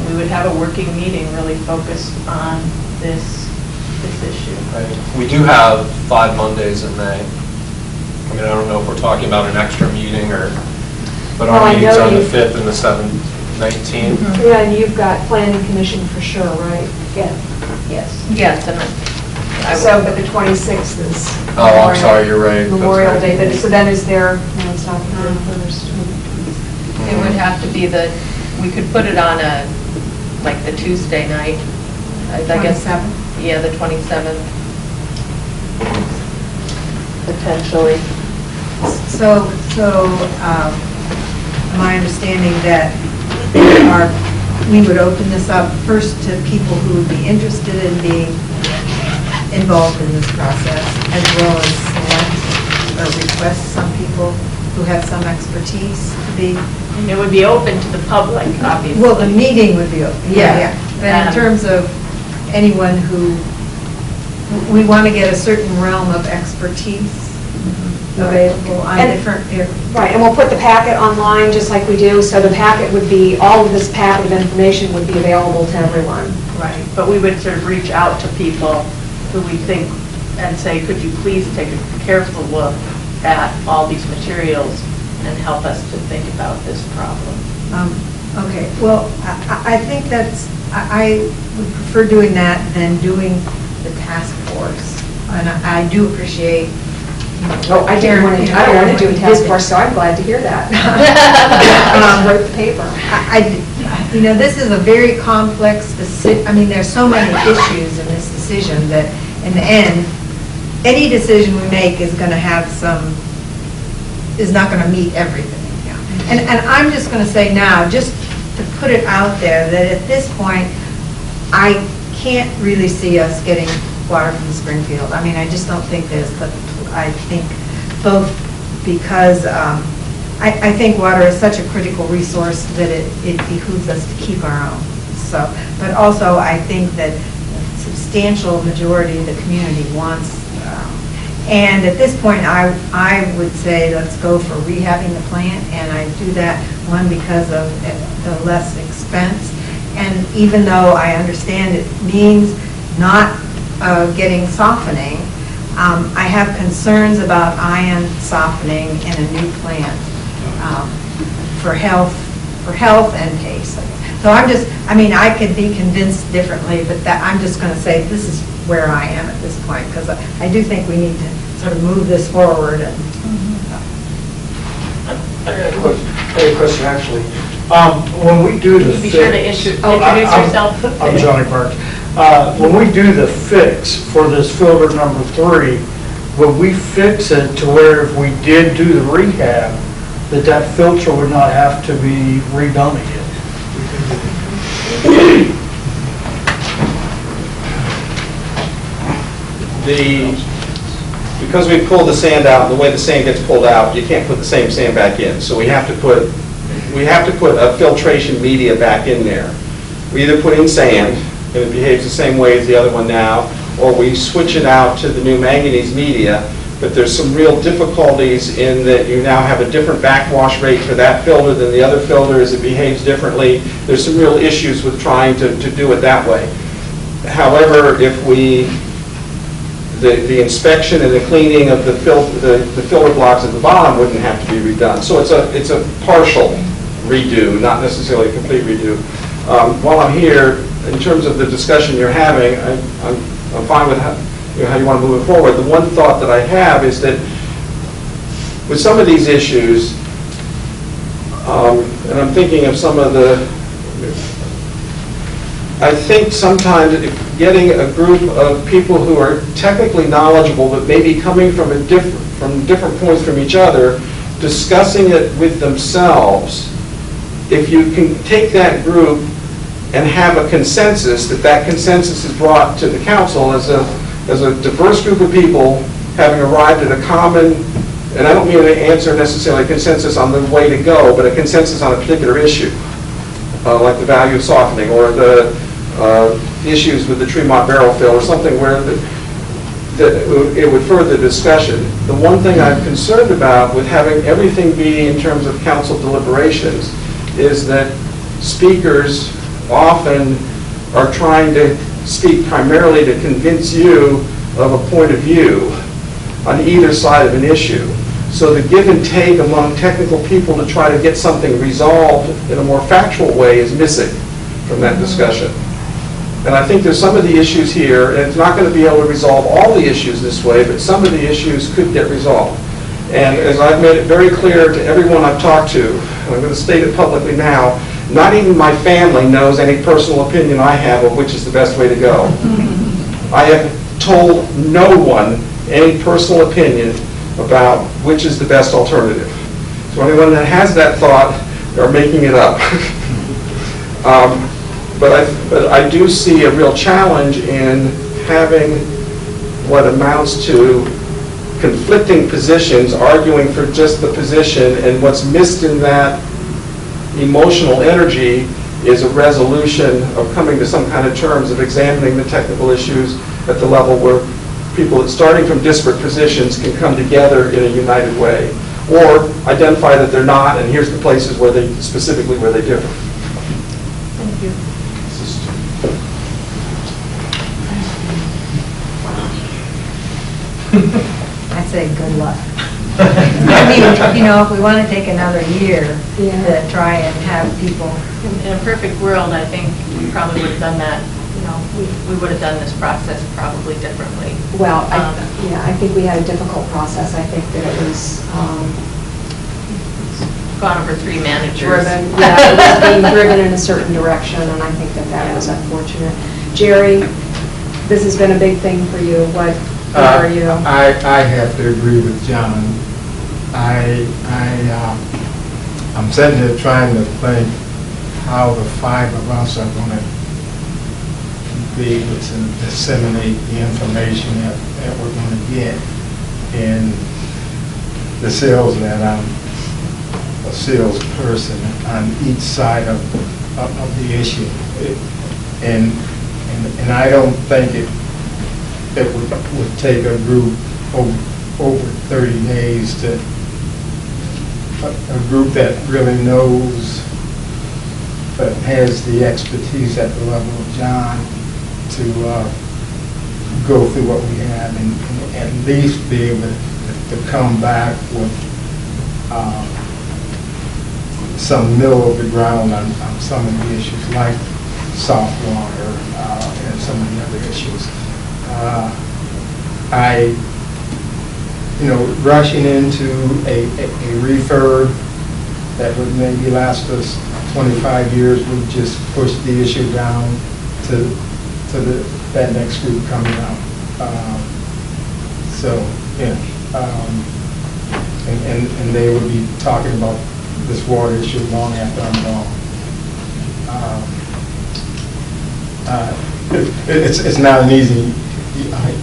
S4: we would have a working meeting really focused on this issue.
S2: Right. We do have 5 Mondays in May. I mean, I don't know if we're talking about an extra meeting but our meetings are the 5th and the 7th, 19th.
S1: Mm-hmm. Yeah, and you've got planning commission for sure, right? Yeah. Yes.
S4: Yes, and
S1: but the 26th is.
S2: Oh, I'm sorry, you're right.
S1: Memorial Day, but so then is there, no, it's not the 31st.
S4: It would have to be we could put it on like the Tuesday night. I guess.
S1: 27th?
S4: Yeah, the 27th. Potentially.
S3: So my understanding that we would open this up first to people who would be interested in being involved in this process, as well as select or request some people who have some expertise to be.
S4: And it would be open to the public, obviously.
S3: Well, the meeting would be open, yeah. But in terms of anyone who, we want to get a certain realm of expertise available on different areas.
S1: Right, and we'll put the packet online just like we do, so the packet would be, all of this packet of information would be available to everyone.
S4: Right, but we would sort of reach out to people who we think and say, could you please take a careful look at all these materials and help us to think about this problem.
S3: Okay, well, I think I would prefer doing that than doing the task force. And I do appreciate.
S1: I don't want to do a task force, so I'm glad to hear that. I wrote the paper.
S3: This is a very complex decision. I mean, there's so many issues in this decision that in the end, any decision we make is going to have is not going to meet everything. And I'm just going to say now, just to put it out there, that at this point, I can't really see us getting water from Springfield. I mean, I just don't think there's, but I think both because I think water is such a critical resource that it behooves us to keep our own. So, but also I think that a substantial majority of the community wants, and at this point, I would say let's go for rehabbing the plant, and I do that, one, because of the less expense, and even though I understand it means not getting softening, I have concerns about ion softening in a new plant for health and taste. So I'm just, I mean, I could be convinced differently, but that I'm just going to say this is where I am at this point, because I do think we need to sort of move this forward. And,
S9: I got a question, actually. When we do the
S4: Be
S9: fix...
S4: sure to introduce yourself.
S9: I'm Johnny Burke. When we do the fix for this filter number 3, would we fix it to where if we did do the rehab, that filter would not have to be redone again?
S12: Because we pulled the sand out, the way the sand gets pulled out, you can't put the same sand back in. So we have to put a filtration media back in there. We either put in sand, and it behaves the same way as the other one now, or we switch it out to the new manganese media, but there's some real difficulties in that you now have a different backwash rate for that filter than the other filters. It behaves differently. There's some real issues with trying to do it that way. However, if the inspection and the cleaning of the filter blocks at the bottom wouldn't have to be redone. So it's a partial redo, not necessarily a complete redo. While I'm here, in terms of the discussion you're having, I'm fine with how you want to move it forward. The one thought that I have is that with some of these issues, and I'm thinking of some of I think sometimes getting a group of people who are technically knowledgeable but maybe coming from different points from each other, discussing it with themselves, if you can take that group and have a consensus, that consensus is brought to the council as a diverse group of people having arrived at a common, and I don't mean to answer necessarily a consensus on the way to go, but a consensus on a particular issue, like the value of softening or the issues with the Tremont barrel fill or something where it would further discussion. The one thing I'm concerned about with having everything be in terms of council deliberations is that speakers often are trying to speak primarily to convince you of a point of view on either side of an issue. So the give and take among technical people to try to get something resolved in a more factual way is missing from that discussion. And I think there's some of the issues here, and it's not going to be able to resolve all the issues this way, but some of the issues could get resolved. And as I've made it very clear to everyone I've talked to, and I'm going to state it publicly now, not even my family knows any personal opinion I have of which is the best way to go. I have told no one any personal opinion about which is the best alternative. So anyone that has that thought, they're making it up. But I do see a real challenge in having what amounts to conflicting positions, arguing for just the position, and what's missed in that emotional energy is a resolution of coming to some kind of terms of examining the technical issues at the level where people starting from disparate positions can come together in a united way, or identify that they're not, and here's the places where they specifically where they differ.
S4: Thank you.
S3: I say good luck. I mean, if we want to take another year to try and have people.
S4: In a perfect world, I think we probably would have done that, we would have done this process probably differently.
S1: Well, I think we had a difficult process. I think that it was
S4: gone over 3 managers.
S1: Driven, it was being driven in a certain direction, and I think that was unfortunate. Jerry, this has been a big thing for you. What are you?
S9: I have to agree with John. I'm sitting here trying to think how the 5 of us are going to
S15: be able to disseminate the information that we're going to get. And the salesman, I'm a salesperson on each side of the issue. And I don't think it would take a group over 30 days to, a group that really knows, that has the expertise at the level of John to go through what we have and at least be able to come back with some middle of the ground on some of the issues like soft water and some of the other issues. Rushing into a refurb that would maybe last us 25 years would just push the issue down to that next group coming out. And they would be talking about this water issue long after I'm gone. It's not an easy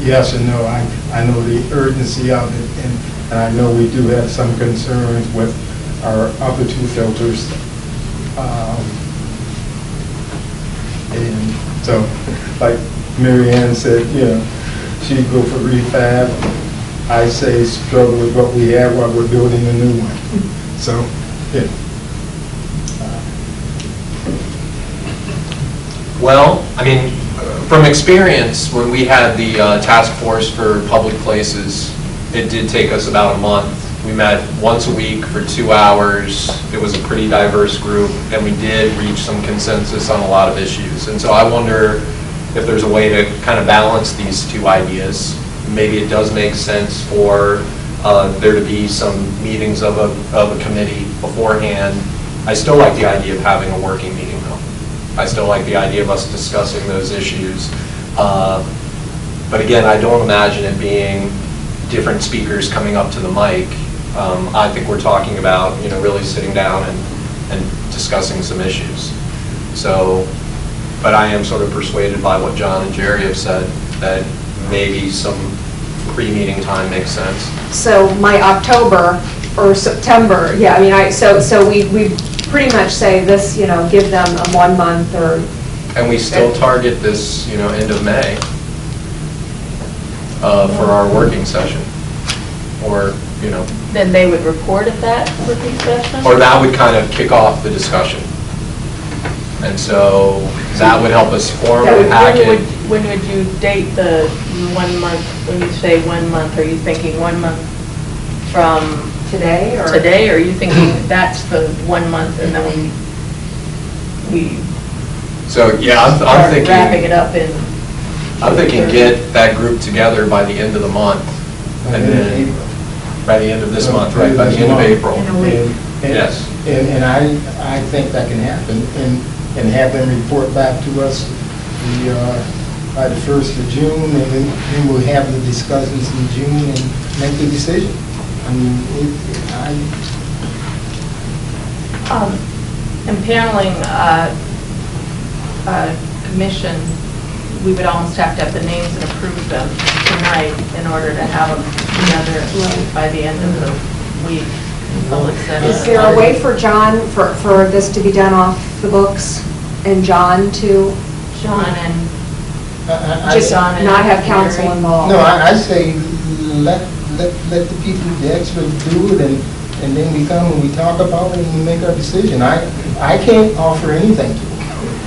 S15: yes or no. I know the urgency of it, and I know we do have some concerns with our upper two filters. And so, like Mary Ann said, she'd go for refab. I say struggle with what we have while we're building a new one. So, yeah.
S2: Well, I mean, from experience, when we had the task force for public places, it did take us about a month. We met once a week for 2 hours. It was a pretty diverse group, and we did reach some consensus on a lot of issues. And so I wonder if there's a way to kind of balance these two ideas. Maybe it does make sense for there to be some meetings of a committee beforehand. I still like the idea of having a working meeting, though. I still like the idea of us discussing those issues. But again, I don't imagine it being different speakers coming up to the mic. I think we're talking about, really sitting down and discussing some issues. So, but I am sort of persuaded by what John and Jerry have said, that maybe some pre-meeting time makes sense.
S1: So my October or September, so we pretty much say this, give them a 1 month or.
S2: And we still target this, end of May for our working session, or,
S4: Then they would report at that working session?
S2: Or that would kind of kick off the discussion. And so that would help us form a packet.
S4: When would you date the 1 month, when you say 1 month, are you thinking 1 month from
S1: today? Or
S4: are you thinking that's the 1 month and then we
S2: So, yeah, I'm thinking.
S4: Wrapping it up in.
S2: I'm thinking get that group together by the end of the month. And then, by the end of this month, right, by the end of April. Yes.
S15: And I think that can happen, and have them report back to us by the 1st of June, and then we'll have the discussions in June and make the decision. I mean,
S4: Impaneling commission, we would almost have to have the names and approve them tonight in order to have them together by the end of the week.
S1: Is there a way for John, for this to be done off the books, and John to?
S4: John and
S1: just not have council involved?
S15: No, I say let the people, the experts do it, and then we come and we talk about it and we make our decision. I can't offer anything to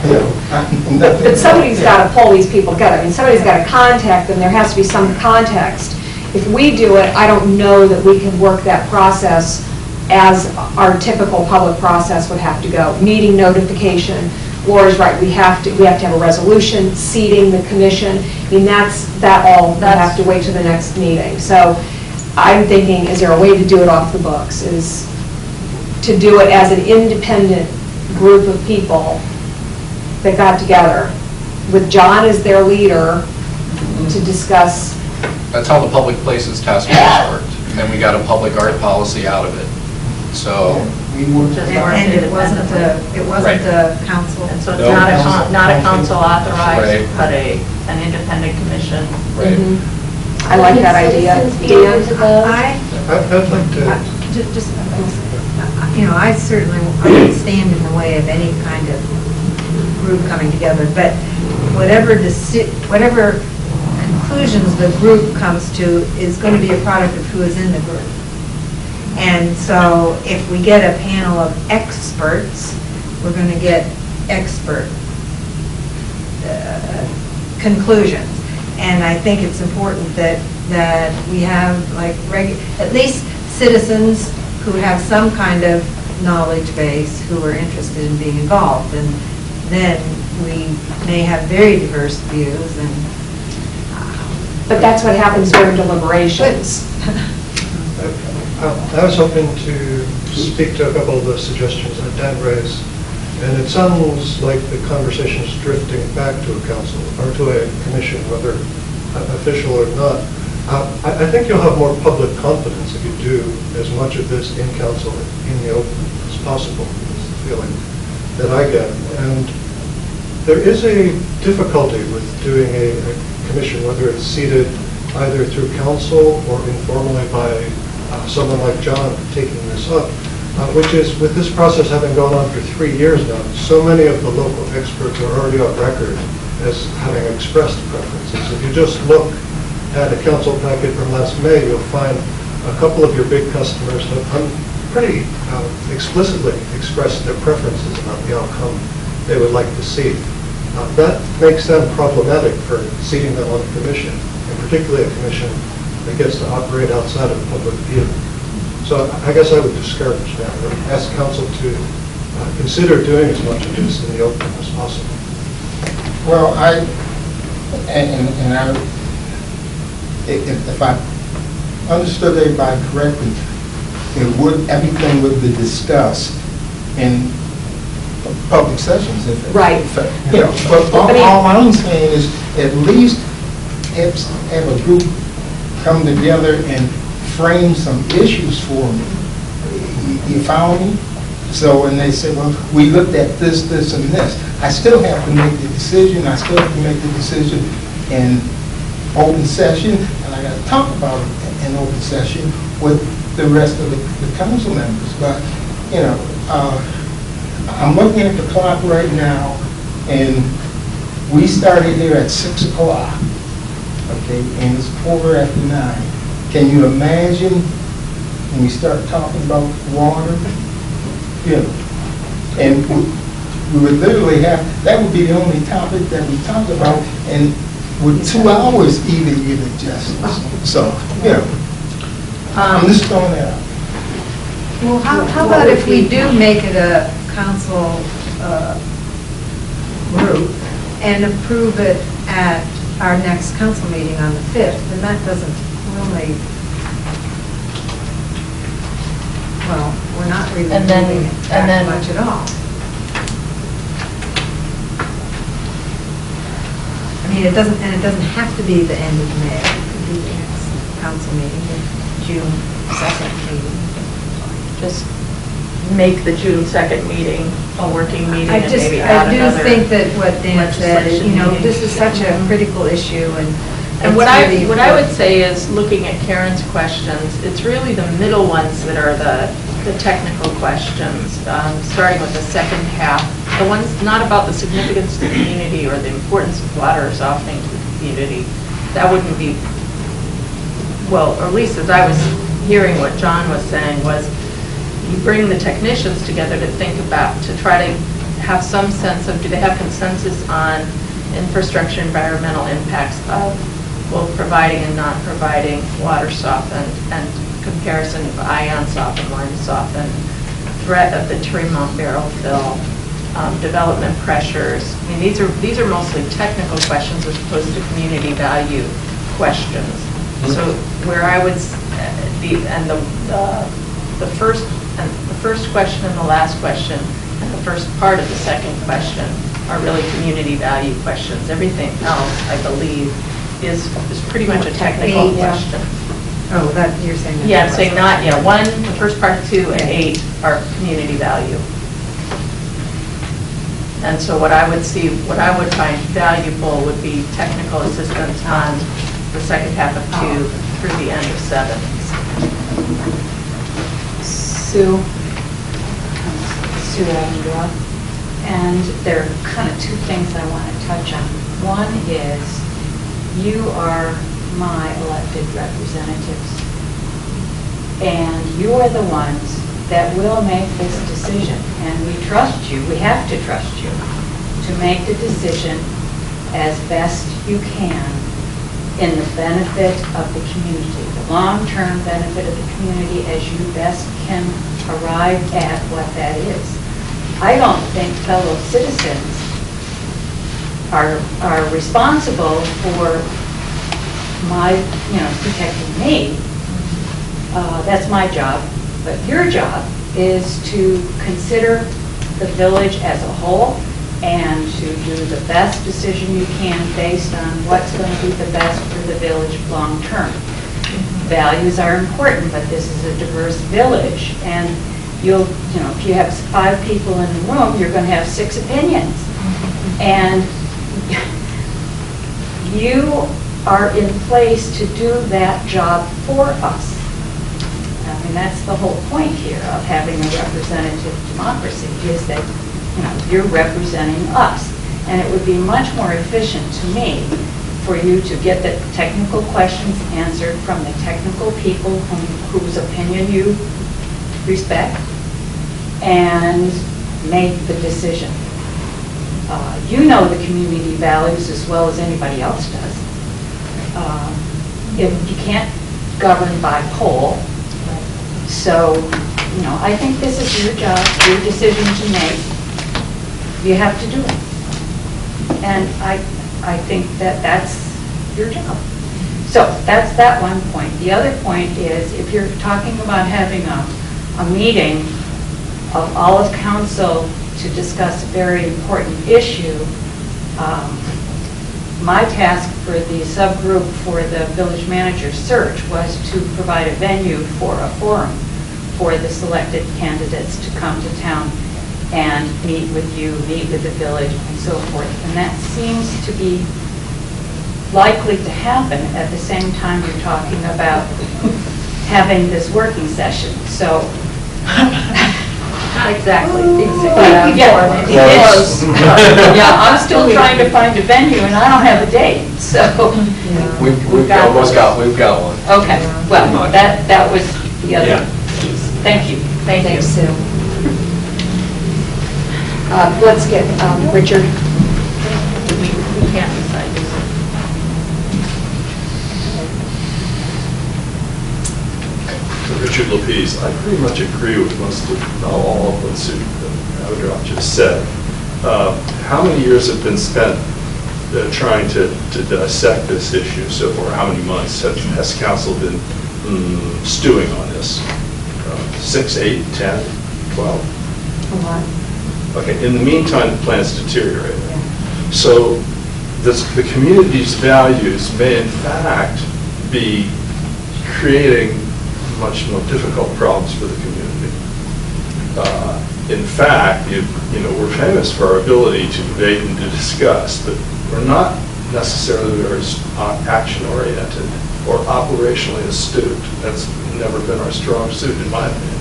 S15: them.
S1: But somebody's got to pull these people together. I mean, somebody's got to contact them. There has to be some context. If we do it, I don't know that we can work that process as our typical public process would have to go. Meeting notification. Laura's right. We have to have a resolution, seating the commission. I mean, that all we have to wait to the next meeting. So I'm thinking, is there a way to do it off the books? Is to do it as an independent group of people that got together with John as their leader to discuss.
S2: That's how the Public Places Task Force worked. And then we got a public art policy out of it. So
S15: We weren't.
S3: And it wasn't a council.
S4: And so it's
S15: No,
S4: not a council authorized,
S2: Right.
S4: but an independent commission.
S2: Right.
S1: I like that idea. Dan?
S20: I'd like to,
S3: Just, you know, I certainly won't stand in the way of any kind of group coming together, but whatever conclusions the group comes to is going to be a product of who is in the group. And so if we get a panel of experts, we're going to get expert conclusions. And I think it's important that we have like at least citizens who have some kind of knowledge base who are interested in being involved. And then we may have very diverse views and...
S1: But that's what happens during deliberations.
S14: I was hoping to speak to a couple of the suggestions that Dan raised, and it sounds like the conversation is drifting back to a council or to a commission, whether official or not. I think you'll have more public confidence if you do as much of this in council in the open as possible, is the feeling that I get. And there is a difficulty with doing a commission, whether it's seated either through council or informally by someone like John taking this up, which is, with this process having gone on for 3 years now, so many of the local experts are already on record as having expressed preferences. If you just look at a council packet from last May, you'll find a couple of your big customers have pretty explicitly expressed their preferences about the outcome they would like to see. That makes them problematic for seating them on a commission, and particularly a commission that gets to operate outside of public view. So I guess I would discourage that, or ask council to consider doing as much of this in the open as possible.
S15: Well, if I understood everybody correctly, everything would be discussed in public sessions.
S1: Right.
S15: You know, but all I'm saying is at least have a group come together and frame some issues for me. You follow me? So when they say, well, we looked at this, this, and this, I still have to make the decision. I still have to make the decision in open session, and I got to talk about it in open session with the rest of the council members. But, you know, I'm looking at the clock right now, and we started here at 6 o'clock, okay, and it's 9:15. Can you imagine when we start talking about water? You know, and we would literally have, that would be the only topic that we talked about, and with 2 hours even give it justice. So, you know, I'm just throwing that out.
S3: Well, how about if we do make it a council group and approve it at our next council meeting on the 5th, and that doesn't really, well, we're not really moving it that much at all. I mean, it doesn't have to be the end of May. It could be the next council meeting, the June 2nd meeting.
S4: Just make the June 2nd meeting a working meeting and maybe
S3: I
S4: add
S3: do
S4: another
S3: think that what Dan said, is, you know,
S4: legislation
S3: this is such a critical issue, and
S4: what I would say is, looking at Karen's questions, it's really the middle ones that are the technical questions, starting with the second half. The ones not about the significance to the community or the importance of water softening to the community, that wouldn't be, well, or at least as I was hearing what John was saying, was you bring the technicians together to think about, to try to have some sense of, do they have consensus on infrastructure, environmental impacts of both providing and not providing water softened, and comparison of ion softened, lime softened, threat of the Tremont barrel fill, development pressures. I mean, these are mostly technical questions as opposed to community value questions. So where I would, the first question and the last question and the first part of the second question are really community value questions. Everything else, I believe, is pretty much a technical question.
S3: Oh, that, you're saying that.
S4: Yeah, I'm saying not, yeah, 1, the first part, 2, and 8 are community value. And so what I would see, what I would find valuable would be technical assistance on the second half of 2 through the end of 7.
S13: Sue Angela, and there are kind of two things I want to touch on. One is, you are my elected representatives, and you are the ones that will make this decision, and we trust you, we have to trust you, to make the decision as best you can in the benefit of the community, the long-term benefit of the community as you best can arrive at what that is. I don't think fellow citizens are responsible for my, protecting me. That's my job. But your job is to consider the village as a whole and to do the best decision you can based on what's going to be the best for the village long-term. Values are important, but this is a diverse village, and if you have 5 people in the room, you're going to have 6 opinions. And you are in place to do that job for us. I mean, that's the whole point here of having a representative democracy, is that, you're representing us. And it would be much more efficient to me for you to get the technical questions answered from the technical people whose opinion you respect and make the decision. You know the community values as well as anybody else does. If you can't govern by poll, so, I think this is your job, your decision to make. You have to do it. And I think that's your job. So that's that one point. The other point is, if you're talking about having a meeting of all of council to discuss a very important issue, my task for the subgroup for the village manager search was to provide a venue for a forum for the selected candidates to come to town and meet with you, meet with the village, and so forth. And that seems to be likely to happen at the same time you're talking about having this working session. So,
S4: exactly.
S13: Yeah, yeah, I'm still trying to find a venue, and I don't have a date, so.
S2: We've almost got one.
S13: Okay, well, that was the other
S2: Yeah.
S13: piece. Thank you.
S1: Thanks, Sue. Let's get Richard.
S4: We can't decide this.
S16: Richard Lapese, I pretty much agree with most of, all of what Sue Avadrop just said. How many years have been spent trying to dissect this issue so far? How many months has council been stewing on this? 6, 8, 10, 12?
S3: A lot.
S16: Okay, in the meantime, the plant's deteriorating. So the community's values may in fact be creating much more difficult problems for the community. In fact, we're famous for our ability to debate and to discuss, but we're not necessarily very action-oriented or operationally astute. That's never been our strong suit, in my opinion.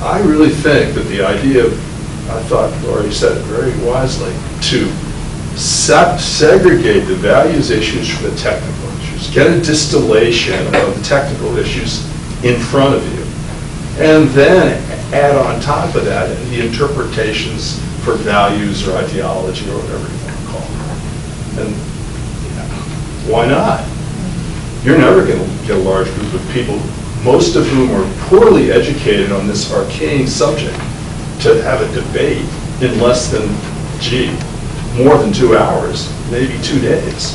S16: I really think that the idea, I thought Lori said it very wisely, to segregate the values issues from the technical issues, get a distillation of the technical issues in front of you, and then add on top of that the interpretations for values or ideology or whatever you want to call it. And why not? You're never going to get a large group of people, most of whom are poorly educated on this arcane subject, to have a debate in less than, more than 2 hours, maybe 2 days.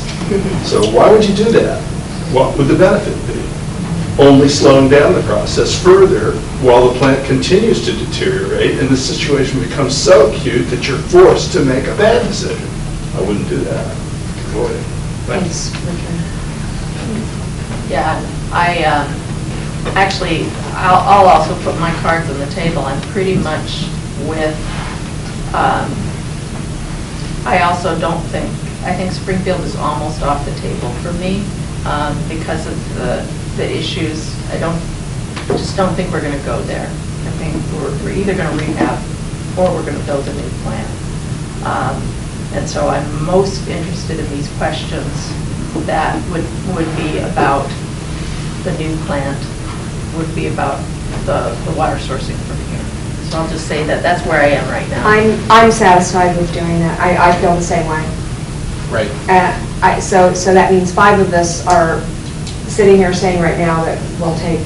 S16: So why would you do that? What would the benefit be? Only slowing down the process further while the plant continues to deteriorate and the situation becomes so acute that you're forced to make a bad decision. I wouldn't do that. Avoid it.
S4: Thanks, Richard. Yeah, Actually, I'll also put my cards on the table. I'm pretty much with, I also don't think, I think Springfield is almost off the table for me because of the issues. Just don't think we're going to go there. I think we're either going to rehab or we're going to build a new plant. And so I'm most interested in these questions that would be about the new plant, would be about the water sourcing from here. So I'll just say that that's where I am right now.
S1: I'm satisfied with doing that. I feel the same way.
S2: Right.
S1: So that means 5 of us are sitting here saying right now that we'll take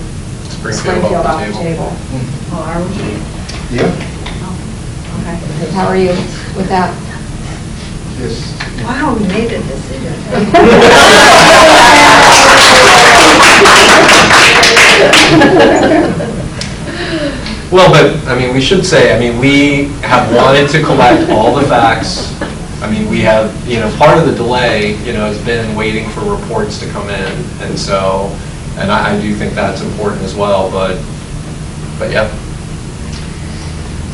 S1: Springfield off the table.
S3: Oh, are we?
S15: Yeah.
S1: Okay. How are you with that?
S15: Yes.
S3: Wow, we made a decision.
S2: Well, but, I mean, we should say, I mean, we have wanted to collect all the facts. I mean, we have, part of the delay, has been waiting for reports to come in. And so, and I do think that's important as well, but yeah.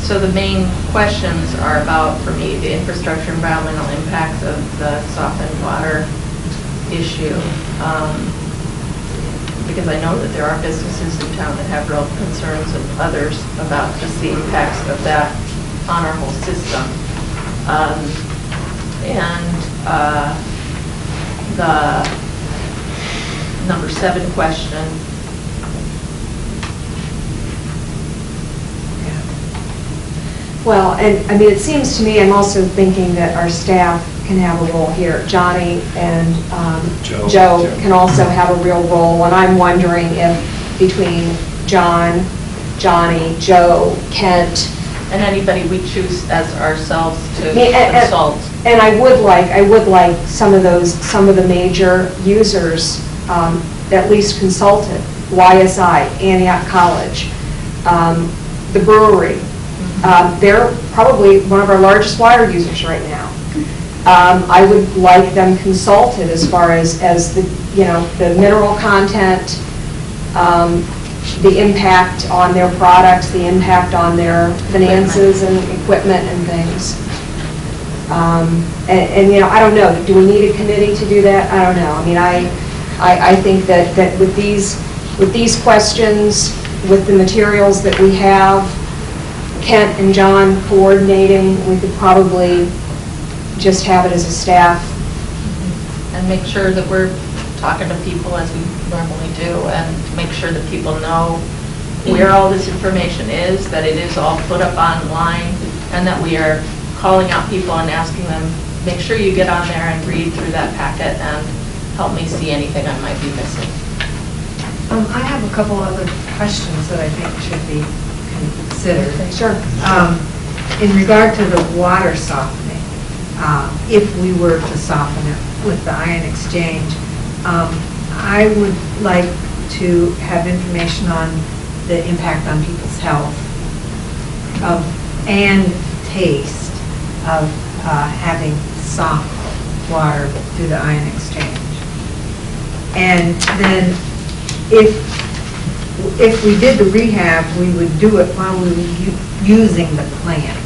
S4: So the main questions are about, for me, the infrastructure, environmental impacts of the softened water issue. Because I know that there are businesses in town that have real concerns and others about just the impacts of that on our whole system. The number 7 question.
S1: Well, and I mean, it seems to me, I'm also thinking that our staff can have a role here. Johnny and Joe can also have a real role, and I'm wondering if between John, Johnny, Joe, Kent,
S4: and anybody we choose as ourselves to consult.
S1: And I would like some of the major users at least consulted. YSI, Antioch College, the brewery. They're probably one of our largest water users right now. I would like them consulted as far as the mineral content, the impact on their products, the impact on their finances and equipment and things. I don't know. Do we need a committee to do that? I don't know. I mean, I think that with these questions, with the materials that we have, Kent and John coordinating, we could probably just have it as a staff.
S4: And make sure that we're talking to people as we normally do, and make sure that people know where all this information is, that it is all put up online, and that we are calling out people and asking them, make sure you get on there and read through that packet and help me see anything I might be missing.
S3: I have a couple other questions that I think should be considered.
S1: Sure.
S3: In regard to the water softening, if we were to soften it with the ion exchange, I would like to have information on the impact on people's health and taste of having soft water through the ion exchange. And then if we did the rehab, we would do it while we were using the plant.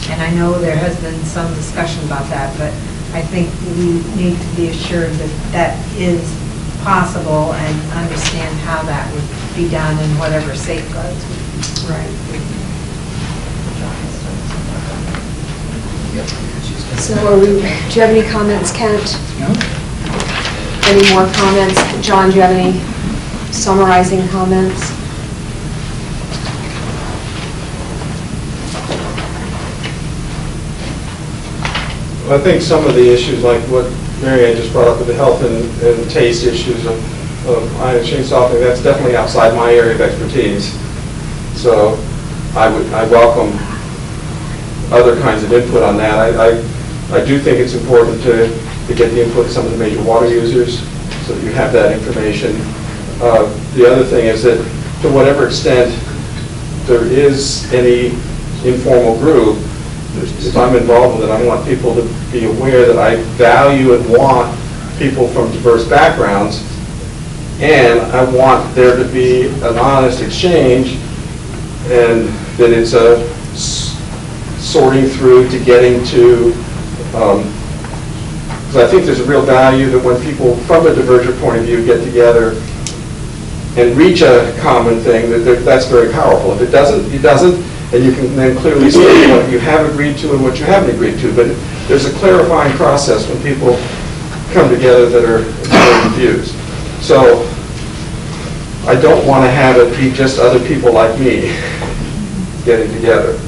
S3: And I know there has been some discussion about that, but I think we need to be assured that that is possible and understand how that would be done and whatever safeguards.
S1: Right. So do you have any comments, Kent?
S6: No.
S1: Any more comments? John, do you have any summarizing comments?
S12: I think some of the issues, like what Mary Ann just brought up with the health and taste issues of ion exchange softening, that's definitely outside my area of expertise. So I welcome other kinds of input on that. I do think it's important to get the input of some of the major water users so that you have that information. The other thing is that to whatever extent there is any informal group, if I'm involved with it, I want people to be aware that I value and want people from diverse backgrounds And I want there to be an honest exchange, and that it's a sorting through to getting to, because I think there's a real value that when people from a divergent point of view get together and reach a common thing, that's very powerful. If it doesn't, it doesn't, and you can then clearly state what you have agreed to and what you haven't agreed to. But there's a clarifying process when people come together that are different views. So I don't want to have it be just other people like me getting together.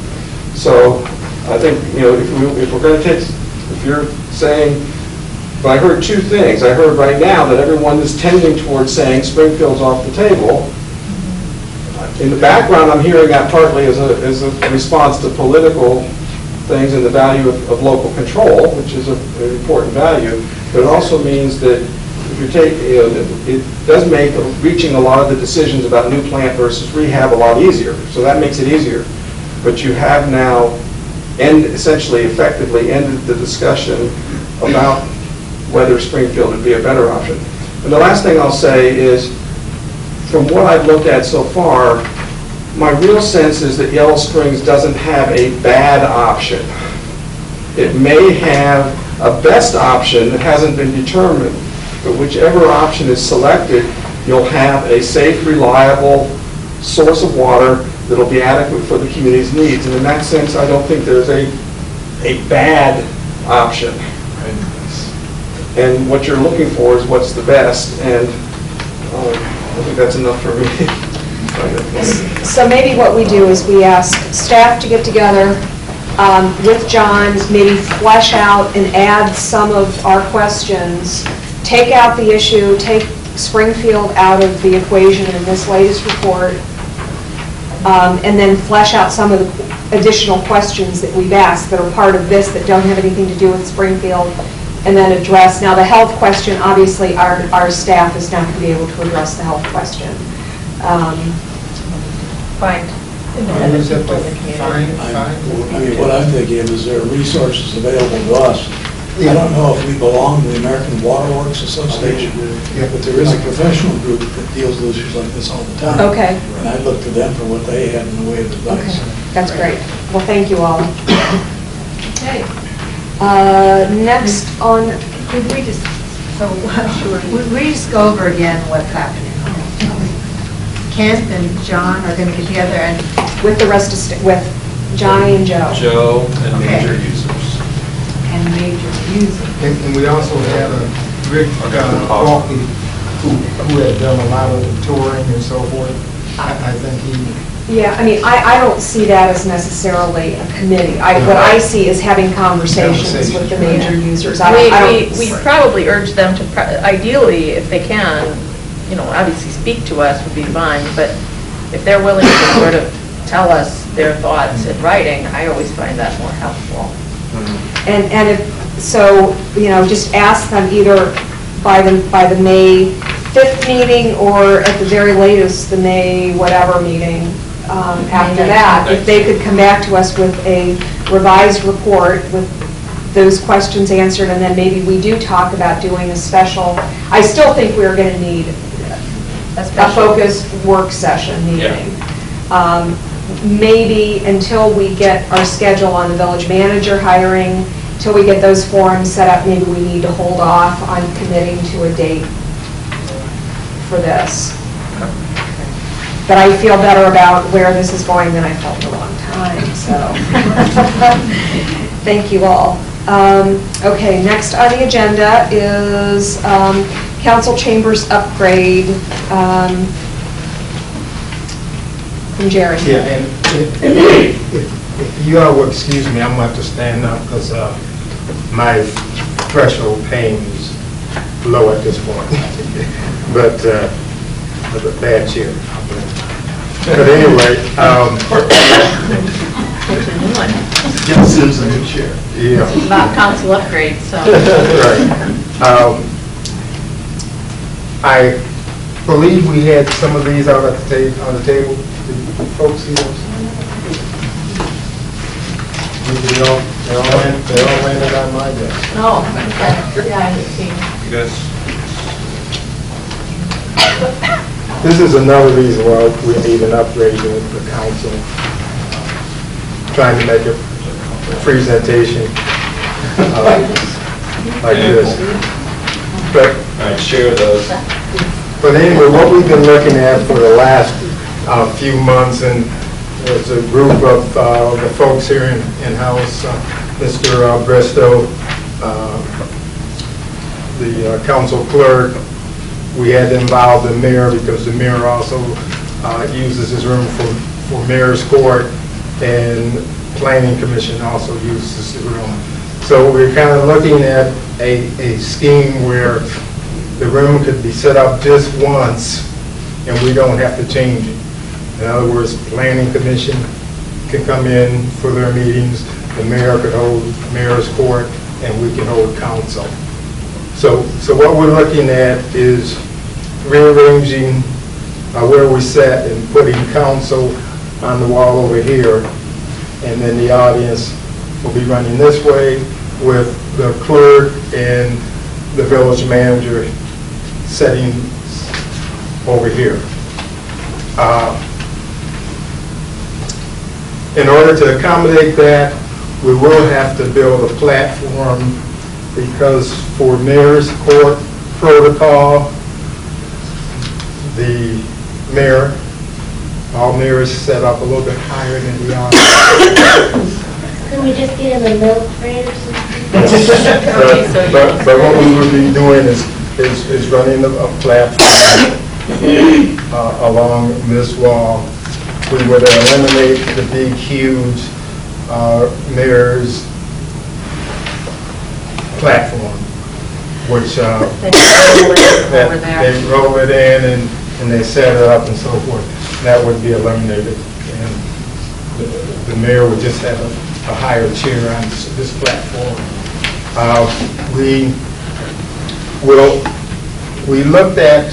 S12: So I think, if we're going to take, if you're saying, but I heard two things. I heard right now that everyone is tending towards saying Springfield's off the table. In the background, I'm hearing that partly as a response to political things and the value of local control, which is an important value. But it also means that if you take, it does make reaching a lot of the decisions about new plant versus rehab a lot easier. So that makes it easier. But you have now essentially effectively ended the discussion about whether Springfield would be a better option. And the last thing I'll say is, from what I've looked at so far, my real sense is that Yellow Springs doesn't have a bad option. It may have a best option that hasn't been determined, but whichever option is selected, you'll have a safe, reliable source of water that'll be adequate for the community's needs. And in that sense, I don't think there's a bad option. And what you're looking for is what's the best, and I think that's enough for me.
S1: So maybe what we do is we ask staff to get together with John, maybe flesh out and add some of our questions, take out the issue, take Springfield out of the equation in this latest report, and then flesh out some of the additional questions that we've asked that are part of this that don't have anything to do with Springfield, and then address. Now, the health question, obviously, our staff is not going to be able to address the health question.
S4: Find independent people in the community.
S6: I mean, what I'm thinking of is there are resources available to us. I don't know if we belong to the American Water Works Association, but there is a professional group that deals with issues like this all the time.
S1: Okay.
S6: And I look to them for what they have in the way of advice.
S1: Okay. That's great. Well, thank you all.
S4: Okay.
S1: Next on...
S3: Could we just, would we just go over again what's happening? Kent and John are going to get together and...
S1: With the rest of, with Johnny and Joe.
S2: Joe and
S3: Okay.
S2: major users.
S3: And major users.
S15: And we also had Rick Falky, who had done a lot of the touring and so forth. I think he...
S1: Yeah, I mean, I don't see that as necessarily a committee. What I see is having conversations with the major users.
S4: We probably urge them to, ideally, if they can, obviously speak to us would be fine, but if they're willing to sort of tell us their thoughts in writing, I always find that more helpful.
S1: And if, so, just ask them either by the May 5th meeting or at the very latest, the May whatever meeting after that, if they could come back to us with a revised report with those questions answered, and then maybe we do talk about doing a special, I still think we're going to need a focused work session meeting. Maybe until we get our schedule on the village manager hiring, till we get those forums set up, maybe we need to hold off on committing to a date for this. But I feel better about where this is going than I felt in a long time, so. Thank you all. Okay, next on the agenda is council chambers upgrade from Jerry.
S15: Yeah, and if you all will excuse me, I'm going to have to stand up because my threshold pain is low at this point. But a bad chair. But anyway,
S4: Jim
S15: Sims a new chair. Yeah.
S4: Not council upgrade, so.
S15: Right. I believe we had some of these out at the table. Did folks see those? They all landed on my desk.
S4: No, yeah, I have seen.
S2: You guys?
S15: This is another reason why we need an upgrade to the council. Trying to make a presentation like this. But
S16: I share those.
S15: But anyway, what we've been looking at for the last few months, and there's a group of the folks here in-house, Mr. Bristow, the council clerk, we had to involve the mayor because the mayor also uses his room for mayor's court, and planning commission also uses the room. So we're kind of looking at a scheme where the room could be set up just once and we don't have to change it. In other words, planning commission can come in for their meetings, the mayor could hold mayor's court, and we can hold council. So what we're looking at is rearranging where we sat and putting council on the wall over here, and then the audience will be running this way with the clerk and the village manager sitting over here. In order to accommodate that, we will have to build a platform because for mayor's court protocol, the mayor, all mayors set up a little bit higher than the audience.
S17: Can we just get him a milk crate or something?
S15: But what we would be doing is running a platform along this wall. We would eliminate the big, huge mayor's platform, which they roll it in and they set it up and so forth. That would be eliminated, and the mayor would just have a higher chair on this platform. We looked at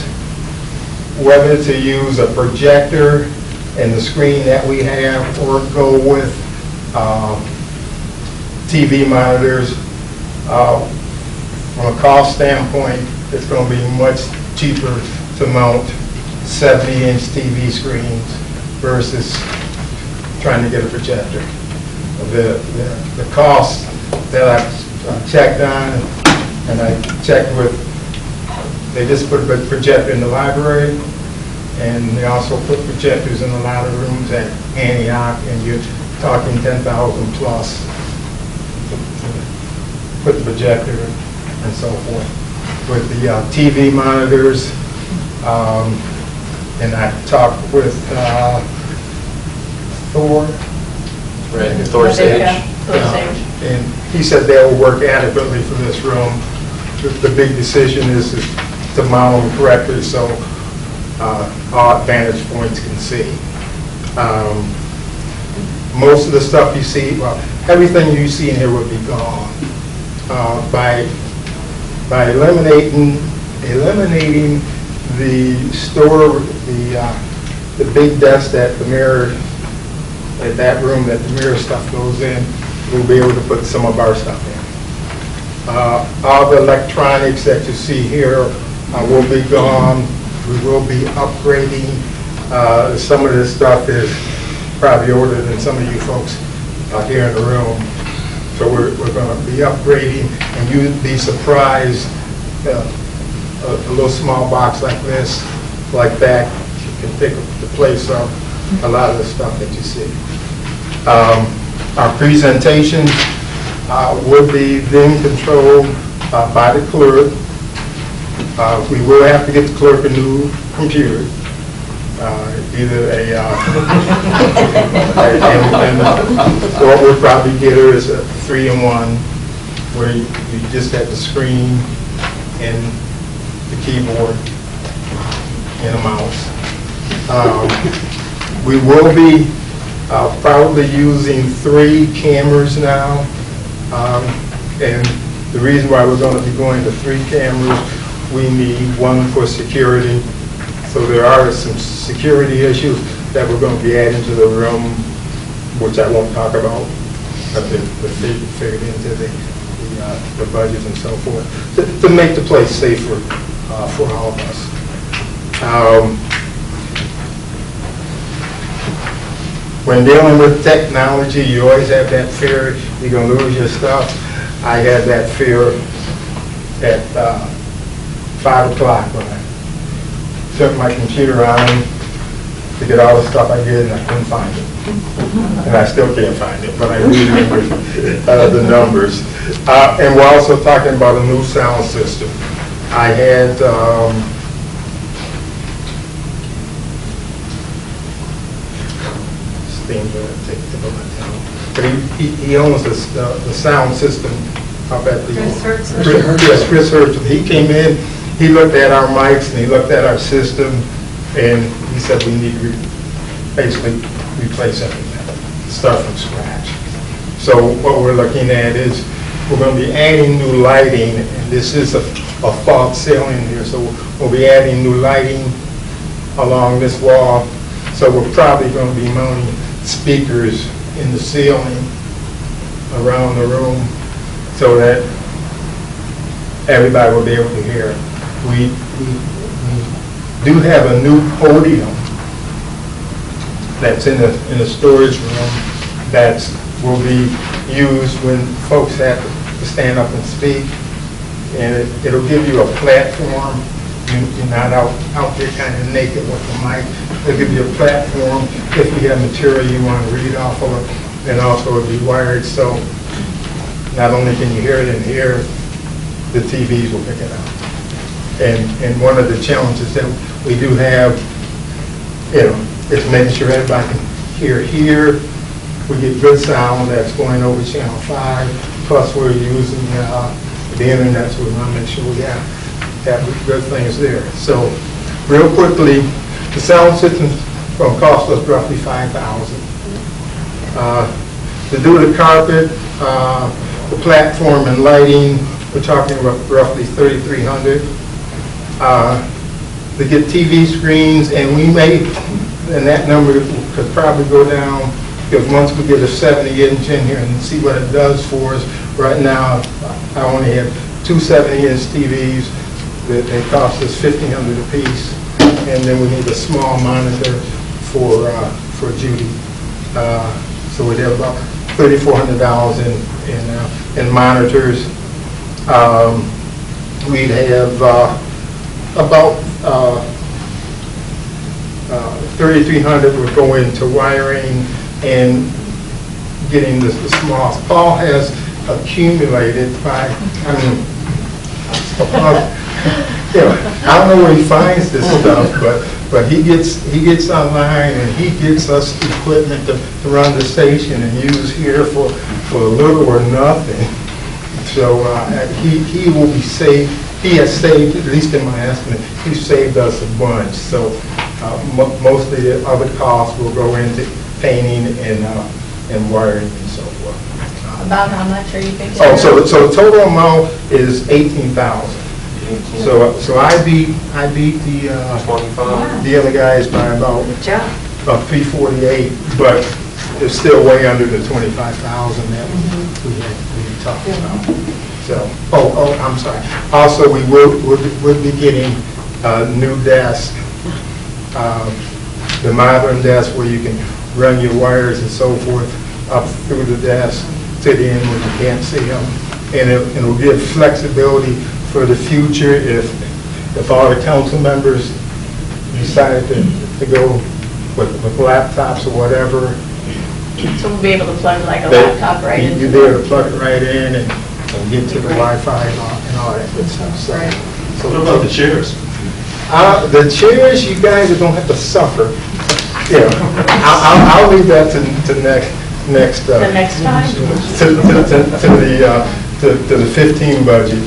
S15: whether to use a projector and the screen that we have, or go with TV monitors. From a cost standpoint, it's going to be much cheaper to mount 70-inch TV screens versus trying to get a projector. The cost that I checked on, and I checked with, they just put a projector in the library, and they also put projectors in a lot of rooms at Antioch, and you're talking 10,000 plus to put the projector and so forth. With the TV monitors, and I talked with Thor.
S2: Right, Thor Sage.
S15: And he said they will work adequately for this room. The big decision is to mount them correctly so all vantage points can see. Most of the stuff you see, well, everything you see in here would be gone. By eliminating the store, the big desk that the mayor, at that room that the mayor stuff goes in, we'll be able to put some of our stuff in. All the electronics that you see here will be gone. We will be upgrading. Some of this stuff is probably older than some of you folks here in the room. So we're going to be upgrading, and you'd be surprised, a little small box like this, like that, can take the place of a lot of the stuff that you see. Our presentation will be then controlled by the clerk. We will have to get the clerk a new computer, either and what we'll probably get her is a 3-in-1, where you just have the screen and the keyboard and a mouse. We will be probably using 3 cameras now, and the reason why we're going to be going to 3 cameras, we need 1 for security. So there are some security issues that we're going to be adding to the room, which I won't talk about, but they're figured into the budget and so forth, to make the place safer for all of us. When dealing with technology, you always have that fear you're going to lose your stuff. I had that fear at 5 o'clock when I took my computer on to get all the stuff I did, and I couldn't find it. And I still can't find it, but I remember the numbers. And we're also talking about a new sound system. I had but he owns the sound system up at the Chris Hertz. He came in, he looked at our mics and he looked at our system, and he said we need to basically replace everything, start from scratch. So what we're looking at is we're going to be adding new lighting, and this is a false ceiling here, so we'll be adding new lighting along this wall. So we're probably going to be mounting speakers in the ceiling around the room so that everybody will be able to hear. We do have a new podium that's in a storage room that will be used when folks have to stand up and speak, and it'll give you a platform. You're not out there kind of naked with the mic. It'll give you a platform if you have material you want to read off of it, and also it'll be wired, so not only can you hear it in here, the TVs will pick it up. And one of the challenges that we do have, is making sure everybody can hear here. We get good sound that's going over channel 5, plus we're using the internet, so we want to make sure we have good things there. So real quickly, the sound system's going to cost us roughly $5,000. To do the carpet, the platform and lighting, we're talking roughly $3,300. To get TV screens, and we may, and that number could probably go down, because once we get a 70-inch in here and see what it does for us. Right now, I only have two 70-inch TVs that cost us $1,500 a piece, and then we need a small monitor for Judy. So we'd have about $3,400 in monitors. We'd have about $3,300 would go into wiring and getting the small. Paul has accumulated by, I don't know where he finds this stuff, but he gets online and he gets us equipment to run the station and use here for little or nothing. So he will be saved. He has saved, at least in my estimate, he saved us a bunch. So most of the other costs will go into painting and wiring and so forth.
S4: About how much are you thinking?
S15: Oh, so the total amount is $18,000. So I beat the other guys by about $348, but it's still way under the $25,000 that we had talked about. So I'm sorry. Also, we would be getting a new desk, the modern desk where you can run your wires and so forth up through the desk to the end where you can't see them, and it'll give flexibility for the future if all the council members decide to go with laptops or whatever.
S4: So we'll be able to plug like a laptop right in.
S15: You'll be able to plug it right in and get to the Wi-Fi and all that good stuff. So
S16: what about the chairs?
S15: The chairs, you guys don't have to suffer. I'll leave that to next.
S4: The next time.
S15: To the 15 budget.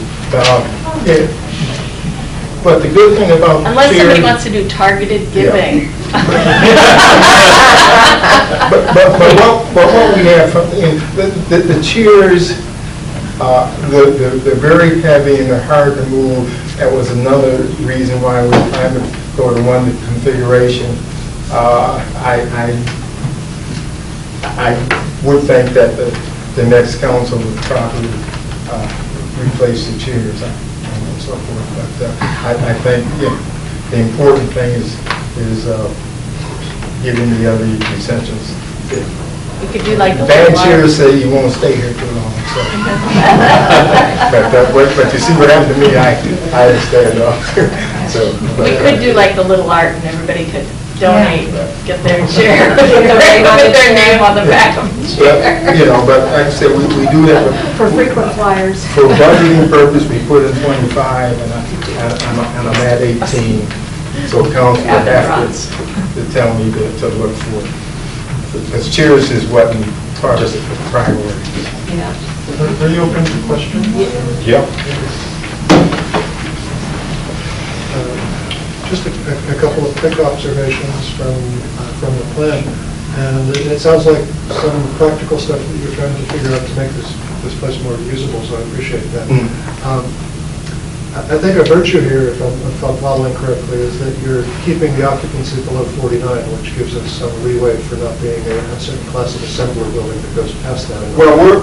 S15: But the good thing about
S4: unless
S15: chairs,
S4: somebody wants to do targeted giving.
S15: but what we have from the chairs, they're very heavy and they're hard to move. That was another reason why we planned to go to one configuration. I would think that the next council would probably replace the chairs and so forth. But I think the important thing is giving the other essentials.
S4: We could do like the
S15: Bad
S4: little
S15: cheers say you won't stay here too long, so. But you see what happened to me, I understand though. So,
S4: We could do like the little art and everybody could donate, get their chair, put their name on the back of the chair.
S15: but, you know, but like I said, we do that
S1: For frequent flyers.
S15: for budgeting purpose, we put in 25 and I'm at 18. So council
S4: Yeah, that
S15: have
S4: runs.
S15: to tell me to look for. Because cheers is what we target for priority.
S4: Yeah.
S14: Are you open to questions?
S15: Yep.
S14: Just a couple of quick observations from the plan. And it sounds like some practical stuff that you're trying to figure out to make this place more usable, so I appreciate that. I think a virtue here, if I'm following correctly, is that you're keeping the occupancy below 49, which gives us some leeway for not being a certain class of assembler building that goes past that.
S15: Well, we're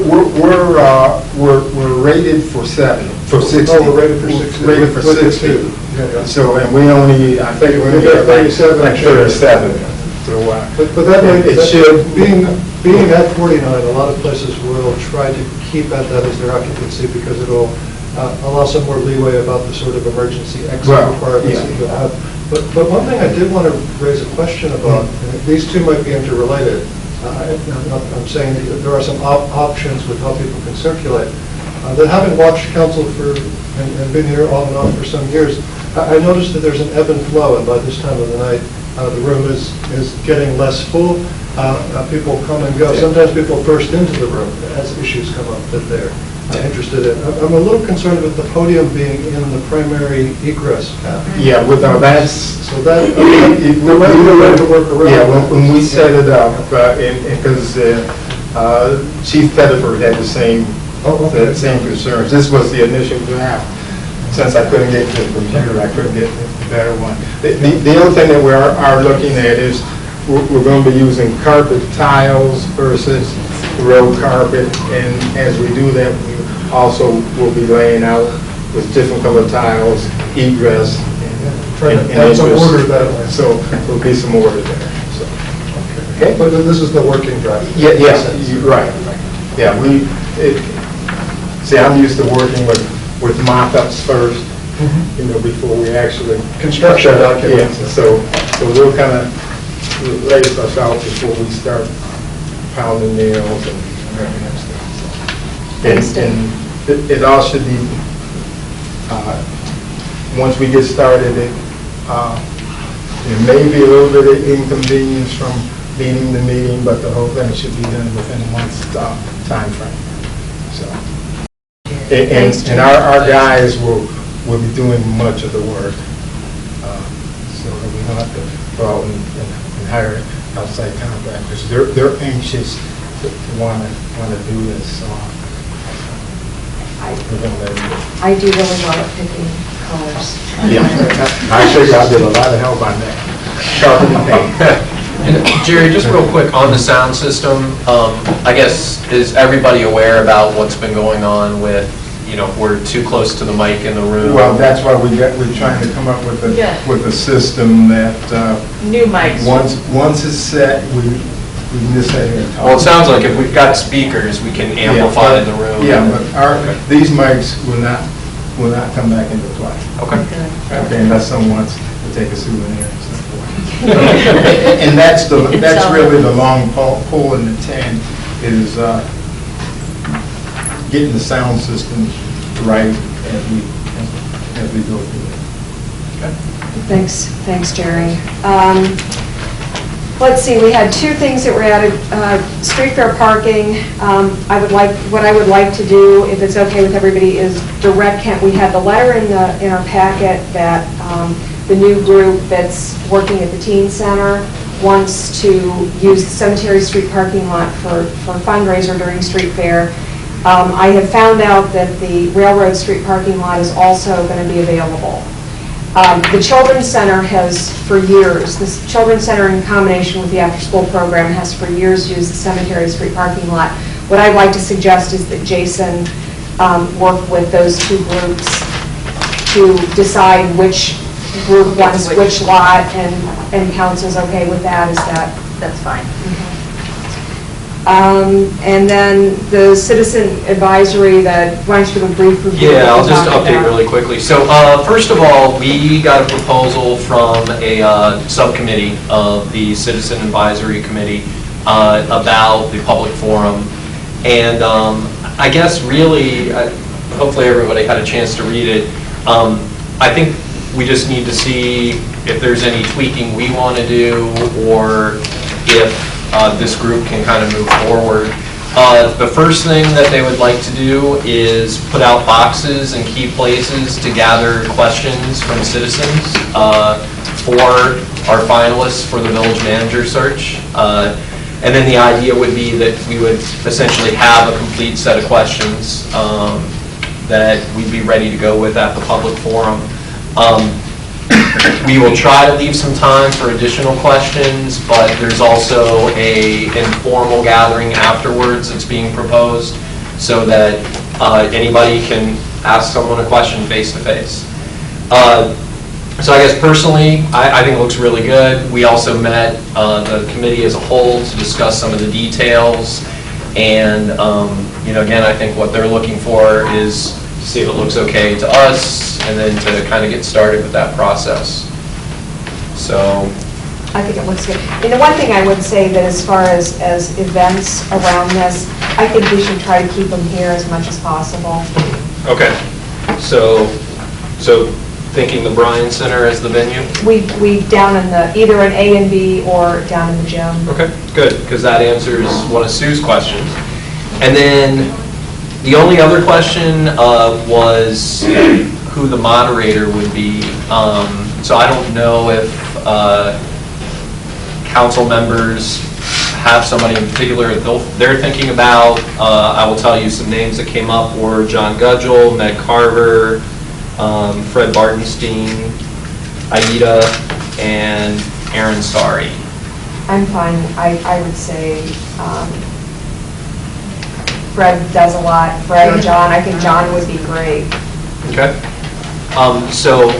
S15: rated for 60.
S14: Oh, we're rated for 60.
S15: Rated for
S14: With
S15: 60.
S14: two. Yeah.
S15: So, and we only, I think we're
S14: We got 37.
S15: like 37. So,
S14: But that way,
S15: it should,
S14: being at 49, a lot of places will try to keep at that as their occupancy because it'll allow some more leeway about the sort of emergency exit requirements that you have. But one thing I did want to raise a question about, and these two might be interrelated. I'm saying that there are some options with how people can circulate. That having watched council and been here on and off for some years, I noticed that there's an ebb and flow, and by this time of the night, the room is getting less full. People come and go. Sometimes people burst into the room as issues come up that they're interested in. I'm a little concerned with the podium being in the primary egress path.
S15: yeah, with our that's.
S14: So that, we're ready to work around.
S15: Yeah, when we set it up, because Chief Pettiford had the same concerns. This was the initial draft. Since I couldn't get to the computer, I couldn't get the better one. The other thing that we are looking at is we're going to be using carpet tiles versus road carpet, and as we do that, we also will be laying out with different color tiles, egress, and
S14: some order that way.
S15: So there'll be some order there. So.
S14: Okay. But this is the working draft.
S15: Yeah, you're right. Yeah, see, I'm used to working with mock-ups first, before we actually
S14: construction documents.
S15: Yeah, so we'll kind of lay stuff out before we start pounding nails and everything else. And it all should be, once we get started, there may be a little bit of inconvenience from meeting the meeting, but the whole thing should be done within a month's time frame. So, and our guys will be doing much of the work, so that we don't have to go out and hire outside contractors. They're anxious to want to do this. So we're going to let them do it.
S1: I do really love picking colors.
S15: Yeah, I think I did a lot of help on that. Sharpening paint.
S2: And Jerry, just real quick on the sound system, I guess, is everybody aware about what's been going on with, we're too close to the mic in the room?
S15: Well, that's why we're trying to come up with a system that
S4: new mics.
S15: Once it's set, we can just sit here and talk.
S2: Well, it sounds like if we've got speakers, we can amplify in the room.
S15: Yeah, but these mics will not come back into play. Okay, unless someone wants to take a souvenir and stuff. And that's really the long pole in the tent is getting the sound system right as we go through it.
S2: Okay.
S1: Thanks, Jerry. Let's see, we had two things that were added. Street fair parking. What I would like to do, if it's okay with everybody, is direct. We had the letter in our packet that the new group that's working at the teen center wants to use the Cemetery Street parking lot for fundraiser during street fair. I have found out that the Railroad Street parking lot is also going to be available. The Children's Center has for years, this Children's Center in combination with the after-school program has for years used the Cemetery Street parking lot. What I'd like to suggest is that Jason work with those two groups to decide which group wants which lot, and council's okay with that, is that?
S4: That's fine.
S1: And then the citizen advisory, why don't you give a brief review?
S2: Yeah, I'll
S1: of what
S2: just
S1: we talked
S2: update
S1: about?
S2: really quickly. So first of all, we got a proposal from a subcommittee of the Citizen Advisory Committee about the public forum. And I guess really, hopefully everybody had a chance to read it. I think we just need to see if there's any tweaking we want to do, or if this group can kind of move forward. The first thing that they would like to do is put out boxes in key places to gather questions from citizens for our finalists for the village manager search. And then the idea would be that we would essentially have a complete set of questions that we'd be ready to go with at the public forum. We will try to leave some time for additional questions, but there's also a informal gathering afterwards that's being proposed so that anybody can ask someone a question face to face. So I guess personally, I think it looks really good. We also met the committee as a whole to discuss some of the details, and again, I think what they're looking for is to see if it looks okay to us, and then to kind of get started with that process. So
S1: I think it looks good. And the one thing I would say that as far as events around this, I think we should try to keep them here as much as possible.
S2: okay, so thinking the Bryan Center as the venue.
S1: We down in either an A and B or down in the gym.
S2: Okay, good, because that answers one of Sue's questions. And then the only other question was who the moderator would be. So I don't know if council members have somebody in particular they're thinking about. I will tell you some names that came up were John Gudgel, Meg Carver, Fred Bartenstein, Aida, and Aaron Starry.
S1: I'm fine. I would say Fred does a lot. Fred and John, I think John would be great.
S2: Okay. So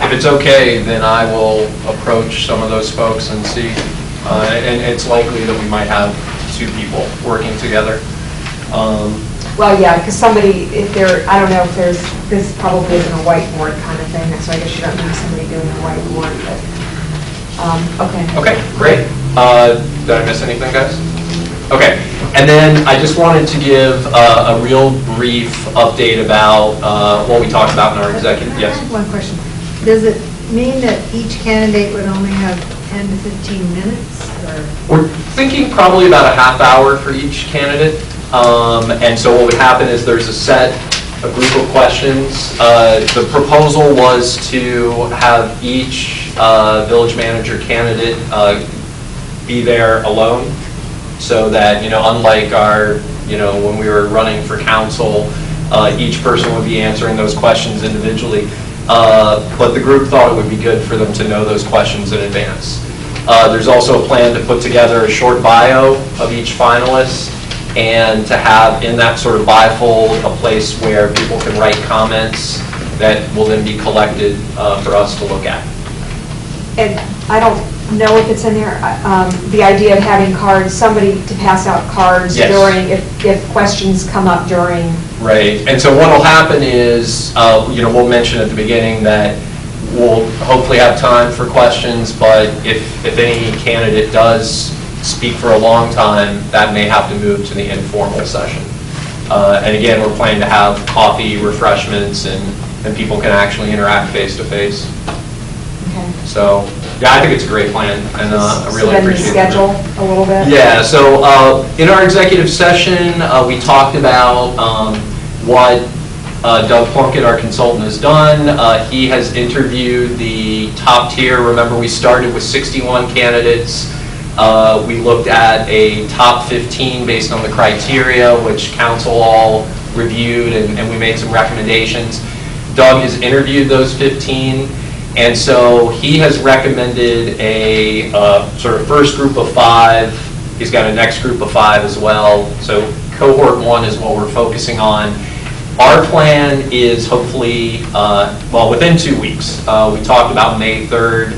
S2: if it's okay, then I will approach some of those folks and see. And it's likely that we might have two people working together.
S1: Well, yeah, because somebody, I don't know if this probably isn't a whiteboard kind of thing, so I guess you don't need somebody doing a whiteboard, but, okay.
S2: Okay, great. Did I miss anything, guys? Okay, and then I just wanted to give a real brief update about what we talked about in our executive, yes?
S3: I have one question. Does it mean that each candidate would only have 10 to 15 minutes, or?
S2: We're thinking probably about a half hour for each candidate. And so what would happen is there's a group of questions. The proposal was to have each village manager candidate be there alone, so that, unlike our, when we were running for council, each person would be answering those questions individually. But the group thought it would be good for them to know those questions in advance. There's also a plan to put together a short bio of each finalist, and to have in that sort of bifold a place where people can write comments that will then be collected for us to look at.
S1: And I don't know if it's in there, the idea of having cards, somebody to pass out cards
S2: Yes.
S1: during, if questions come up during.
S2: Right, and so what will happen is, we'll mention at the beginning that we'll hopefully have time for questions, but if any candidate does speak for a long time, that may have to move to the informal session. And again, we're planning to have coffee, refreshments, and people can actually interact face to face.
S1: Okay.
S2: So, yeah, I think it's a great plan, and I really appreciate it.
S1: Schedule a little bit?
S2: Yeah, so in our executive session, we talked about what Doug Plunkett, our consultant, has done. He has interviewed the top tier. Remember, we started with 61 candidates. We looked at a top 15 based on the criteria, which council all reviewed, and we made some recommendations. Doug has interviewed those 15, and so he has recommended a sort of first group of 5. He's got a next group of 5 as well. So cohort 1 is what we're focusing on. Our plan is hopefully, well, within 2 weeks. We talked about May 3rd.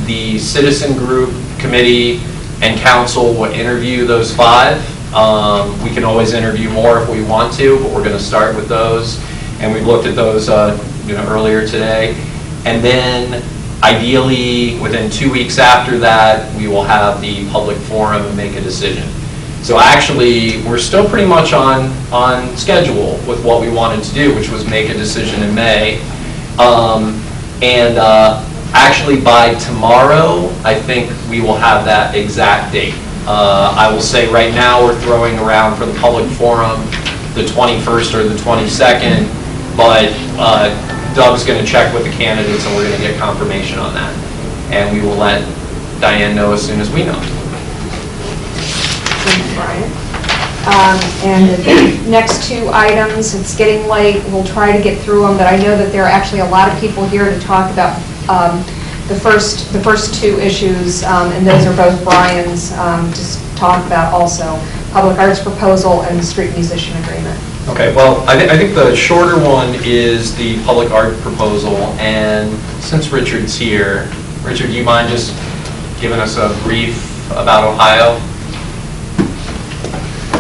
S2: The citizen group, committee, and council will interview those 5. We can always interview more if we want to, but we're going to start with those. And we've looked at those earlier today. And then ideally, within 2 weeks after that, we will have the public forum and make a decision. So actually, we're still pretty much on schedule with what we wanted to do, which was make a decision in May. Actually, by tomorrow, I think we will have that exact date. I will say right now, we're throwing around for the public forum the 21st or the 22nd, but Doug's going to check with the candidates and we're going to get confirmation on that. And we will let Diane know as soon as we know.
S1: Thanks, Brian. And the next 2 items, it's getting late, we'll try to get through them, but I know that there are actually a lot of people here to talk about the first 2 issues, and those are both Brian's, to talk about also, public arts proposal and the street musician agreement.
S2: Okay, well, I think the shorter one is the public art proposal, and since Richard's here, Richard, do you mind just giving us a brief about Ohio?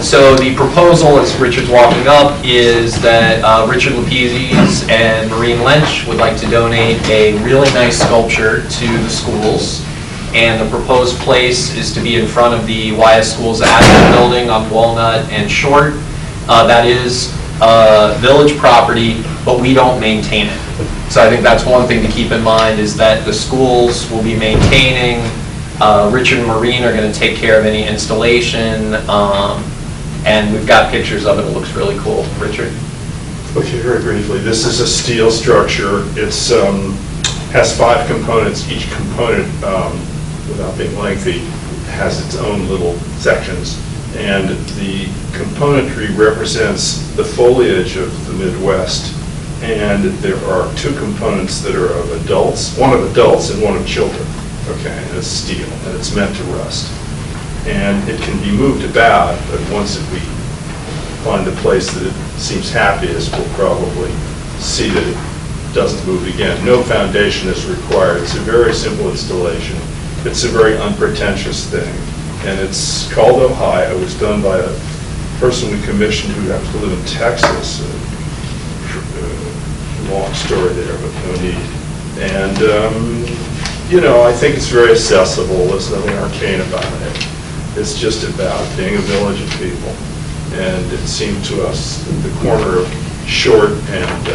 S2: So the proposal, as Richard's walking up, is that Richard Lapizes and Maureen Lynch would like to donate a really nice sculpture to the schools. And the proposed place is to be in front of the YS Schools Admin Building on Walnut and Short. That is village property, but we don't maintain it. So I think that's one thing to keep in mind, is that the schools will be maintaining. Richard and Maureen are going to take care of any installation. And we've got pictures of it. It looks really cool. Richard?
S16: Okay, very briefly. This is a steel structure. It's has 5 components. Each component, without being lengthy, has its own little sections. And the componentry represents the foliage of the Midwest. And there are 2 components that are of adults, one of adults and one of children. Okay, and it's steel, and it's meant to rust. And it can be moved about, but once we find a place that it seems happiest, we'll probably see that it doesn't move again. No foundation is required. It's a very simple installation. It's a very unpretentious thing. And it's called Ohio. It was done by a person we commissioned who happens to live in Texas. Long story there, but no need. And, I think it's very accessible. There's nothing arcane about it. It's just about being a village of people. And it seemed to us that the corner of Short and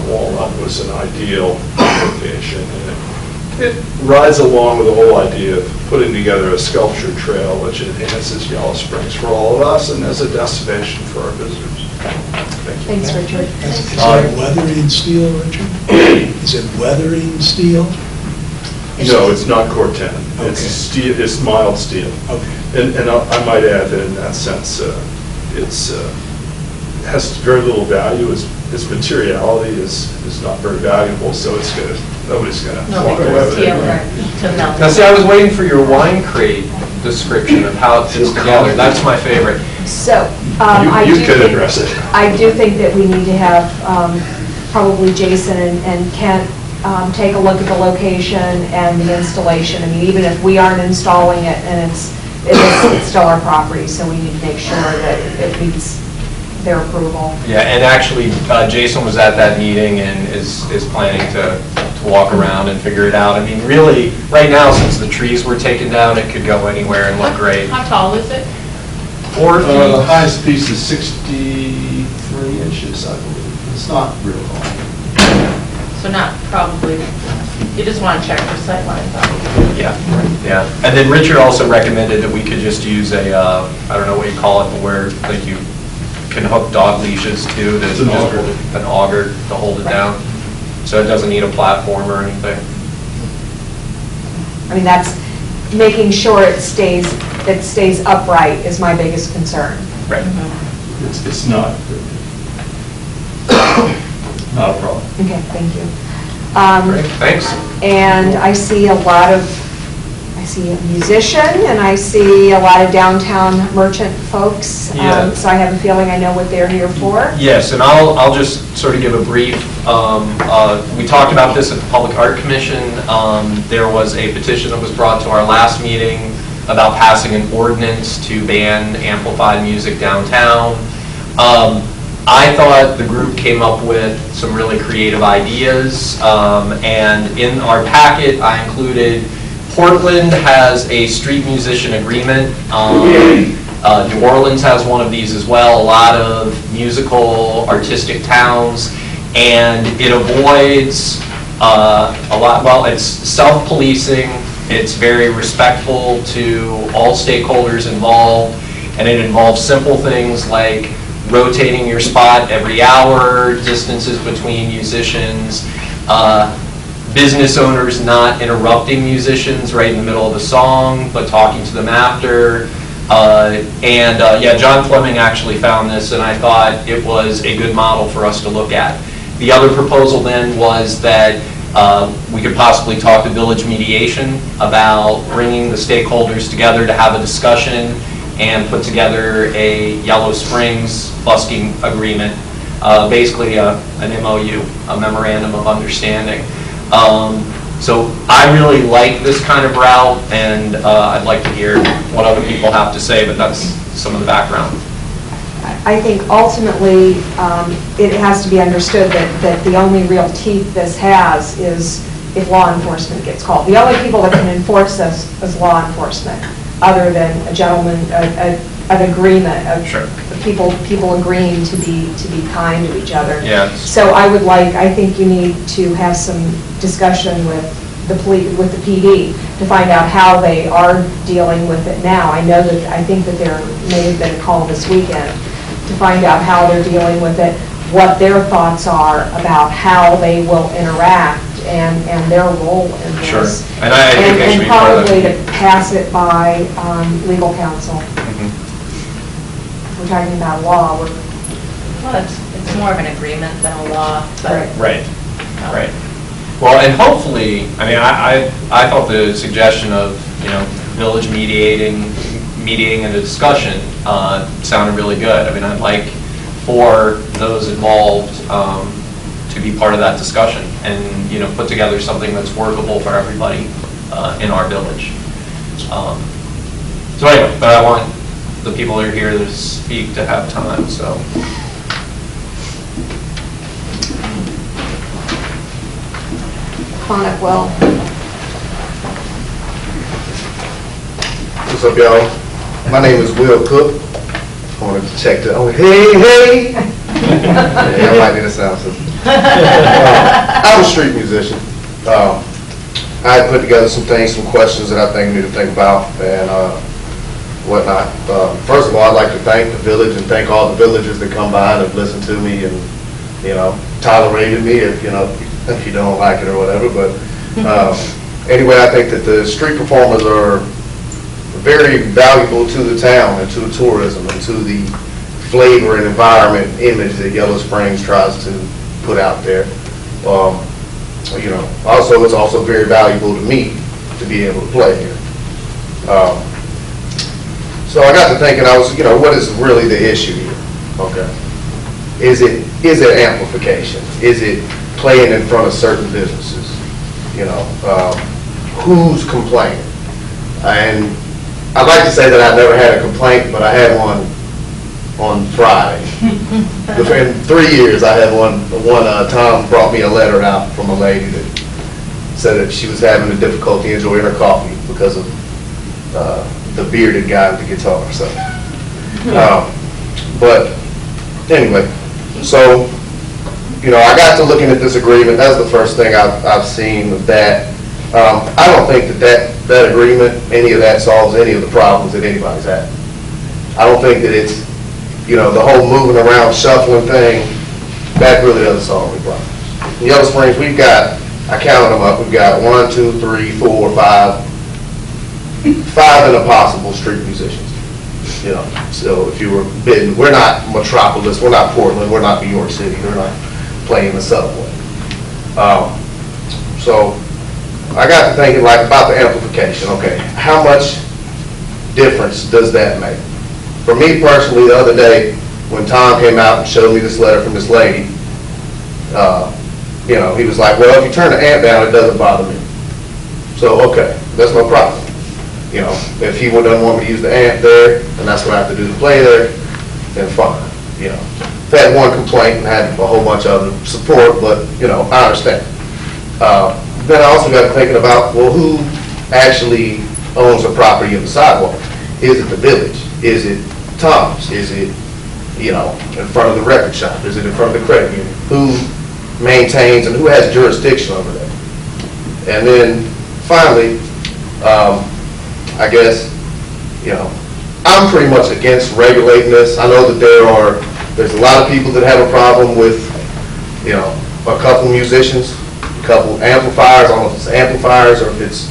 S16: Walnut was an ideal location. And it rides along with the whole idea of putting together a sculpture trail which enhances Yellow Springs for all of us and as a destination for our visitors. Thank you.
S1: Thanks, Richard.
S6: Is it weathering steel, Richard? Is it weathering steel?
S16: No, it's not Corten. It's steel. It's mild steel. Okay. And I might add that in that sense, it has very little value. Its materiality is not very valuable, so it's good. Nobody's going to walk away with it.
S2: Now, see, I was waiting for your wine crate description of how it fits together. That's my favorite.
S1: So,
S16: you could address it.
S1: I do think that we need to have probably Jason and Kent take a look at the location and the installation. I mean, even if we aren't installing it, and it's still our property, so we need to make sure that it meets their approval.
S2: Yeah, and actually, Jason was at that meeting and is planning to walk around and figure it out. I mean, really, right now, since the trees were taken down, it could go anywhere and look great.
S4: How tall is it?
S2: 4 feet.
S18: The highest piece is 63 inches, I believe. It's not real long.
S4: So not probably, you just want to check for sight lines, obviously.
S2: Yeah. And then Richard also recommended that we could just use a, I don't know what you call it, but where like you can hook dog leashes to, an auger to hold it down. So it doesn't need a platform or anything.
S1: I mean, that's making sure it stays upright is my biggest concern.
S2: Right.
S18: It's not. Not a problem.
S1: Okay, thank you.
S2: Great, thanks.
S1: And I see a lot of see a musician, and I see a lot of downtown merchant folks.
S2: Yeah.
S1: So I have a feeling I know what they're here for.
S2: Yes, and I'll just sort of give a brief, we talked about this at the Public Art Commission. There was a petition that was brought to our last meeting about passing an ordinance to ban amplified music downtown. I thought the group came up with some really creative ideas, and in our packet I included, Portland has a street musician agreement. New Orleans has one of these as well, a lot of musical, artistic towns, and it avoids a lot, well, it's self-policing, it's very respectful to all stakeholders involved, and it involves simple things like rotating your spot every hour, distances between musicians, business owners not interrupting musicians right in the middle of the song, but talking to them after. Yeah, John Fleming actually found this, and I thought it was a good model for us to look at. The other proposal then was that we could possibly talk to village mediation about bringing the stakeholders together to have a discussion and put together a Yellow Springs busking agreement, basically an MOU, a memorandum of understanding. So I really like this kind of route, and I'd like to hear what other people have to say, but that's some of the background.
S1: I think ultimately it has to be understood that the only real teeth this has is if law enforcement gets called. The only people that can enforce this is law enforcement, other than a gentleman, an agreement of people agreeing to be kind to each other.
S2: Yes.
S1: So I think you need to have some discussion with the PD to find out how they are dealing with it now. I think that there may have been a call this weekend to find out how they're dealing with it, what their thoughts are about how they will interact and their role in this.
S2: Sure. And I think they should be part of that.
S1: And probably to pass it by legal counsel. If we're talking about law,
S4: Well, it's more of an agreement than a law. But
S2: Right. Well, and hopefully, I mean, I thought the suggestion of, village mediating and a discussion sounded really good. I mean, I'd like for those involved to be part of that discussion and, put together something that's workable for everybody in our village. So anyway, but I want the people that are here to speak to have time, so.
S1: Conic well.
S21: What's up, y'all? My name is Will Cook. I wanted to check the, hey! Yeah, I might need a sound system. I'm a street musician. I had put together some questions that I think we need to think about and whatnot. First of all, I'd like to thank the village and thank all the villagers that come by and have listened to me and, tolerated me if you don't like it or whatever. But anyway, I think that the street performers are very valuable to the town and to the tourism and to the flavor and environment image that Yellow Springs tries to put out there. Also, it's also very valuable to me to be able to play here. So I got to thinking, what is really the issue here? Okay. Is it amplification? Is it playing in front of certain businesses? Who's complaining? And I'd like to say that I've never had a complaint, but I had one on Friday. Within 3 years, I had one. Tom brought me a letter out from a lady that said that she was having a difficulty enjoying her coffee because of the bearded guy with the guitar. So, but anyway, so I got to looking at this agreement. That's the first thing I've seen of that. I don't think that agreement, any of that, solves any of the problems that anybody's had. I don't think that it's, the whole moving around, shuffling thing, that really doesn't solve any problems. In Yellow Springs, we've got, I counted them up, we've got 1, 2, 3, 4, 5 and a possible street musicians. So if you were bidding, we're not Metropolis, we're not Portland, we're not New York City, we're not playing the subway. So I got to thinking about the amplification. Okay, how much difference does that make? For me personally, the other day, when Tom came out and showed me this letter from this lady, you know, he was like, well, if you turn the amp down, it doesn't bother me. So, okay, that's no problem. You know, if he doesn't want me to use the amp there, and that's what I have to do to play there, then fine, you know. I've had one complaint and had a whole bunch of support, but, you know, I understand. Then I also got thinking about, well, who actually owns the property of the sidewalk? Is it the village? Is it Tom's? Is it, you know, in front of the record shop? Is it in front of the credit union? Who maintains and who has jurisdiction over that? And then finally, I guess, you know, I'm pretty much against regulating this. I know that there's a lot of people that have a problem with, you know, a couple musicians, a couple amplifiers, I don't know if it's amplifiers or if it's,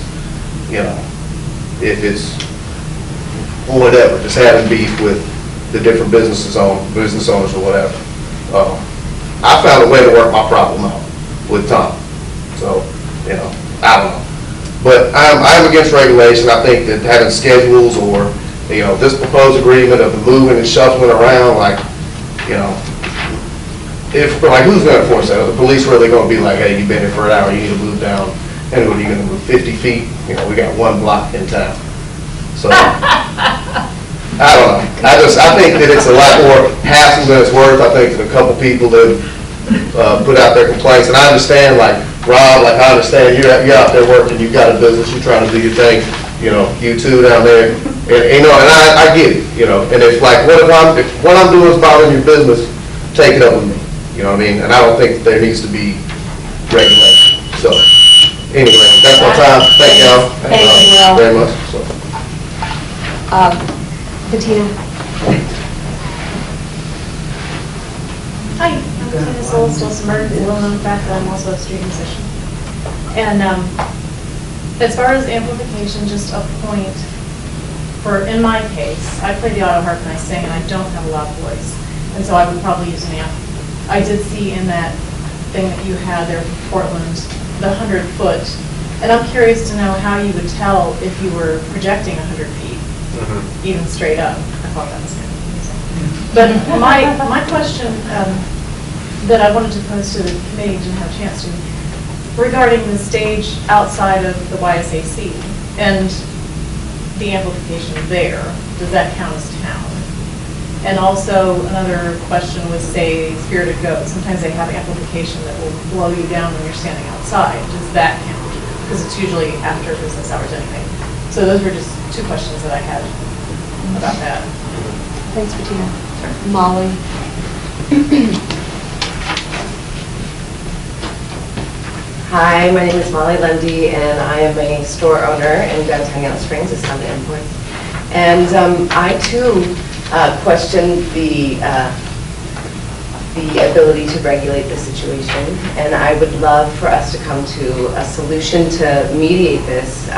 S21: you know, if it's whatever, just having beef with the different business owners or whatever. I found a way to work my problem out with Tom. So, you know, I don't know. But I'm against regulation. I think that having schedules or, you know, this proposed agreement of moving and shuffling around, like, you know, who's going to enforce that? Are the police really going to be like, hey, you've been here for an hour, you need to move down, and what are you going to move 50 feet? You know, we got one block in town. So, I don't know. I think that it's a lot more hassle than it's worth. I think that a couple people that put out their complaints, and I understand, like, Rob, like, I understand you're out there working, you've got a business, you're trying to do your thing, you know, you two down there, and you know, and I get it, you know, and it's like, if what I'm doing is bothering your business, take it up with me, you know what I mean? And I don't think there needs to be regulation. So, anyway, that's my time. Thank y'all.
S1: Thank you, Will.
S21: Very much. So.
S1: Bettina?
S8: Hi, I'm Bettina Solsmer, well-known fact that I'm also a street musician. And as far as amplification, just a point for, in my case, I play the auto harp and I sing and I don't have a loud voice. And so I would probably use an amp. I did see in that thing that you had there for Portland, the 100-foot. And I'm curious to know how you would tell if you were projecting 100 feet, even straight up. I thought that was kind of amusing. But my question that I wanted to pose to the committee, didn't have a chance to, regarding the stage outside of the YSAC and the amplification there, does that count as town? And also another question was, say, Spirited Goat. Sometimes they have amplification that will blow you down when you're standing outside. Does that count? Because it's usually after business hours anyway. So those were just two questions that I had about that.
S1: Thanks, Bettina. Molly?
S22: Hi, my name is Molly Lundy, and I am a store owner in downtown Yellow Springs, a Sunday import. And I too question the ability to regulate the situation, and I would love for us to come to a solution to mediate this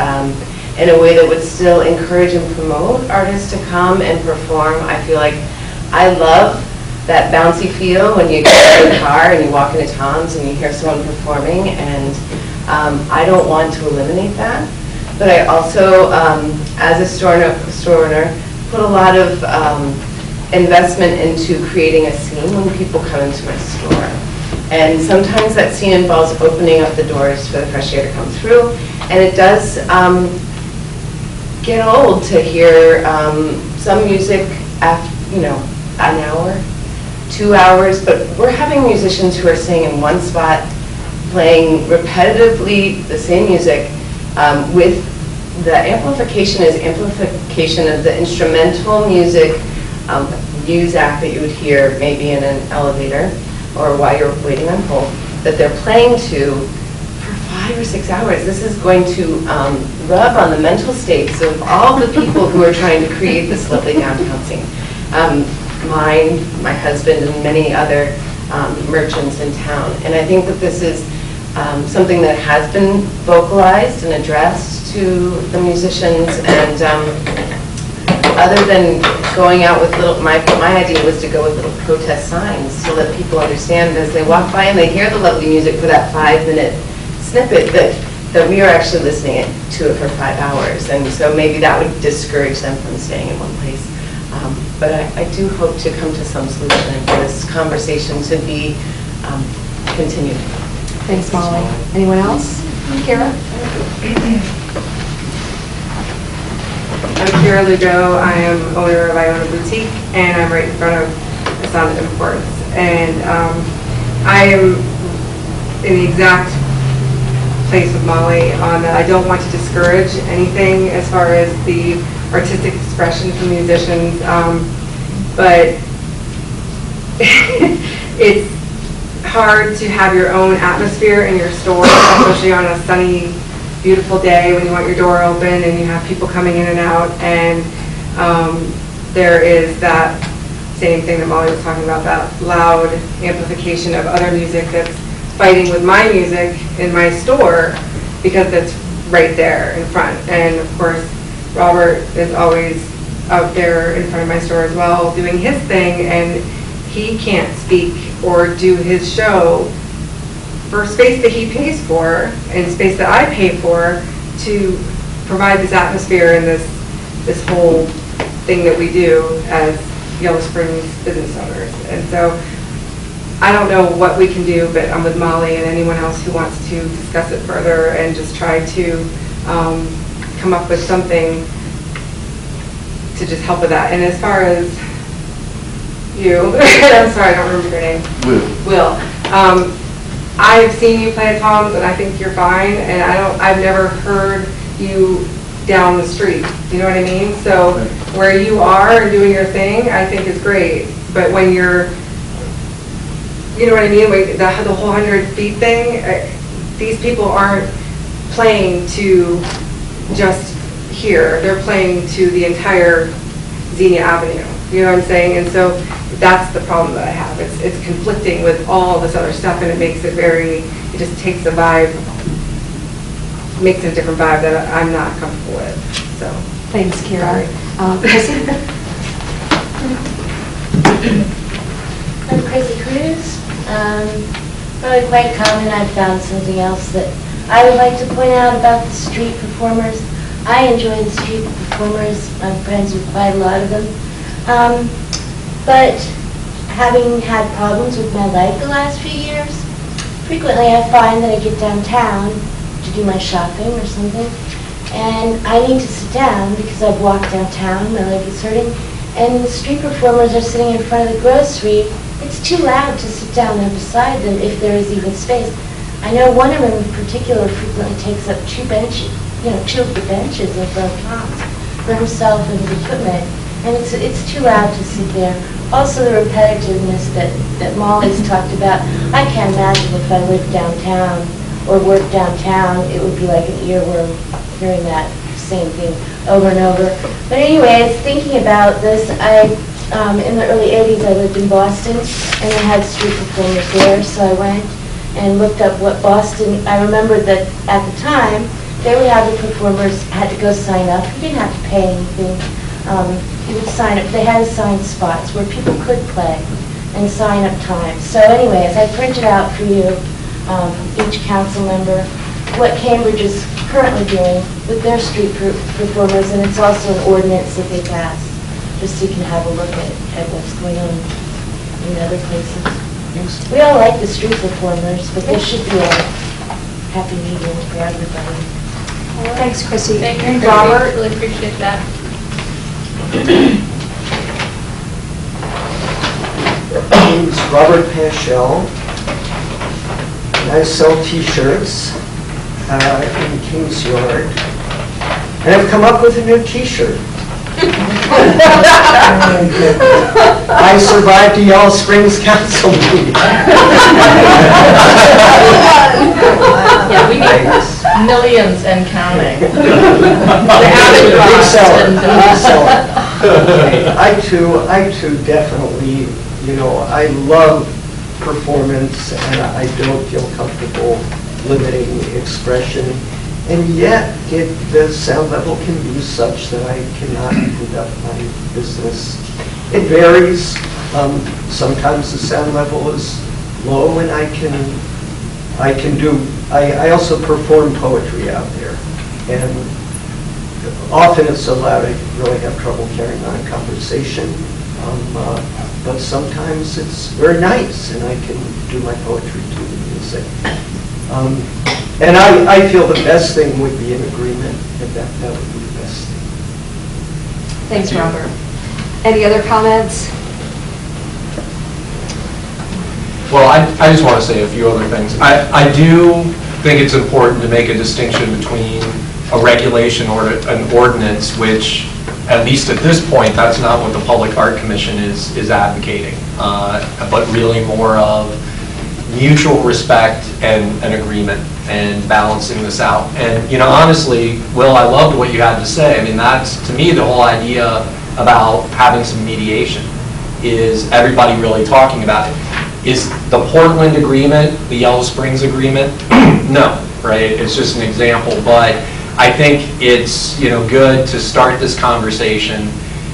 S22: in a way that would still encourage and promote artists to come and perform. I feel like I love that bouncy feel when you get in a car and you walk into Tom's and you hear someone performing, and I don't want to eliminate that. But I also, as a store owner, put a lot of investment into creating a scene when people come into my store. And sometimes that scene involves opening up the doors for the fresh air to come through, and it does get old to hear some music after, you know, an hour, 2 hours, but we're having musicians who are staying in one spot, playing repetitively the same music with the amplification is amplification of the instrumental music, music that you would hear maybe in an elevator or while you're waiting on hold, that they're playing to for 5 or 6 hours. This is going to rub on the mental states of all the people who are trying to create this lovely downtown scene. Mine, my husband, and many other merchants in town. And I think that this is something that has been vocalized and addressed to the musicians, and other than going out with little, my idea was to go with little protest signs so that people understand as they walk by and they hear the lovely music for that 5-minute snippet that that we are actually listening to it for 5 hours. And so maybe that would discourage them from staying in one place. But I do hope to come to some solution and for this conversation to be continued.
S1: Thanks, Molly. Anyone else? Kara?
S7: I'm Kara Lugo. I am owner of Iona Boutique, and I'm right in front of the Sound Imports. And I am in the exact place with Molly on that. I don't want to discourage anything as far as the artistic expression from musicians, but it's hard to have your own atmosphere in your store, especially on a sunny, beautiful day when you want your door open and you have people coming in and out, and there is that same thing that Molly was talking about, that loud amplification of other music that's fighting with my music in my store because it's right there in front. And of course, Robert is always out there in front of my store as well doing his thing, and he can't speak or do his show for space that he pays for and space that I pay for to provide this atmosphere and this whole thing that we do as Yellow Springs business owners. And so I don't know what we can do, but I'm with Molly and anyone else who wants to discuss it further and just try to come up with something to just help with that. And as far as you, I'm sorry, I don't remember your name. Will. I've seen you play at Tom's, and I think you're fine. And I've never heard you down the street. You know what I mean? So where you are and doing your thing, I think is great. But when you're, you know what I mean? Like the whole 100 feet thing. These people aren't playing to just here. They're playing to the entire Xenia Avenue. You know what I'm saying? And so that's the problem that I have. It's conflicting with all this other stuff, and it makes it it just takes the vibe, makes it a different vibe that I'm not comfortable with. So
S1: thanks, Kara. Chrissy?
S17: I'm Chrissy Cruz. Probably quite common. I've found something else that I would like to point out about the street performers. I enjoy the street performers. I'm friends with quite a lot of them. But having had problems with my leg the last few years, frequently I find that I get downtown to do my shopping or something, and I need to sit down because I've walked downtown, my leg is hurting, and the street performers are sitting in front of the grocery. It's too loud to sit down there beside them if there is even space. I know one of them in particular frequently takes up two benches, two of the benches of the Tom's for himself and his equipment, and it's too loud to sit there. Also the repetitiveness that Molly's talked about. I can't imagine if I lived downtown or worked downtown, it would be like an earworm hearing that same thing over and over. But anyways, thinking about this, in the early 80s I lived in Boston and they had street performers there, so I went and looked up what Boston, I remember that at the time they would have the performers had to go sign up. You didn't have to pay anything. You would sign up. They had assigned spots where people could play and sign up time. So anyways, I printed out for you, each council member, what Cambridge is currently doing with their street performers, and it's also an ordinance that they passed, just so you can have a look at what's going on in other places. We all like the street performers, but there should be a happy medium for everybody.
S1: Thanks, Chrissy.
S4: Thank you, Chrissy.
S1: Robert?
S4: Really appreciate that.
S19: My name's Robert Paschel, and I sell T-shirts in Kings Yard, and I've come up with a new T-shirt. I survived a Yellow Springs council meeting.
S4: Yeah, we need millions and counting.
S19: Big seller. I too definitely, I love performance, and I don't feel comfortable limiting expression. And yet, the sound level can be such that I cannot conduct my business. It varies. Sometimes the sound level is low, and I can I also perform poetry out there. And often it's so loud I really have trouble carrying on a conversation. But sometimes it's very nice and I can do my poetry to the music. And I feel the best thing would be an agreement, and that would be the best thing.
S1: Thanks, Robert. Any other comments?
S2: Well, I just want to say a few other things. I do think it's important to make a distinction between a regulation or an ordinance, which, at least at this point, that's not what the Public Art Commission is advocating, but really more of mutual respect and an agreement and balancing this out. And, you know, honestly, Will, I loved what you had to say. I mean, that's, to me, the whole idea about having some mediation is everybody really talking about it. Is the Portland agreement the Yellow Springs agreement? No, right? It's just an example, but I think it's, you know, good to start this conversation,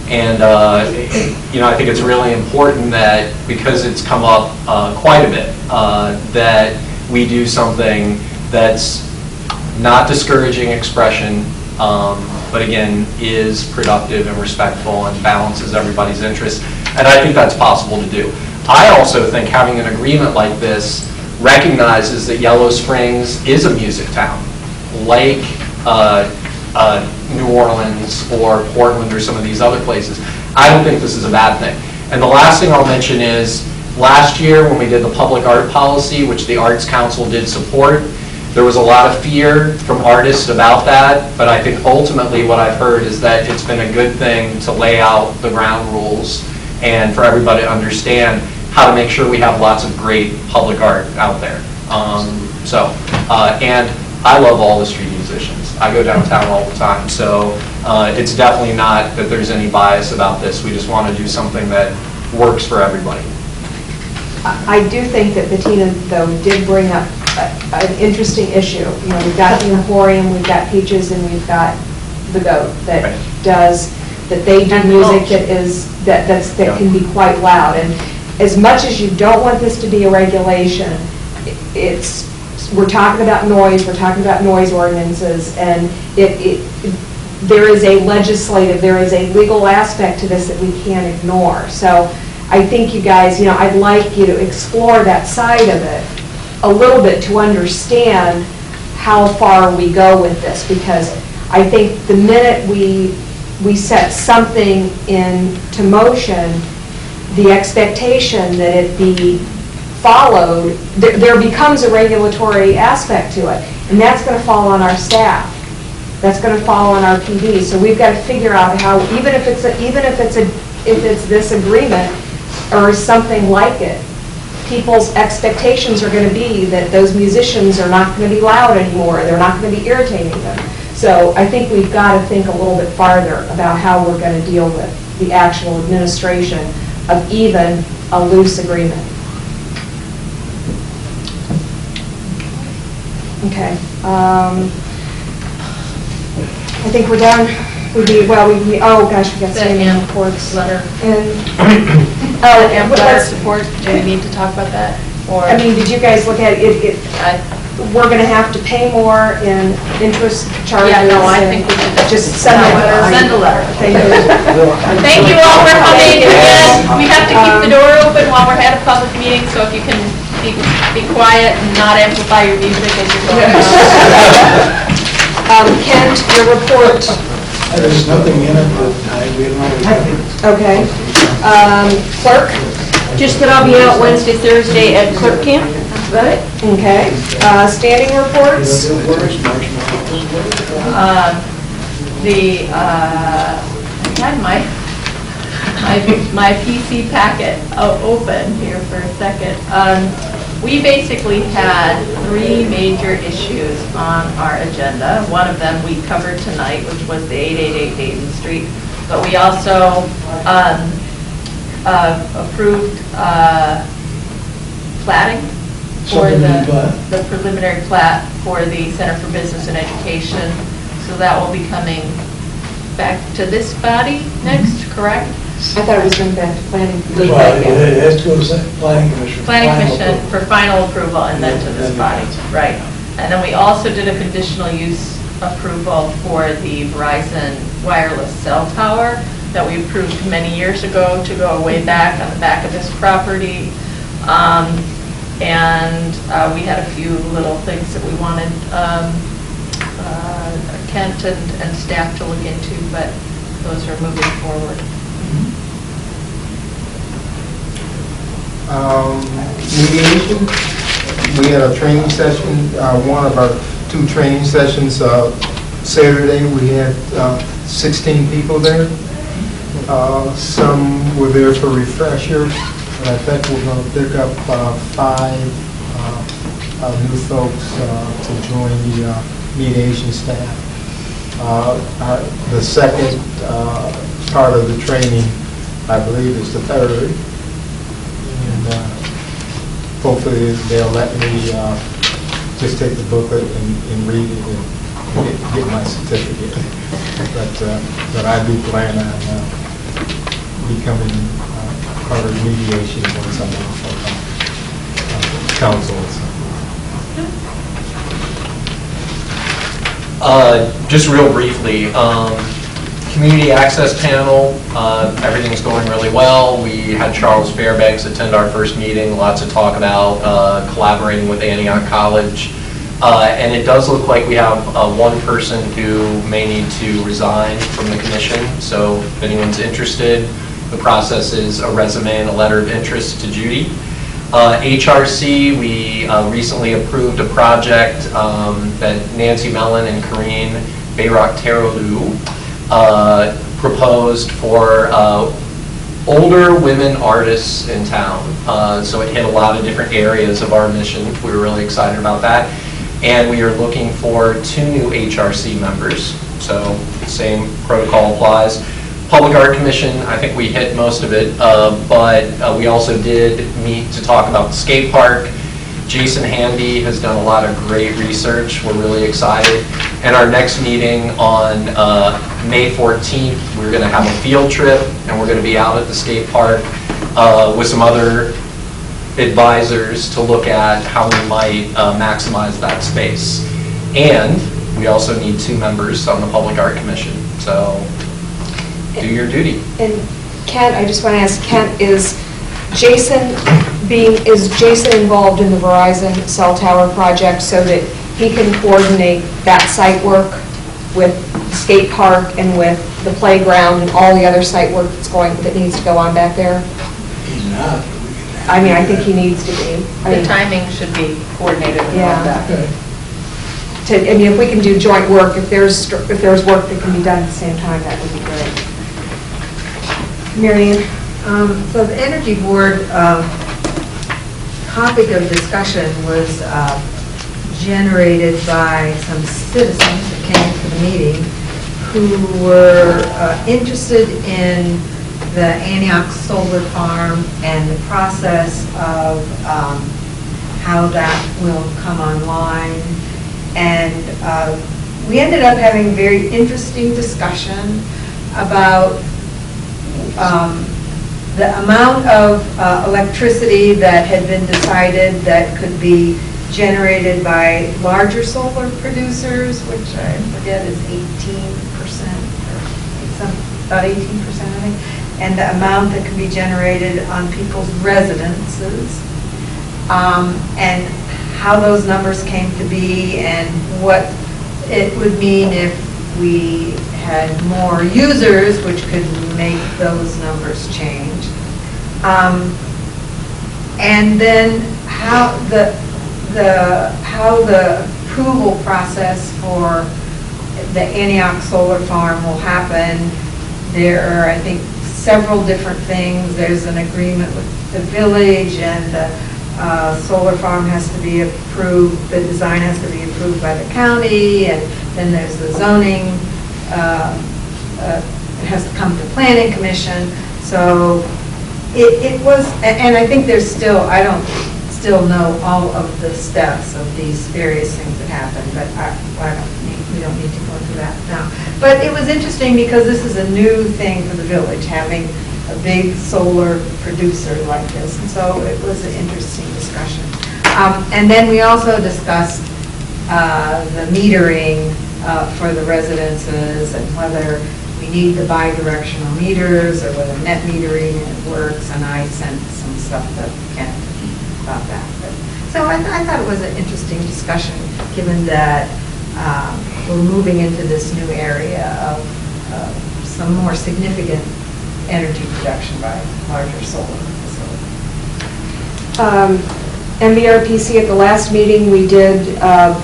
S2: and you know, I think it's really important that, because it's come up quite a bit, that we do something that's not discouraging expression, but again, is productive and respectful and balances everybody's interests, and I think that's possible to do. I also think having an agreement like this recognizes that Yellow Springs is a music town, like New Orleans or Portland or some of these other places. I don't think this is a bad thing. And the last thing I'll mention is, last year when we did the public art policy, which the Arts Council did support, there was a lot of fear from artists about that, but I think ultimately what I've heard is that it's been a good thing to lay out the ground rules and for everybody to understand how to make sure we have lots of great public art out there. And I love all the street musicians. I go downtown all the time, so it's definitely not that there's any bias about this. We just want to do something that works for everybody.
S1: I do think that Bettina, though, did bring up an interesting issue. You know, we've got the Emporium, we've got Peaches, and we've got the Goat that they do music that can be quite loud. And as much as you don't want this to be a regulation, we're talking about noise, we're talking about noise ordinances, and there is a legal aspect to this that we can't ignore. So I think you guys, you know, I'd like you to explore that side of it a little bit to understand how far we go with this, because I think the minute we set something into motion, the expectation that it be followed, there becomes a regulatory aspect to it, and that's going to fall on our staff. That's going to fall on our PD. So we've got to figure out how, even if it's this agreement or something like it, people's expectations are going to be that those musicians are not going to be loud anymore. They're not going to be irritating them. So I think we've got to think a little bit farther about how we're going to deal with the actual administration of even a loose agreement. Okay. I think we're done. Oh gosh, we got so many reports.
S4: Letter.
S1: And
S4: letter report. Do we need to talk about that? Or
S1: I mean, did you guys look at it? We're going to have to pay more in interest charges.
S4: Yeah, no, I think we should
S1: just send a letter.
S4: Send a letter.
S1: Thank you.
S4: Thank you all for coming. Again, we have to keep the door open while we're at a public meeting, so if you can be quiet and not amplify your music as you're going on.
S1: Kent, your report.
S6: There's nothing in it that we don't know.
S1: Okay. Clerk?
S5: Just that I'll be out Wednesday, Thursday at clerk camp. That's about it.
S1: Okay. Standing reports?
S4: I had my PC packet open here for a second. We basically had 3 major issues on our agenda. One of them we covered tonight, which was the 888 Dayton Street. But we also approved platting for the preliminary plat for the Center for Business and Education. So that will be coming back to this body next, correct?
S1: I thought it was going back to planning.
S6: Well, it has to go to planning commission. for
S4: Planning
S6: final
S4: commission
S6: approval.
S4: for final approval and then to this
S6: Then-
S4: body, right. And then we also did a conditional use approval for the Verizon wireless cell tower that we approved many years ago to go way back on the back of this property. And we had a few little things that we wanted Kent and staff to look into, but those are moving forward.
S15: Mediation, we had a training session, one of our 2 training sessions. Saturday, we had 16 people there. Some were there for refresher, but I think we're going to pick up 5 new folks to join the mediation staff. The second part of the training, I believe, is the 3rd. And hopefully they'll let me just take the booklet and read it and get my certificate. But I do plan on becoming part of mediation once I'm off of council.
S2: Just real briefly, community access panel, everything's going really well. We had Charles Fairbanks attend our first meeting, lots of talk about collaborating with Antioch College. And it does look like we have one person who may need to resign from the commission. So if anyone's interested, the process is a resume and a letter of interest to Judy. HRC, we recently approved a project that Nancy Mellon and Karine Bayrak-Terolu proposed for older women artists in town. So it hit a lot of different areas of our mission. We were really excited about that. And we are looking for 2 new HRC members. So same protocol applies. Public Art Commission, I think we hit most of it, but we also did meet to talk about the skate park. Jason Handy has done a lot of great research. We're really excited. And our next meeting on May 14th, we're going to have a field trip, and we're going to be out at the skate park with some other advisors to look at how we might maximize that space. And we also need 2 members on the Public Art Commission. So do your duty.
S1: And Kent, I just want to ask, Kent, is Jason involved in the Verizon cell tower project so that he can coordinate that site work with the skate park and with the playground and all the other site work that needs to go on back there?
S6: He's not.
S1: I mean, I think he needs to be.
S4: The timing should be coordinated with all that.
S1: I mean, if we can do joint work, if there's work that can be done at the same time, that would be great.
S3: Mary Ann? So the Energy Board topic of discussion was generated by some citizens that came to the meeting who were interested in the Antioch Solar Farm and the process of how that will come online. And we ended up having a very interesting discussion about the amount of electricity that had been decided that could be generated by larger solar producers, which I forget is 18%, or about 18%, I think, and the amount that can be generated on people's residences, and how those numbers came to be, and what it would mean if we had more users, which could make those numbers change. And then how the approval process for the Antioch Solar Farm will happen. There are, I think, several different things. There's an agreement with the village, and the solar farm has to be approved, the design has to be approved by the county, and then there's the zoning, it has to come to planning commission. So it was, and I think there's still, I don't still know all of the steps of these various things that happen, but we don't need to go into that now. But it was interesting because this is a new thing for the village, having a big solar producer like this, and so it was an interesting discussion. And then we also discussed the metering for the residences and whether we need the bi-directional meters or whether net metering works, and I sent some stuff to Ken about that. So I thought it was an interesting discussion, given that we're moving into this new area of some more significant energy production by larger solar facilities.
S1: MVRPC, at the last meeting, we did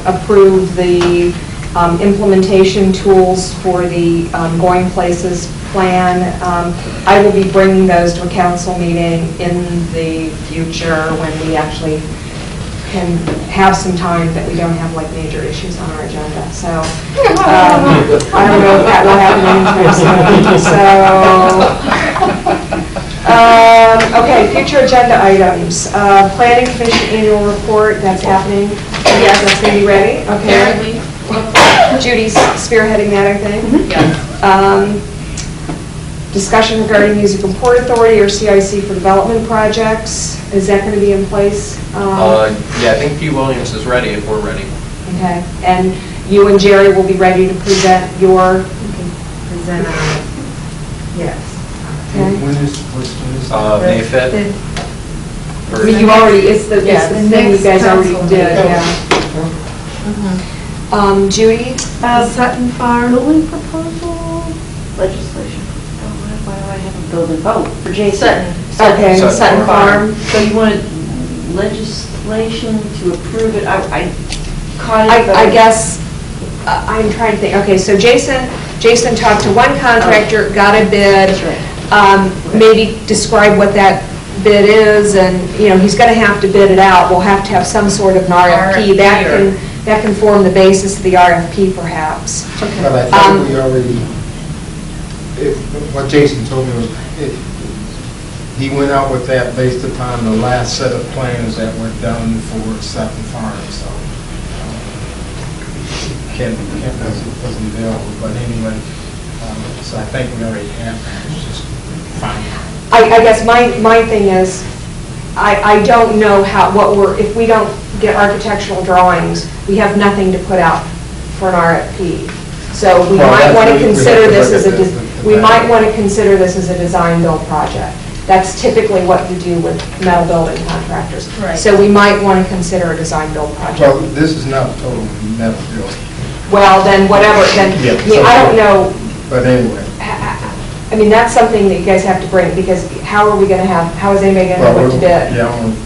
S1: approve the implementation tools for the Going Places plan. I will be bringing those to a council meeting in the future when we actually can have some time that we don't have like major issues on our agenda. So I don't know if that will happen anytime soon. Okay, future agenda items. Planning Commission annual report, that's happening. Yes, that's going to be ready. Okay. Judy's spearheading that, I think.
S4: Yes.
S1: Discussion regarding Musical Port Authority or CIC for development projects. Is that going to be in place?
S2: Yeah, I think P. Williams is ready if we're ready.
S1: Okay. And you and Jerry will be ready to present your...
S3: Present on it. Yes.
S1: Okay.
S15: When is
S2: May 5th?
S1: I mean, you already, it's the thing you guys already
S3: council
S1: did,
S3: meeting.
S1: yeah. Judy?
S3: Sutton Farm.
S5: Building proposal, legislation. Why do I have a building? Oh, for Jason.
S1: Okay, Sutton Farm.
S5: So you wanted legislation to approve it? I caught it.
S1: I guess, I'm trying to think. Okay, so Jason talked to one contractor, got a bid.
S5: That's right.
S1: Maybe describe what that bid is, and, you know, he's going to have to bid it out. We'll have to have some sort of an RFP. That can form the basis of the RFP, perhaps.
S15: But I think we already, what Jason told me was, he went out with that based upon the last set of plans that were done for Sutton Farm, so Ken wasn't available, but anyway, so I think we already have that. It's just fine.
S1: I guess my thing is, I don't know if we don't get architectural drawings, we have nothing to put out for an RFP. So we might want to consider this as a design-build project. That's typically what you do with metal building contractors.
S4: Right.
S1: So we might want to consider a design-build project.
S15: Well, this is not a total metal building.
S1: Well, then whatever, then,
S15: Yeah,
S1: I mean, I don't know,
S15: But anyway.
S1: I mean, that's something that you guys have to bring, because how is anybody going to know what to bid?
S15: Yeah, I want to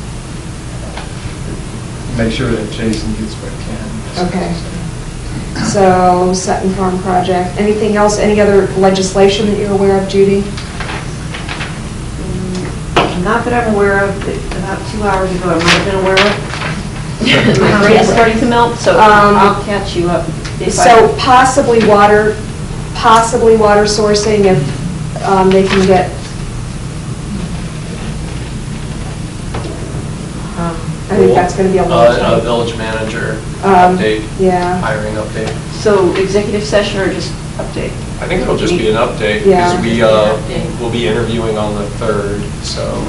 S15: make sure that Jason gets what he can.
S1: Okay. So, Sutton Farm project. Anything else, any other legislation that you're aware of, Judy?
S5: Not that I'm aware of, but about 2 hours ago I might have been aware of. My brain's starting to melt, so I'll catch you up.
S1: So possibly water sourcing if they can get, I think that's going to be a long
S2: A
S1: time.
S2: village manager update,
S1: Yeah.
S2: hiring update.
S5: So executive session or just update?
S2: I think it'll just be an update,
S1: Yeah.
S2: because we'll be interviewing on the 3rd, so.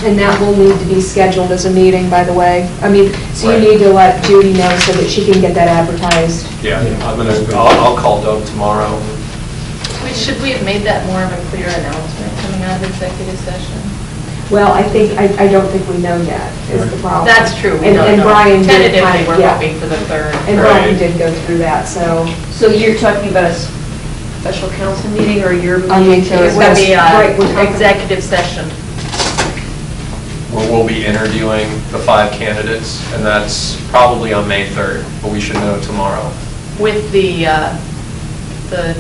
S1: And that will need to be scheduled as a meeting, by the way. I mean, so you
S2: Right.
S1: need to let Judy know so that she can get that advertised.
S2: Yeah, I'll call Doug tomorrow.
S4: Should we have made that more of a clear announcement coming out of executive session?
S1: Well, I don't think we know yet, is the problem.
S4: That's true, we
S1: And
S4: don't know.
S1: Brian did
S4: Tentatively,
S1: kind of,
S4: we're
S1: yeah.
S4: hoping for the 3rd.
S1: And Brian did go through that, so.
S5: So you're talking about a special council meeting or your
S1: I mean,
S5: meeting?
S4: It would be
S1: Right, we're talking-
S4: executive session.
S2: Where we'll be interviewing the 5 candidates, and that's probably on May 3rd, but we should know tomorrow.
S4: With the
S2: The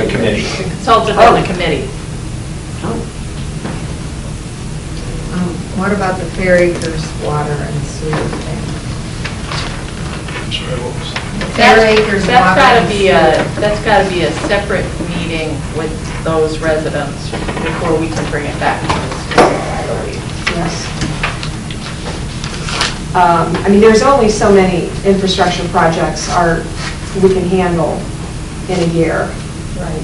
S2: committee.
S4: consultant on the committee.
S3: What about the Fair Acres water and sewer thing? Fair Acres water
S4: That's got to
S3: and
S4: be
S3: sewer.
S4: that's got to be a separate meeting with those residents before we can bring it back to the school, I believe.
S1: Yes. I mean, there's only so many infrastructure projects we can handle in a year.
S4: Right.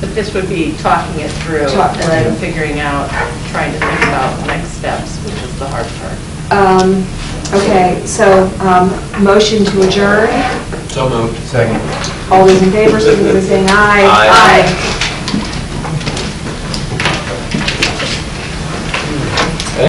S4: But this would be talking it through
S1: Talk-
S4: and then figuring out, trying to think about the next steps, which is the hard part.
S1: Okay, so motion to adjourn.
S2: So moved.
S1: All those in favor, signify by saying aye.
S2: Aye.
S1: Aye.